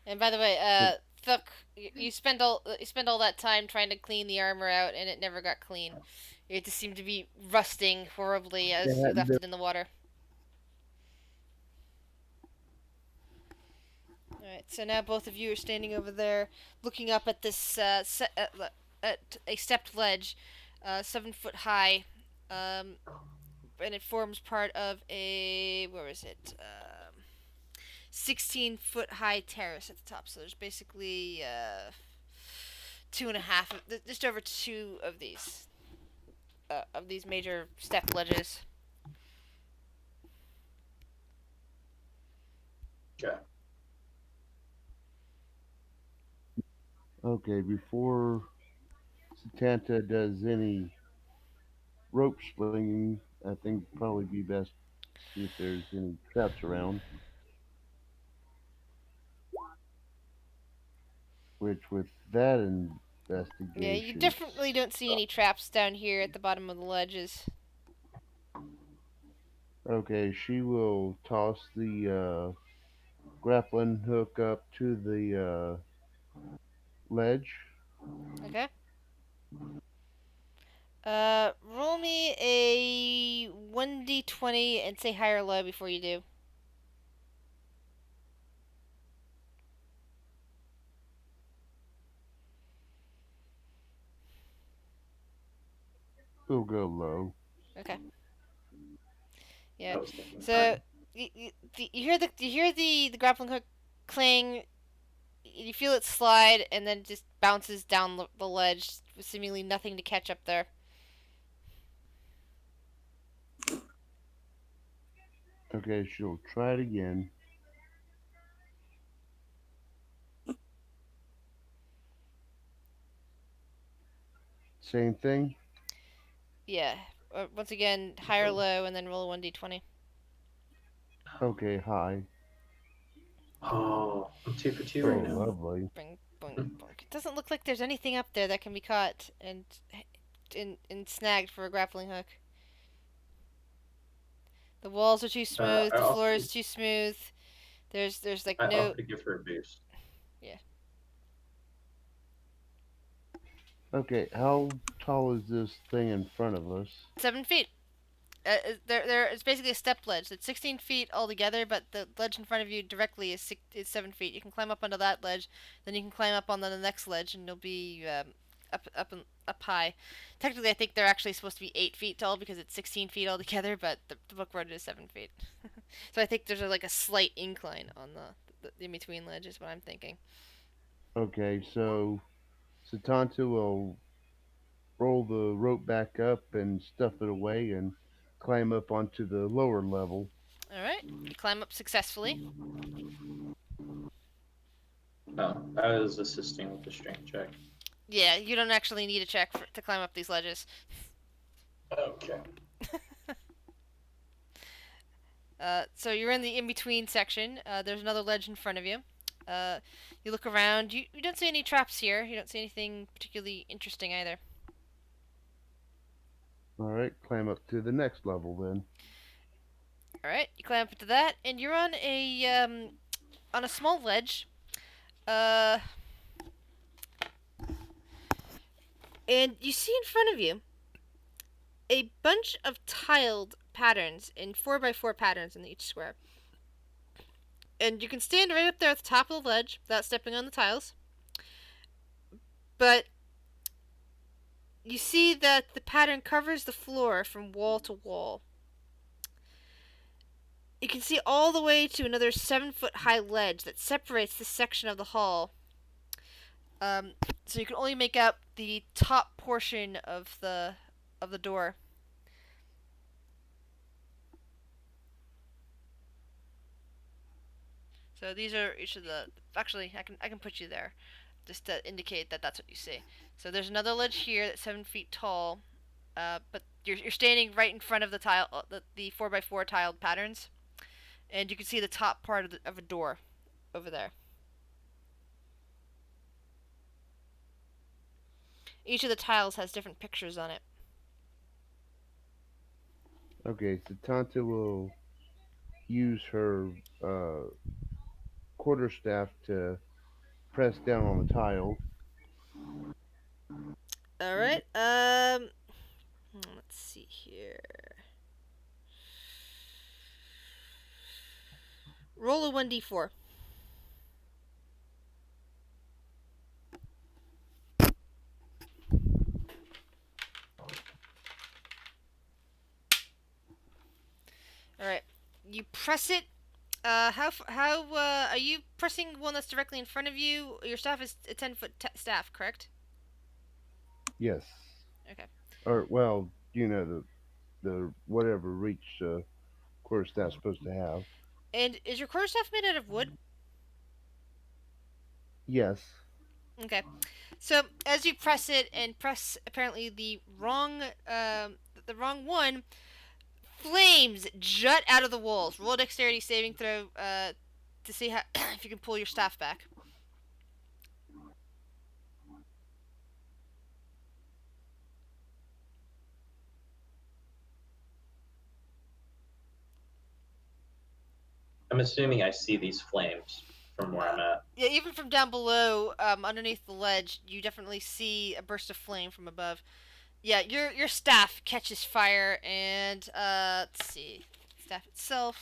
[SPEAKER 1] And by the way, Thuck, you spend all that time trying to clean the armor out, and it never got clean. It just seemed to be rusting horribly
[SPEAKER 5] They
[SPEAKER 1] as you
[SPEAKER 5] hadn't
[SPEAKER 1] left
[SPEAKER 5] been
[SPEAKER 1] it in the water. Alright, so now both of you are standing over there, looking up at this at a stepped ledge, 7 foot high, and it forms part of a where is it? 16-foot high terrace at the top. So there's basically 2.5, just over 2 of these major step ledges.
[SPEAKER 2] Okay.
[SPEAKER 5] Okay, before Satanta does any rope slinging, I think it'd probably be best to see if there's any traps around. Which, with that
[SPEAKER 1] Yeah, you
[SPEAKER 5] investigation,
[SPEAKER 1] definitely don't see any traps down here at the bottom of the ledges.
[SPEAKER 5] okay, she will toss the grappling hook up to the ledge.
[SPEAKER 1] Okay. Roll me a 1d20 and say high or low before you do.
[SPEAKER 5] We'll go low.
[SPEAKER 1] Okay. Yeah.
[SPEAKER 2] I was thinking
[SPEAKER 1] So you hear the grappling hook clang. You feel it slide and then just bounces down the ledge with seemingly nothing to catch up there.
[SPEAKER 5] Okay, she'll try it again. Same thing.
[SPEAKER 1] Yeah. Once again, high or low, and then roll a 1d20.
[SPEAKER 5] Okay, high.
[SPEAKER 2] Oh, I'm 2 for 2
[SPEAKER 5] Oh,
[SPEAKER 2] right now.
[SPEAKER 5] lovely.
[SPEAKER 1] Bing, boing, boink. It doesn't look like there's anything up there that can be caught and snagged for a grappling hook. The walls are too smooth.
[SPEAKER 2] I
[SPEAKER 1] The floor
[SPEAKER 2] offered,
[SPEAKER 1] is too smooth. There's like
[SPEAKER 2] I
[SPEAKER 1] no.
[SPEAKER 2] offered to give her a boost.
[SPEAKER 1] Yeah.
[SPEAKER 5] Okay, how tall is this thing in front of us?
[SPEAKER 1] 7 feet. It's basically a step ledge. It's 16 feet altogether, but the ledge in front of you directly is 7 feet. You can climb up onto that ledge, then you can climb up on the next ledge, and you'll be up high. Technically, I think they're actually supposed to be 8 feet tall because it's 16 feet altogether, but the book wrote it as 7 feet. So I think there's like a slight incline on the in between ledge is what I'm thinking.
[SPEAKER 5] Okay, so Satanta will roll the rope back up and stuff it away and climb up onto the lower level.
[SPEAKER 1] All right, you climb up successfully.
[SPEAKER 2] Oh, I was assisting with the strength check.
[SPEAKER 1] Yeah, you don't actually need a check to climb up these ledges.
[SPEAKER 2] Okay.
[SPEAKER 1] So you're in the in-between section. There's another ledge in front of you. You look around. You don't see any traps here. You don't see anything particularly interesting either.
[SPEAKER 5] Alright, climb up to the next level then.
[SPEAKER 1] All right, you climb up to that, and you're on a small ledge. Uh, and you see in front of you a bunch of tiled patterns in 4x4 patterns in each square. And you can stand right up there at the top of the ledge without stepping on the tiles. But you see that the pattern covers the floor from wall to wall. You can see all the way to another 7-foot high ledge that separates this section of the hall. So you can only make out the top portion of the door. So these are each of the. Actually, I can put you there, just to indicate that that's what you see. So there's another ledge here that's 7 feet tall, but you're standing right in front of the tile, the 4x4 tiled patterns, and you can see the top part of a door over there. Each of the tiles has different pictures on it.
[SPEAKER 5] Okay, Satanta will use her quarterstaff to press down on the tile.
[SPEAKER 1] All right. Let's see here. Roll a 1d4. All right. You press it, How are you pressing one that's directly in front of you? Your staff is a 10-foot staff, correct?
[SPEAKER 5] Yes.
[SPEAKER 1] Okay.
[SPEAKER 5] Or well, the whatever reach quarterstaff's supposed to have.
[SPEAKER 1] And is your quarterstaff made out of wood?
[SPEAKER 5] Yes.
[SPEAKER 1] Okay. So as you press it and press apparently the wrong one, flames jut out of the walls. Roll a dexterity saving throw to see how if you can pull your staff back.
[SPEAKER 2] I'm assuming I see these flames from where I'm at.
[SPEAKER 1] Yeah, even from down below, underneath the ledge, you definitely see a burst of flame from above. Yeah, your staff catches fire, and let's see, staff itself.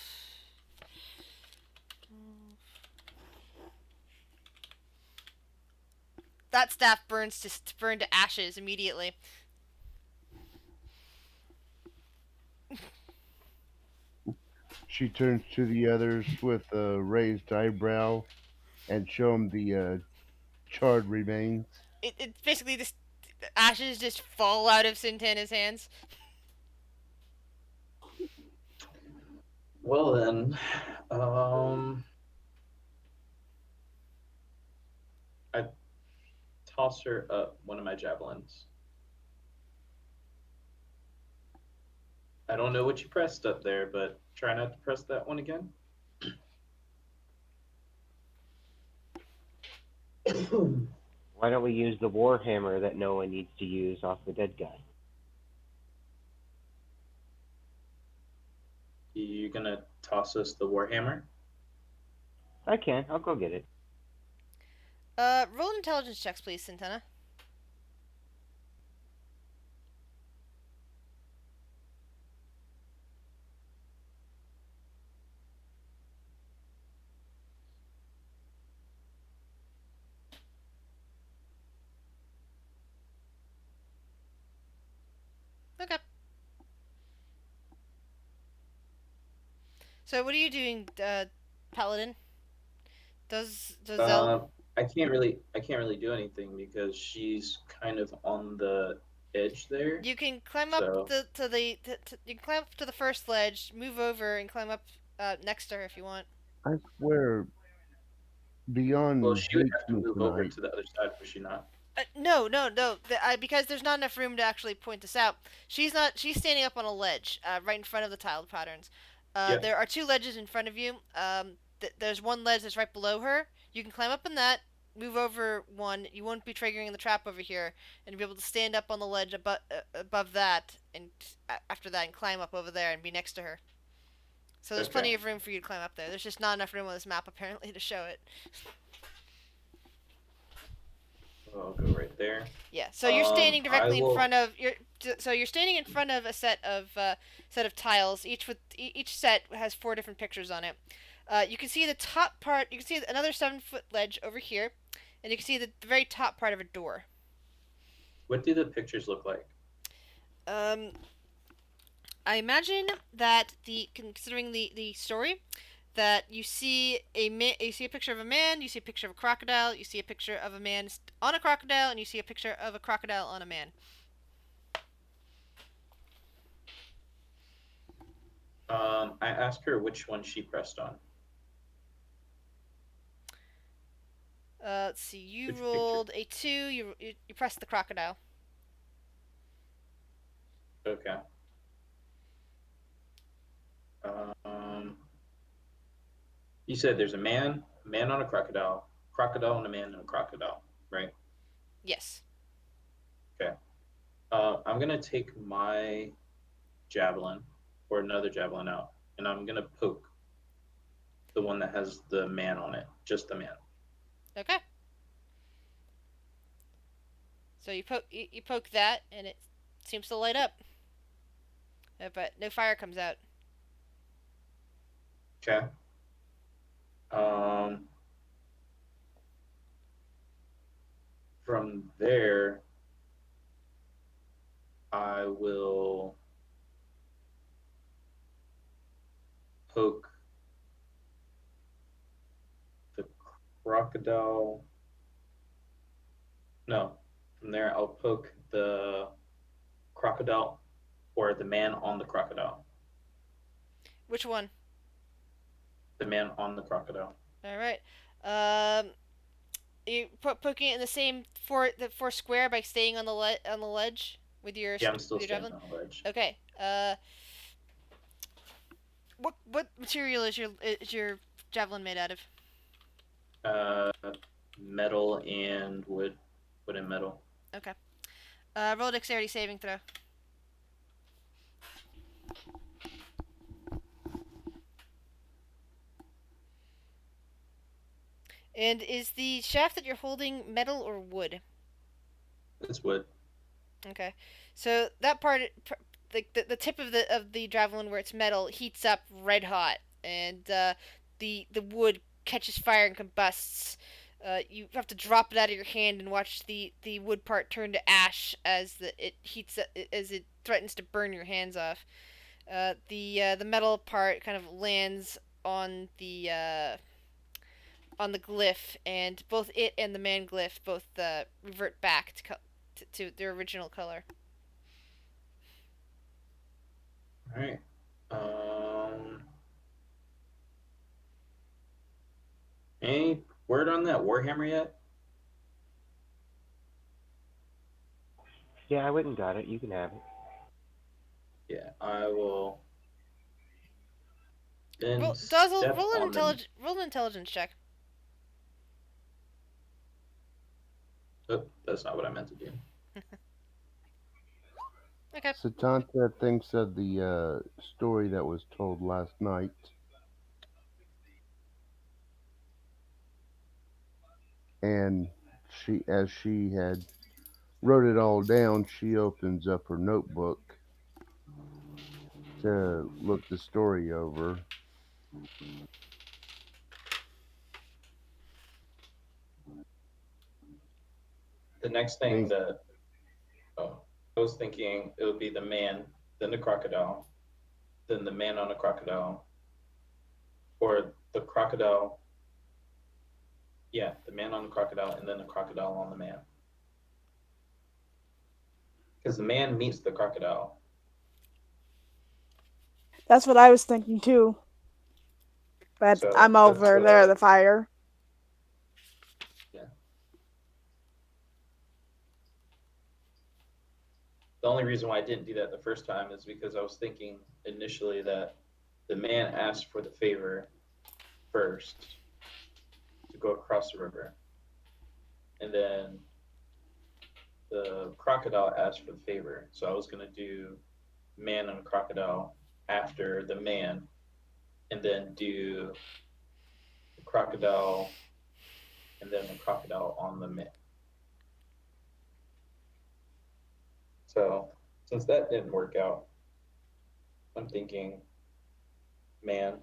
[SPEAKER 1] That staff burn to ashes immediately.
[SPEAKER 5] She turns to the others with a raised eyebrow and show them the charred remains.
[SPEAKER 1] It basically just ashes just fall out of Santana's hands.
[SPEAKER 2] Well then, um, I toss her up one of my javelins. I don't know what you pressed up there, but try not to press that one again.
[SPEAKER 7] Why don't we use the warhammer that no one needs to use off the dead guy?
[SPEAKER 2] You gonna toss us the warhammer?
[SPEAKER 7] I can. I'll go get it.
[SPEAKER 1] Roll intelligence checks, please, Santana. Okay. So what are you doing, Paladin? Does Zell?
[SPEAKER 2] I can't really do anything because she's kind of on the edge there.
[SPEAKER 1] You can climb up
[SPEAKER 2] So
[SPEAKER 1] you can climb up to the first ledge, move over, and climb up next to her if you want.
[SPEAKER 5] I swear,
[SPEAKER 2] well,
[SPEAKER 5] beyond
[SPEAKER 2] she would have to
[SPEAKER 5] Bleachman
[SPEAKER 2] move over
[SPEAKER 5] tonight,
[SPEAKER 2] to the other side, would she not?
[SPEAKER 1] No, no, no. Because there's not enough room to actually point this out. She's not. She's standing up on a ledge, right in front of the tiled patterns.
[SPEAKER 2] Yeah.
[SPEAKER 1] There are two ledges in front of you. There's one ledge that's right below her. You can climb up on that. Move over one. You won't be triggering the trap over here, and be able to stand up on the ledge above that, and after that, and climb up over there and be next to her. So there's plenty
[SPEAKER 2] Okay.
[SPEAKER 1] of room for you to climb up there. There's just not enough room on this map apparently to show it.
[SPEAKER 2] I'll go right there.
[SPEAKER 1] Yeah. So you're standing
[SPEAKER 2] I
[SPEAKER 1] directly in
[SPEAKER 2] will.
[SPEAKER 1] front of So you're standing in front of a set of tiles. Each set has 4 different pictures on it. You can see the top part. You can see another 7-foot ledge over here, and you can see the very top part of a door.
[SPEAKER 2] What do the pictures look like?
[SPEAKER 1] Um, I imagine that considering the story, that you see you see a picture of a man, you see a picture of a crocodile, you see a picture of a man on a crocodile, and you see a picture of a crocodile on a man.
[SPEAKER 2] I asked her which one she pressed on.
[SPEAKER 1] Let's see. You
[SPEAKER 2] Which
[SPEAKER 1] rolled a 2. You pressed the crocodile.
[SPEAKER 2] Okay. Um, you said there's a man on a crocodile on a man and a crocodile, right?
[SPEAKER 1] Yes.
[SPEAKER 2] Okay. I'm gonna take my javelin or another javelin out, and I'm gonna poke the one that has the man on it, just the man.
[SPEAKER 1] Okay. So you poke that, and it seems to light up, but no fire comes out.
[SPEAKER 2] Okay. From there, I will poke crocodile. No, from there I'll poke the crocodile or the man on the crocodile.
[SPEAKER 1] Which one?
[SPEAKER 2] The man on the crocodile.
[SPEAKER 1] All right. You poking it in the same four square by staying on the ledge with your
[SPEAKER 2] Yeah, I'm still
[SPEAKER 1] javelin.
[SPEAKER 2] standing on the ledge.
[SPEAKER 1] Okay. What material is your javelin made out of?
[SPEAKER 2] Metal and wood. Wood and metal.
[SPEAKER 1] Okay. Roll a dexterity saving throw. And is the shaft that you're holding metal or wood?
[SPEAKER 2] It's wood.
[SPEAKER 1] Okay. So that part, the tip of the javelin where it's metal heats up red hot, and the wood catches fire and combusts. You have to drop it out of your hand and watch the wood part turn to ash as it heats as it threatens to burn your hands off. The metal part kind of lands on the glyph, and both it and the man glyph both revert back to their original color.
[SPEAKER 2] All right. Any word on that warhammer yet?
[SPEAKER 7] Yeah, I went and got it. You can have it.
[SPEAKER 2] Yeah, I will. Then
[SPEAKER 1] Roll
[SPEAKER 2] step
[SPEAKER 1] roll an
[SPEAKER 2] on the.
[SPEAKER 1] intelligence check.
[SPEAKER 2] Oh, that's not what I meant to do.
[SPEAKER 1] Okay.
[SPEAKER 5] Satanta thinks of the story that was told last night. And as she had wrote it all down, she opens up her notebook to look the story over.
[SPEAKER 2] The next thing that I was thinking it would be the man, then the crocodile, then the man on the crocodile, or the crocodile. Yeah, the man on the crocodile, and then the crocodile on the man. Because the man meets the crocodile.
[SPEAKER 4] That's what I was thinking too. But
[SPEAKER 2] So
[SPEAKER 4] I'm
[SPEAKER 2] that's
[SPEAKER 4] over
[SPEAKER 2] what
[SPEAKER 4] there, the fire.
[SPEAKER 2] Yeah. The only reason why I didn't do that the first time is because I was thinking initially that the man asked for the favor first to go across the river. And then the crocodile asked for the favor. So I was going to do man and crocodile after the man, and then do the crocodile and then the crocodile on the man. So since that didn't work out, I'm thinking man,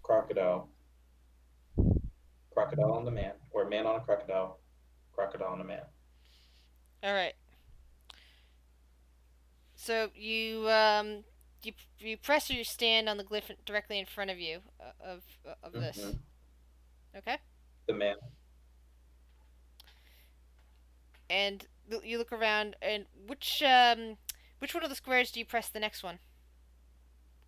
[SPEAKER 2] crocodile, crocodile on the man, or man on a crocodile, crocodile on a man.
[SPEAKER 1] All right. So you press or you stand on the glyph directly in front of you of this.
[SPEAKER 2] Mm-hmm.
[SPEAKER 1] Okay.
[SPEAKER 2] The man.
[SPEAKER 1] And you look around, and which one of the squares do you press the next one?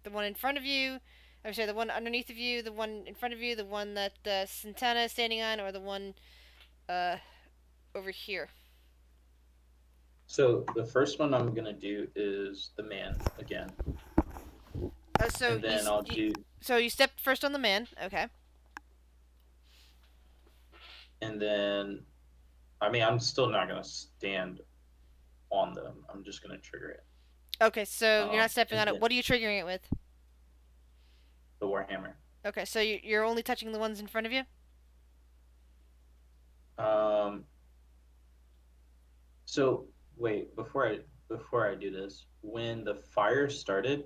[SPEAKER 1] The one in front of you? I'm sorry, the one underneath of you, the one in front of you, the one that Santana is standing on, or the one over here?
[SPEAKER 2] So the first one I'm gonna do is the man again,
[SPEAKER 1] So
[SPEAKER 2] and then I'll do,
[SPEAKER 1] So you step first on the man. Okay.
[SPEAKER 2] and then, I mean, I'm still not gonna stand on them. I'm just gonna trigger it.
[SPEAKER 1] Okay, so you're not stepping on it.
[SPEAKER 2] Then
[SPEAKER 1] What are you triggering it with?
[SPEAKER 2] the warhammer.
[SPEAKER 1] Okay, so you're only touching the ones in front of you?
[SPEAKER 2] So wait, before I do this, when the fire started,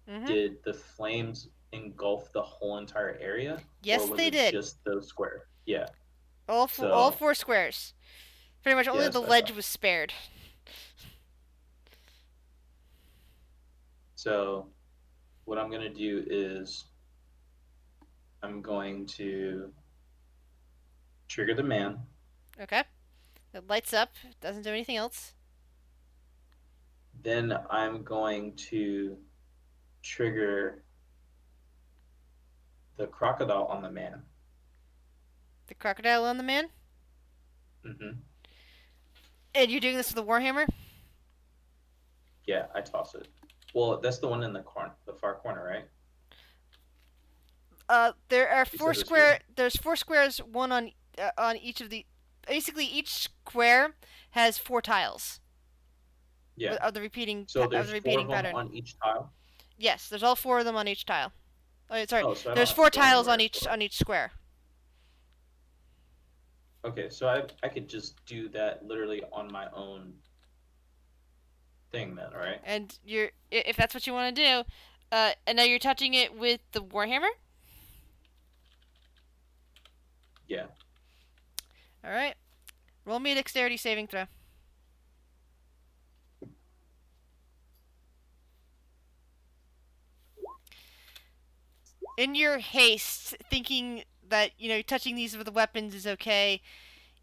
[SPEAKER 1] Mm-hmm.
[SPEAKER 2] did the flames engulf the whole entire area?
[SPEAKER 1] Yes,
[SPEAKER 2] or was
[SPEAKER 1] they
[SPEAKER 2] it
[SPEAKER 1] did.
[SPEAKER 2] just those square? Yeah.
[SPEAKER 1] All four squares. Pretty much only
[SPEAKER 2] Yeah,
[SPEAKER 1] the
[SPEAKER 2] that's what I
[SPEAKER 1] ledge
[SPEAKER 2] thought.
[SPEAKER 1] was spared.
[SPEAKER 2] So what I'm gonna do is I'm going to trigger the man.
[SPEAKER 1] Okay. It lights up. Doesn't do anything else.
[SPEAKER 2] Then I'm going to trigger the crocodile on the man.
[SPEAKER 1] The crocodile on the man.
[SPEAKER 2] Mm-hmm.
[SPEAKER 1] And you're doing this with a warhammer.
[SPEAKER 2] Yeah, I toss it. Well, that's the one in the far corner, right?
[SPEAKER 1] There are
[SPEAKER 2] You
[SPEAKER 1] four
[SPEAKER 2] said it was
[SPEAKER 1] square.
[SPEAKER 2] here.
[SPEAKER 1] There's 4 squares, one on each of the. Basically, each square has 4 tiles.
[SPEAKER 2] Yeah.
[SPEAKER 1] Of the repeating.
[SPEAKER 2] So
[SPEAKER 1] Of
[SPEAKER 2] there's
[SPEAKER 1] the
[SPEAKER 2] 4
[SPEAKER 1] repeating
[SPEAKER 2] of them
[SPEAKER 1] pattern.
[SPEAKER 2] on each tile.
[SPEAKER 1] Yes, there's all 4 of them on each tile. Oh, sorry.
[SPEAKER 2] Oh, so I don't
[SPEAKER 1] There's
[SPEAKER 2] have
[SPEAKER 1] 4
[SPEAKER 2] to go
[SPEAKER 1] tiles
[SPEAKER 2] anywhere
[SPEAKER 1] on each
[SPEAKER 2] for it.
[SPEAKER 1] on each square.
[SPEAKER 2] Okay, so I could just do that literally on my own thing then, right?
[SPEAKER 1] And if that's what you want to do, and now you're touching it with the warhammer.
[SPEAKER 2] Yeah.
[SPEAKER 1] All right. Roll me a dexterity saving throw. In your haste, thinking that touching these with the weapons is okay,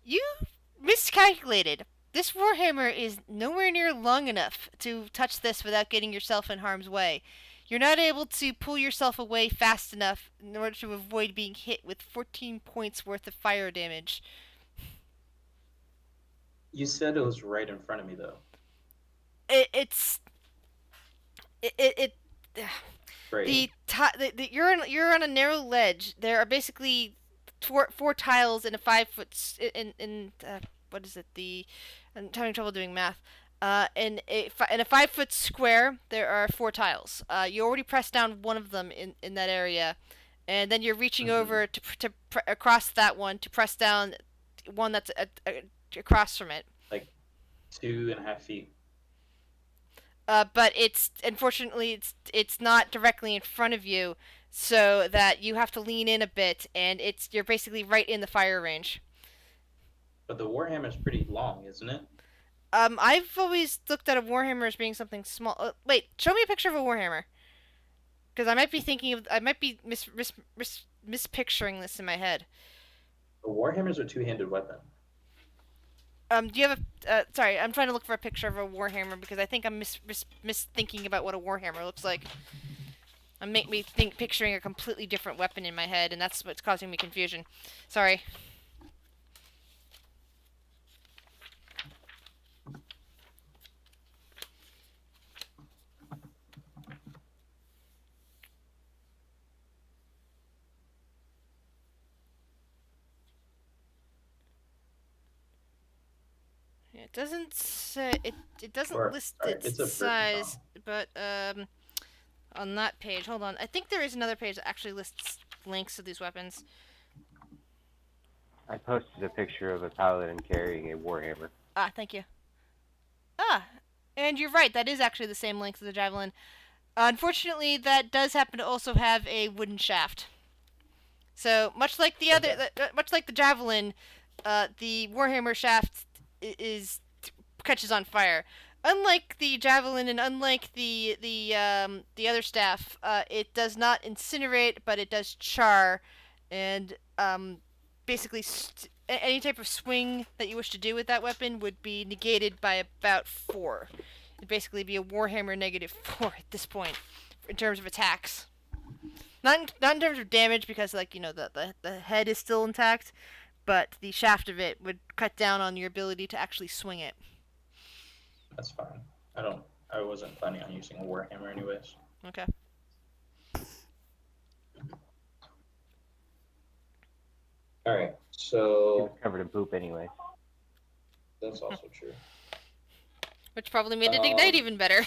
[SPEAKER 1] you miscalculated. This warhammer is nowhere near long enough to touch this without getting yourself in harm's way. You're not able to pull yourself away fast enough in order to avoid being hit with 14 points worth of fire damage.
[SPEAKER 2] You said it was right in front of me though.
[SPEAKER 1] It's it
[SPEAKER 2] Great.
[SPEAKER 1] you're on a narrow ledge. There are basically four tiles in a 5 foot in what is it? I'm having trouble doing math. In a 5 foot square, there are 4 tiles. You already pressed down one of them in that area, and then you're reaching over to across that one to press down one that's across from it.
[SPEAKER 2] Like 2.5 feet.
[SPEAKER 1] But unfortunately it's not directly in front of you, so that you have to lean in a bit, and you're basically right in the fire range.
[SPEAKER 2] But the warhammer's pretty long, isn't it?
[SPEAKER 1] I've always looked at a warhammer as being something small. Wait, show me a picture of a warhammer, because I might be mispicturing this in my head.
[SPEAKER 2] The warhammers are two-handed weapon.
[SPEAKER 1] Do you have sorry, I'm trying to look for a picture of a warhammer because I think I'm misthinking about what a warhammer looks like. Make me picturing a completely different weapon in my head, and that's what's causing me confusion. Sorry. It doesn't say it doesn't list its size, but on that page, hold on. I think there is another page that actually lists links to these weapons.
[SPEAKER 7] I posted a picture of a paladin carrying a warhammer.
[SPEAKER 1] Ah, thank you. Ah, and you're right. That is actually the same length as the javelin. Unfortunately, that does happen to also have a wooden shaft. So much like the much like the javelin, the warhammer shaft catches on fire. Unlike the javelin and unlike the other staff, it does not incinerate, but it does char, and basically any type of swing that you wish to do with that weapon would be negated by about 4. It'd basically be a warhammer -4 at this point in terms of attacks. Not in terms of damage, because the head is still intact, but the shaft of it would cut down on your ability to actually swing it.
[SPEAKER 2] That's fine. I wasn't planning on using a warhammer anyways.
[SPEAKER 1] Okay.
[SPEAKER 2] Alright,
[SPEAKER 7] He
[SPEAKER 2] so
[SPEAKER 7] was covered in poop anyway.
[SPEAKER 2] that's also true.
[SPEAKER 1] Which probably made it ignite even better.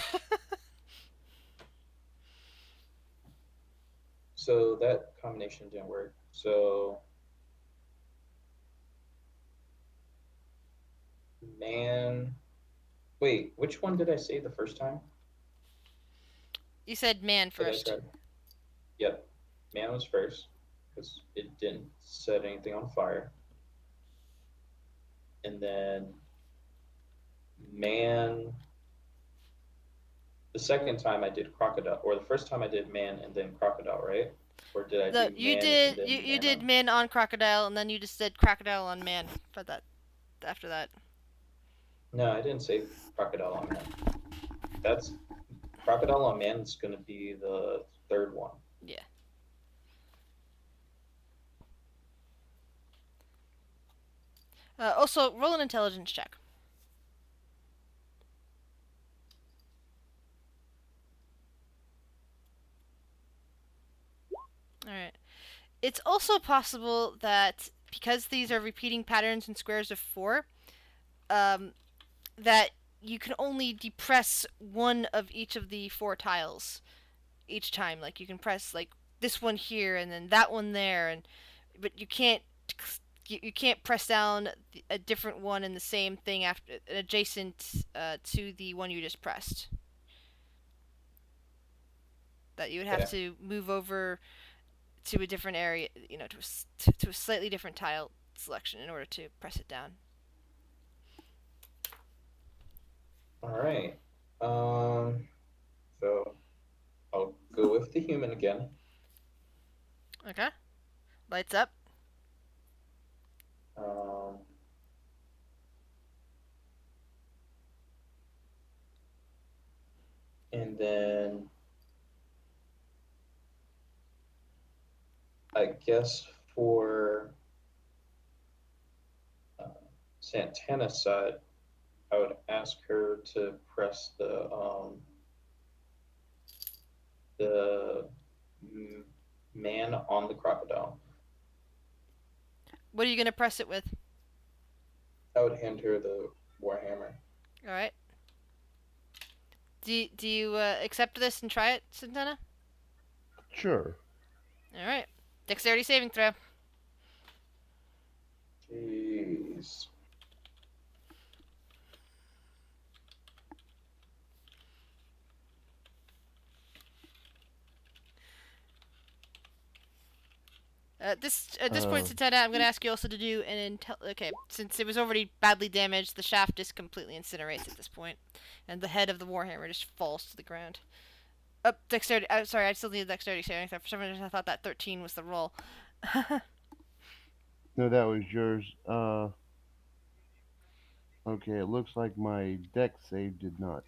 [SPEAKER 2] So that combination didn't work. So man, wait, which one did I say the first time?
[SPEAKER 1] You said man
[SPEAKER 2] that I
[SPEAKER 1] first.
[SPEAKER 2] tried? Yep, man was first because it didn't set anything on fire. And then man, the second time I did crocodile, or the first time I did man and then crocodile, right? Or did I
[SPEAKER 1] No,
[SPEAKER 2] do
[SPEAKER 1] you
[SPEAKER 2] man
[SPEAKER 1] did.
[SPEAKER 2] and then
[SPEAKER 1] You
[SPEAKER 2] man
[SPEAKER 1] did
[SPEAKER 2] on?
[SPEAKER 1] man on crocodile, and then you just did crocodile on man for that. After that.
[SPEAKER 2] No, I didn't say crocodile on man. That's crocodile on man is going to be the third one.
[SPEAKER 1] Yeah. Also, roll an intelligence check. All right. It's also possible that because these are repeating patterns in squares of 4, that you can only depress one of each of the 4 tiles each time. Like you can press like this one here and then that one there, and but you can't press down a different one in the same thing after adjacent to the one you just pressed. That you would have to move over to a different area, to a slightly different tile selection in order to press it down.
[SPEAKER 2] All right. So I'll go with the human again.
[SPEAKER 1] Okay. Lights up.
[SPEAKER 2] Um, and then I guess for Santana's side, I would ask her to press the man on the crocodile.
[SPEAKER 1] What are you gonna press it with?
[SPEAKER 2] I would hand her the warhammer.
[SPEAKER 1] All right. Do you accept this and try it, Santana?
[SPEAKER 5] Sure.
[SPEAKER 1] All right. Dexterity saving throw.
[SPEAKER 2] Jeez.
[SPEAKER 1] At this point, Santana, I'm gonna ask you also to do an Okay, since it was already badly damaged, the shaft just completely incinerates at this point, and the head of the warhammer just falls to the ground. Dexterity. Sorry, I still need a dexterity saving throw. For some reason, I thought that 13 was the roll.
[SPEAKER 5] No, that was yours. Okay, it looks like my deck save did not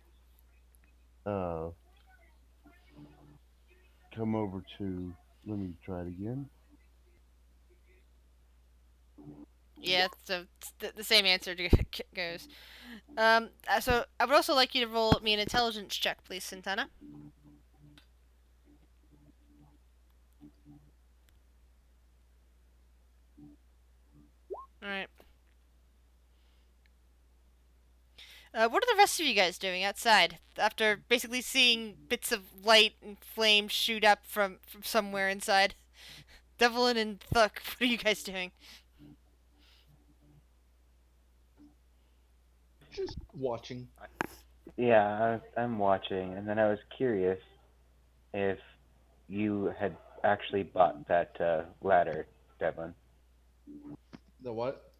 [SPEAKER 5] uh come over to. Let me try it again.
[SPEAKER 1] Yeah, so the same answer goes. So I would also like you to roll me an intelligence check, please, Santana. All right. What are the rest of you guys doing outside after basically seeing bits of light and flame shoot up from somewhere inside? Devlin and Thuck, what are you guys doing?
[SPEAKER 3] Just watching.
[SPEAKER 7] Yeah, I'm watching, and then I was curious if you had actually bought that ladder, Devlin.
[SPEAKER 3] The what?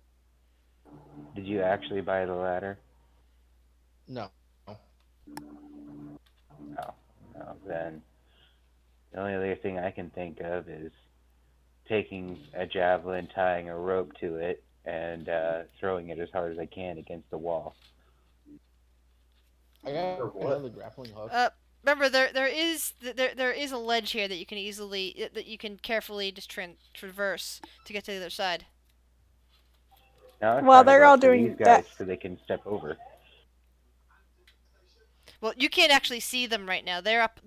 [SPEAKER 7] Did you actually buy the ladder?
[SPEAKER 3] No.
[SPEAKER 7] No. No. Then the only other thing I can think of is taking a javelin, tying a rope to it, and throwing it as hard as I can against the wall.
[SPEAKER 3] I got
[SPEAKER 2] For what?
[SPEAKER 3] another grappling hook.
[SPEAKER 1] Remember there is a ledge here that you can carefully just traverse to get to the other side.
[SPEAKER 7] Now I'm
[SPEAKER 4] Well,
[SPEAKER 7] talking
[SPEAKER 4] they're all
[SPEAKER 7] about for
[SPEAKER 4] doing
[SPEAKER 7] these guys
[SPEAKER 4] that.
[SPEAKER 7] so they can step over.
[SPEAKER 1] Well, you can't actually see them right now. They're up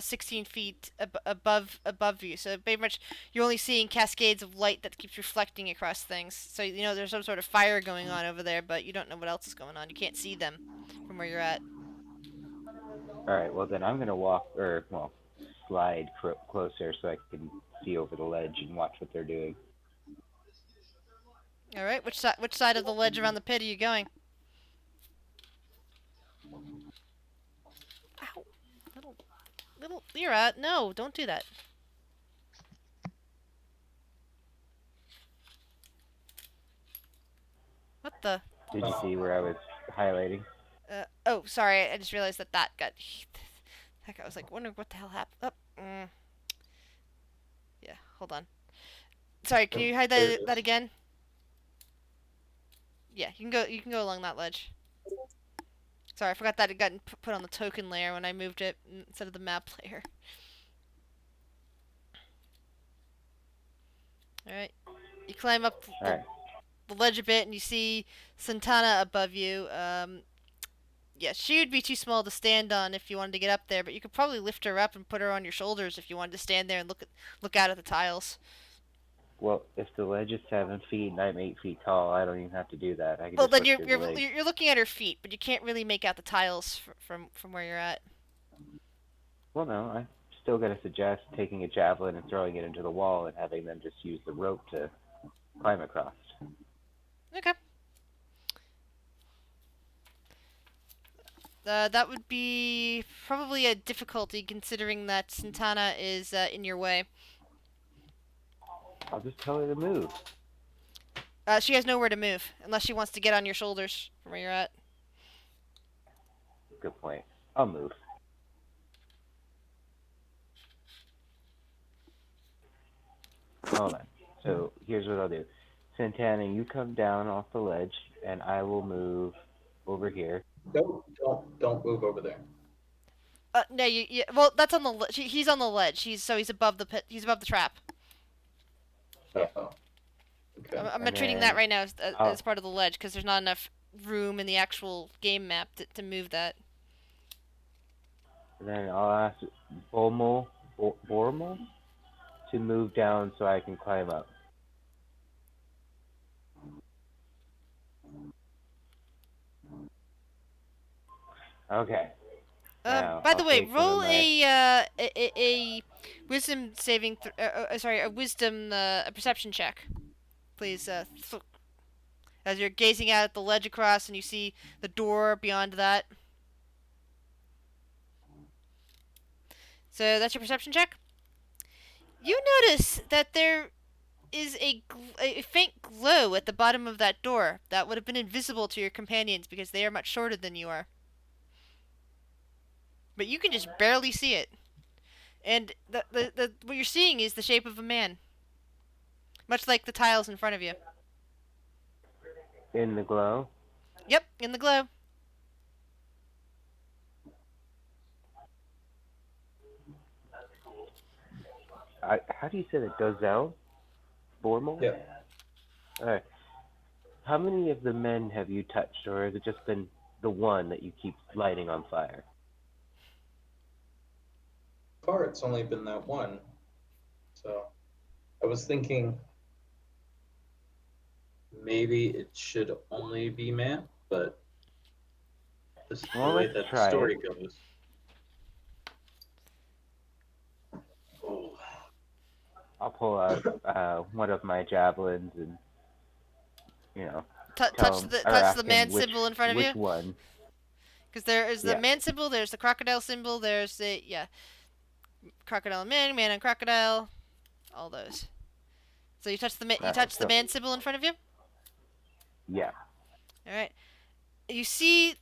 [SPEAKER 1] 16 feet above you. So pretty much you're only seeing cascades of light that keeps reflecting across things. So there's some sort of fire going on over there, but you don't know what else is going on. You can't see them from where you're at.
[SPEAKER 7] Alright, well then I'm gonna slide closer so I can see over the ledge and watch what they're doing.
[SPEAKER 1] All right, which side of the ledge around the pit are you going? Ow, little Lyra, no, don't do that. What the?
[SPEAKER 7] Did you see where I was highlighting?
[SPEAKER 1] Oh, sorry, I just realized that got. Heck, I was like wondering what the hell happened. hold on. Sorry, can you hide
[SPEAKER 2] There it
[SPEAKER 1] that
[SPEAKER 2] is.
[SPEAKER 1] again? Yeah, you can go. You can go along that ledge. Sorry, I forgot that it got put on the token layer when I moved it instead of the map layer. All right, you climb up
[SPEAKER 7] All right.
[SPEAKER 1] the ledge a bit, and you see Santana above you. Yeah, she would be too small to stand on if you wanted to get up there, but you could probably lift her up and put her on your shoulders if you wanted to stand there and look out at the tiles.
[SPEAKER 7] Well, if the ledge is 7 feet and I'm 8 feet tall, I don't even have to do that. I can
[SPEAKER 1] Well,
[SPEAKER 7] just
[SPEAKER 1] then
[SPEAKER 7] look through the legs.
[SPEAKER 1] you're looking at her feet, but you can't really make out the tiles from where you're at.
[SPEAKER 7] Well, no, I still gotta suggest taking a javelin and throwing it into the wall and having them just use the rope to climb across.
[SPEAKER 1] Okay. That would be probably a difficulty considering that Santana is in your way.
[SPEAKER 7] I'll just tell her to move.
[SPEAKER 1] She has nowhere to move unless she wants to get on your shoulders from where you're at.
[SPEAKER 7] Good point. I'll move. Hold on. So here's what I'll do. Santana, you come down off the ledge, and I will move over here.
[SPEAKER 2] Don't move over there.
[SPEAKER 1] No, well, that's on the he's on the ledge. He's above the pit. He's above the trap.
[SPEAKER 2] Oh. Okay.
[SPEAKER 1] I'm
[SPEAKER 7] And
[SPEAKER 1] not treating
[SPEAKER 7] then
[SPEAKER 1] that right now as part of the ledge because there's not enough room in the actual game map to move that.
[SPEAKER 7] Then I'll ask Bormel to move down so I can climb up. Okay. Now,
[SPEAKER 1] By the
[SPEAKER 7] I'll
[SPEAKER 1] way,
[SPEAKER 7] take some
[SPEAKER 1] roll
[SPEAKER 7] of my...
[SPEAKER 1] a wisdom saving. Sorry, a wisdom a perception check, please. As you're gazing out at the ledge across and you see the door beyond that. So that's your perception check. You notice that there is a faint glow at the bottom of that door that would have been invisible to your companions because they are much shorter than you are. But you can just barely see it. And what you're seeing is the shape of a man. Much like the tiles in front of you.
[SPEAKER 7] In the glow?
[SPEAKER 1] Yep, in the glow.
[SPEAKER 7] How do you say that? Gazelle? Bormel?
[SPEAKER 2] Yeah.
[SPEAKER 7] Alright. How many of the men have you touched, or has it just been the one that you keep lighting on fire?
[SPEAKER 2] So far, it's only been that one. So I was thinking maybe it should only be man, but this is
[SPEAKER 7] Well,
[SPEAKER 2] the way
[SPEAKER 7] let's
[SPEAKER 2] that the
[SPEAKER 7] try
[SPEAKER 2] story
[SPEAKER 7] it.
[SPEAKER 2] goes. Oh.
[SPEAKER 7] I'll pull out one of my javelins and, tell
[SPEAKER 1] Touch
[SPEAKER 7] him,
[SPEAKER 1] the
[SPEAKER 7] or
[SPEAKER 1] touch
[SPEAKER 7] ask
[SPEAKER 1] the
[SPEAKER 7] him
[SPEAKER 1] man
[SPEAKER 7] which,
[SPEAKER 1] symbol in front of
[SPEAKER 7] which
[SPEAKER 1] you.
[SPEAKER 7] one.
[SPEAKER 1] Because there is the
[SPEAKER 7] Yeah.
[SPEAKER 1] man symbol, there's the crocodile symbol, there's the crocodile and man and crocodile, all those. So you touch the the man symbol in front of you.
[SPEAKER 7] Yeah.
[SPEAKER 1] All right. You see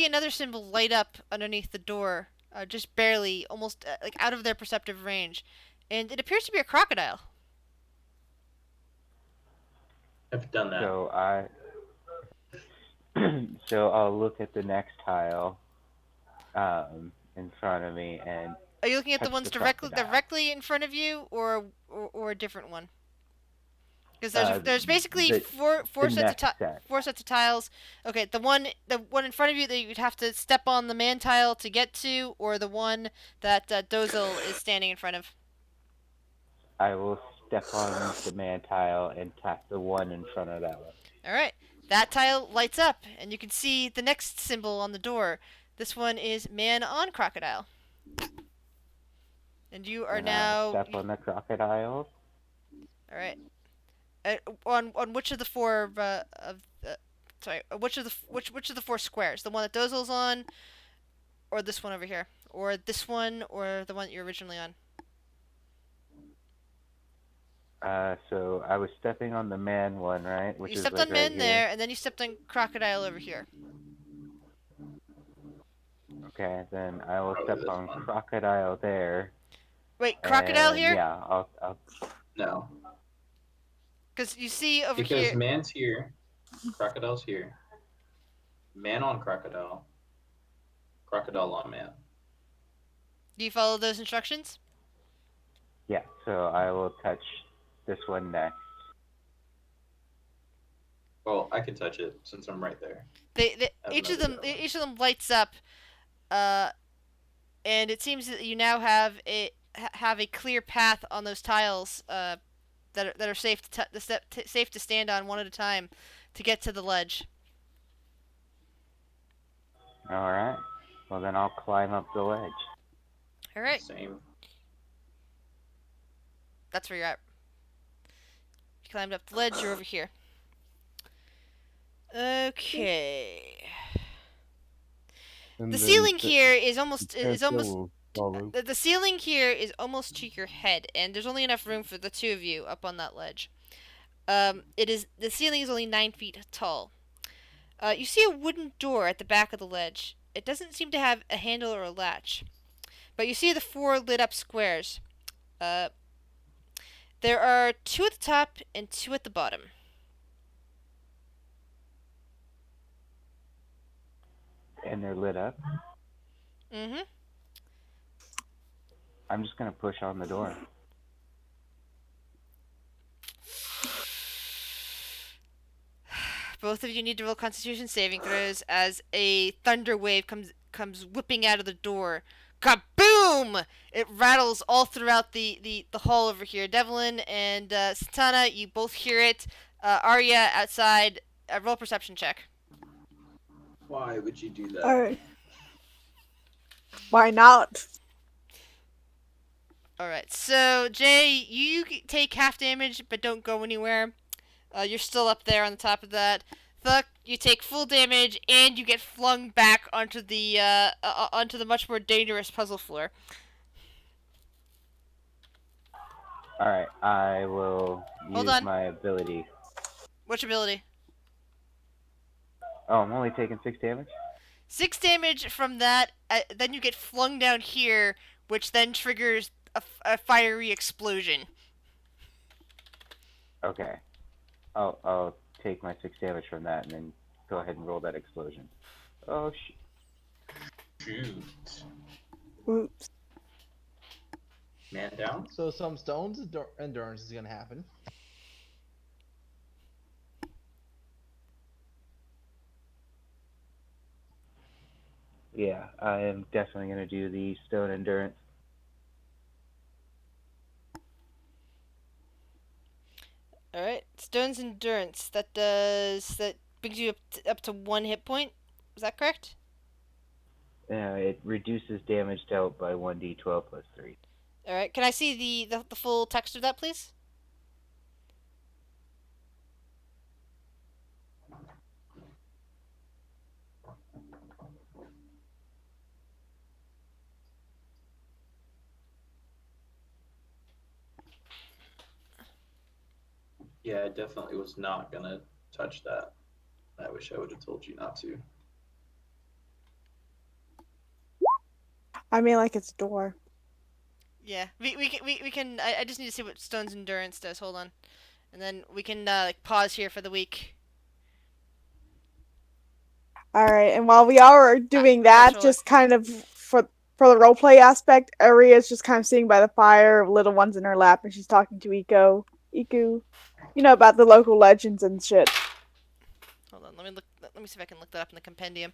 [SPEAKER 1] another symbol light up underneath the door, just barely, almost like out of their perceptive range, and it appears to be a crocodile.
[SPEAKER 2] I've done that.
[SPEAKER 7] So I'll look at the next tile in front of me and
[SPEAKER 1] Are you looking at the
[SPEAKER 7] touch
[SPEAKER 1] ones
[SPEAKER 7] the
[SPEAKER 1] directly
[SPEAKER 7] crocodile.
[SPEAKER 1] in front of you, or a different one? Because there's basically
[SPEAKER 7] the-
[SPEAKER 1] four
[SPEAKER 7] the
[SPEAKER 1] sets
[SPEAKER 7] next set.
[SPEAKER 1] four sets of tiles. Okay, the one in front of you that you'd have to step on the man tile to get to, or the one that Dozel is standing in front of.
[SPEAKER 7] I will step on the man tile and tap the one in front of that one.
[SPEAKER 1] All right, that tile lights up, and you can see the next symbol on the door. This one is man on crocodile, and you are
[SPEAKER 7] And
[SPEAKER 1] now.
[SPEAKER 7] I'll step on the crocodile.
[SPEAKER 1] All right. On which of the four sorry, which of the four squares? The one that Dozel's on, or this one over here, or this one, or the one that you're originally on?
[SPEAKER 7] So I was stepping on the man one, right? Which
[SPEAKER 1] You
[SPEAKER 7] is
[SPEAKER 1] stepped
[SPEAKER 7] like
[SPEAKER 1] on
[SPEAKER 7] right
[SPEAKER 1] man
[SPEAKER 7] here.
[SPEAKER 1] there, and then you stepped on crocodile over here.
[SPEAKER 7] Okay, then I will
[SPEAKER 2] Oh,
[SPEAKER 7] step
[SPEAKER 2] this
[SPEAKER 7] on
[SPEAKER 2] one.
[SPEAKER 7] crocodile there.
[SPEAKER 1] Wait, crocodile
[SPEAKER 7] And
[SPEAKER 1] here?
[SPEAKER 7] yeah, I'll
[SPEAKER 2] No,
[SPEAKER 1] Because you see over
[SPEAKER 2] because
[SPEAKER 1] here.
[SPEAKER 2] man's here, crocodile's here. Man on crocodile, crocodile on man.
[SPEAKER 1] Do you follow those instructions?
[SPEAKER 7] yeah. So I will touch this one next.
[SPEAKER 2] Well, I can touch it since I'm right there.
[SPEAKER 1] They
[SPEAKER 2] As
[SPEAKER 1] each of
[SPEAKER 2] another
[SPEAKER 1] them
[SPEAKER 2] gentleman.
[SPEAKER 1] each of them lights up, and it seems that you now have a clear path on those tiles that are safe safe to stand on one at a time to get to the ledge.
[SPEAKER 7] All right. Well, then I'll climb up the ledge.
[SPEAKER 1] All right,
[SPEAKER 2] Same.
[SPEAKER 1] that's where you're at. You climbed up the ledge. You're over here. Okay.
[SPEAKER 5] And
[SPEAKER 1] The
[SPEAKER 5] then
[SPEAKER 1] ceiling here is almost
[SPEAKER 5] will follow.
[SPEAKER 1] the ceiling here is almost to your head, and there's only enough room for the two of you up on that ledge. The ceiling is only 9 feet tall. You see a wooden door at the back of the ledge. It doesn't seem to have a handle or a latch, but you see the 4 lit up squares. Uh, there are 2 at the top and 2 at the bottom.
[SPEAKER 7] And they're lit up.
[SPEAKER 1] Mm-hmm.
[SPEAKER 7] I'm just gonna push on the door.
[SPEAKER 1] Both of you need to roll Constitution saving throws as a thunder wave comes whipping out of the door. Kaboom! It rattles all throughout the hall over here. Devlin and Satana, you both hear it. Arya outside, roll perception check.
[SPEAKER 2] Why would you do that?
[SPEAKER 4] Alright. Why not?
[SPEAKER 1] Alright, so Jay, you take half damage but don't go anywhere. You're still up there on the top of that. Thuck, you take full damage and you get flung back onto the much more dangerous puzzle floor.
[SPEAKER 7] All right. I will
[SPEAKER 1] Hold
[SPEAKER 7] use
[SPEAKER 1] on.
[SPEAKER 7] my ability.
[SPEAKER 1] Which ability?
[SPEAKER 7] Oh, I'm only taking 6 damage.
[SPEAKER 1] 6 damage from that, then you get flung down here, which then triggers a fiery explosion.
[SPEAKER 7] Okay. I'll take my 6 damage from that and then go ahead and roll that explosion. Oh
[SPEAKER 2] Shoot.
[SPEAKER 4] Oops.
[SPEAKER 2] Man down?
[SPEAKER 3] So some stones endurance is gonna happen.
[SPEAKER 7] Yeah, I am definitely gonna do the stone endurance.
[SPEAKER 1] Alright, Stone's Endurance. That brings you up to 1 hit point. Is that correct?
[SPEAKER 7] It reduces damage dealt by 1d12 plus 3.
[SPEAKER 1] Alright, can I see the full text of that, please?
[SPEAKER 2] Yeah, I definitely was not gonna touch that. I wish I would have told you not to.
[SPEAKER 4] I mean, like it's a door.
[SPEAKER 1] Yeah, we can. I just need to see what Stone's Endurance does. Hold on, and then we can like pause here for the week.
[SPEAKER 4] Alright, and while we are doing that,
[SPEAKER 1] Controller.
[SPEAKER 4] just kind of for the roleplay aspect, Aria's just kind of sitting by the fire, little ones in her lap, and she's talking to Iku, you know, about the local legends and shit.
[SPEAKER 1] Hold on, let me look. Let me see if I can look that up in the compendium.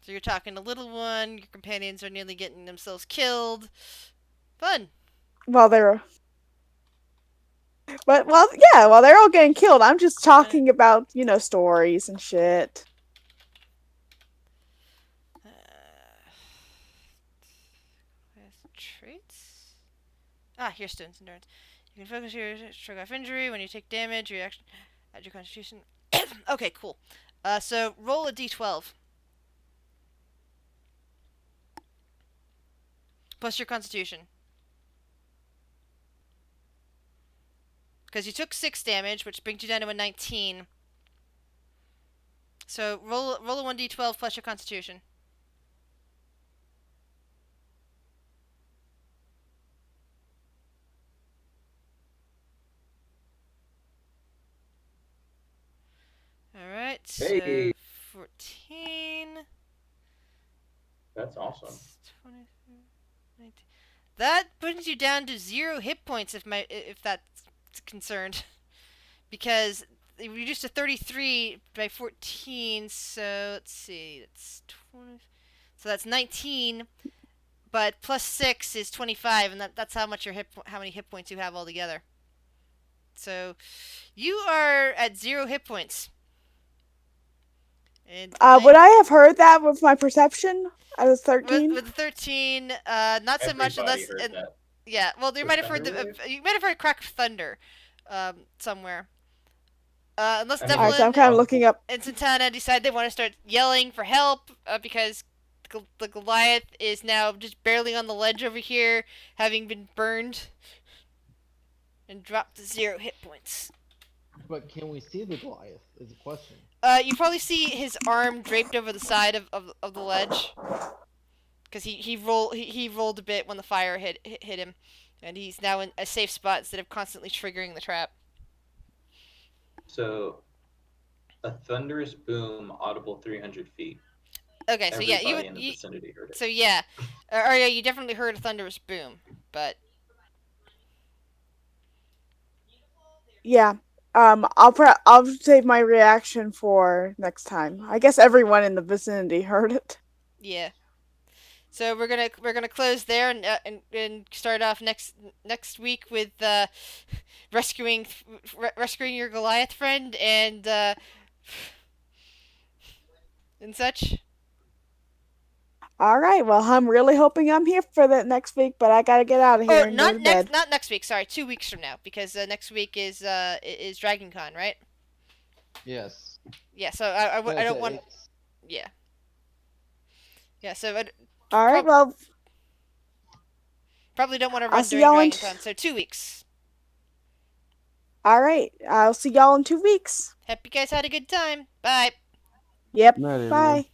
[SPEAKER 1] So you're talking to little one. Your companions are nearly getting themselves killed. Fun.
[SPEAKER 4] While they're while they're all getting killed, I'm just talking about, you know, stories and shit.
[SPEAKER 1] Traits. Here's Stone's Endurance. You can focus your stroke off injury when you take damage. Your action, add your Constitution. Okay, cool. So roll a d12 plus your Constitution. Because you took 6 damage, which brings you down to a 19. So roll a 1d12 plus your Constitution. All right. So
[SPEAKER 2] Hey.
[SPEAKER 1] 14.
[SPEAKER 2] That's awesome.
[SPEAKER 1] 23, 19. That brings you down to 0 hit points if that's concerned, because it reduced to 33 by 14. So let's see, that's 20. So that's 19, but plus 6 is 25, and that's how many hit points you have altogether. So you are at 0 hit points. And
[SPEAKER 4] Would I have heard that with my perception? I was 13.
[SPEAKER 1] with the 13, not so much
[SPEAKER 2] Everybody
[SPEAKER 1] unless
[SPEAKER 2] heard that.
[SPEAKER 1] yeah. Well, you
[SPEAKER 2] The
[SPEAKER 1] might have heard
[SPEAKER 2] thunder wave?
[SPEAKER 1] you might have heard a crack of thunder, somewhere. Unless
[SPEAKER 2] I mean,
[SPEAKER 4] Alright, so I'm
[SPEAKER 1] Devlin
[SPEAKER 4] kind of looking up.
[SPEAKER 1] and Santana decide they want to start yelling for help, because the Goliath is now just barely on the ledge over here, having been burned and dropped to 0 hit points.
[SPEAKER 3] But can we see the Goliath? Is the question.
[SPEAKER 1] You probably see his arm draped over the side of the ledge, because he rolled a bit when the fire hit him, and he's now in a safe spot instead of constantly triggering the trap.
[SPEAKER 2] So, a thunderous boom, audible 300 feet.
[SPEAKER 1] Okay, so
[SPEAKER 2] Everybody
[SPEAKER 1] yeah,
[SPEAKER 2] in the vicinity heard it.
[SPEAKER 1] so yeah, or yeah, you definitely heard a thunderous boom, but
[SPEAKER 4] Yeah. I'll save my reaction for next time. I guess everyone in the vicinity heard it.
[SPEAKER 1] yeah. So we're gonna close there and start off next week with rescuing your Goliath friend and such.
[SPEAKER 4] All right. Well, I'm really hoping I'm here for that next week, but I gotta get out of here and go to bed.
[SPEAKER 1] Not next week. Sorry, 2 weeks from now, because next week is Dragon Con, right?
[SPEAKER 3] Yes.
[SPEAKER 1] Yeah. So I don't want. Yeah. Yeah. So
[SPEAKER 4] All right. Well,
[SPEAKER 1] probably don't want to
[SPEAKER 4] I'll
[SPEAKER 1] run
[SPEAKER 4] see
[SPEAKER 1] during
[SPEAKER 4] y'all in.
[SPEAKER 1] Dragon Con. So 2 weeks.
[SPEAKER 4] All right. I'll see y'all in 2 weeks.
[SPEAKER 1] Hope you guys had a good time. Bye.
[SPEAKER 4] Yep.
[SPEAKER 5] Night, everyone.
[SPEAKER 4] Bye.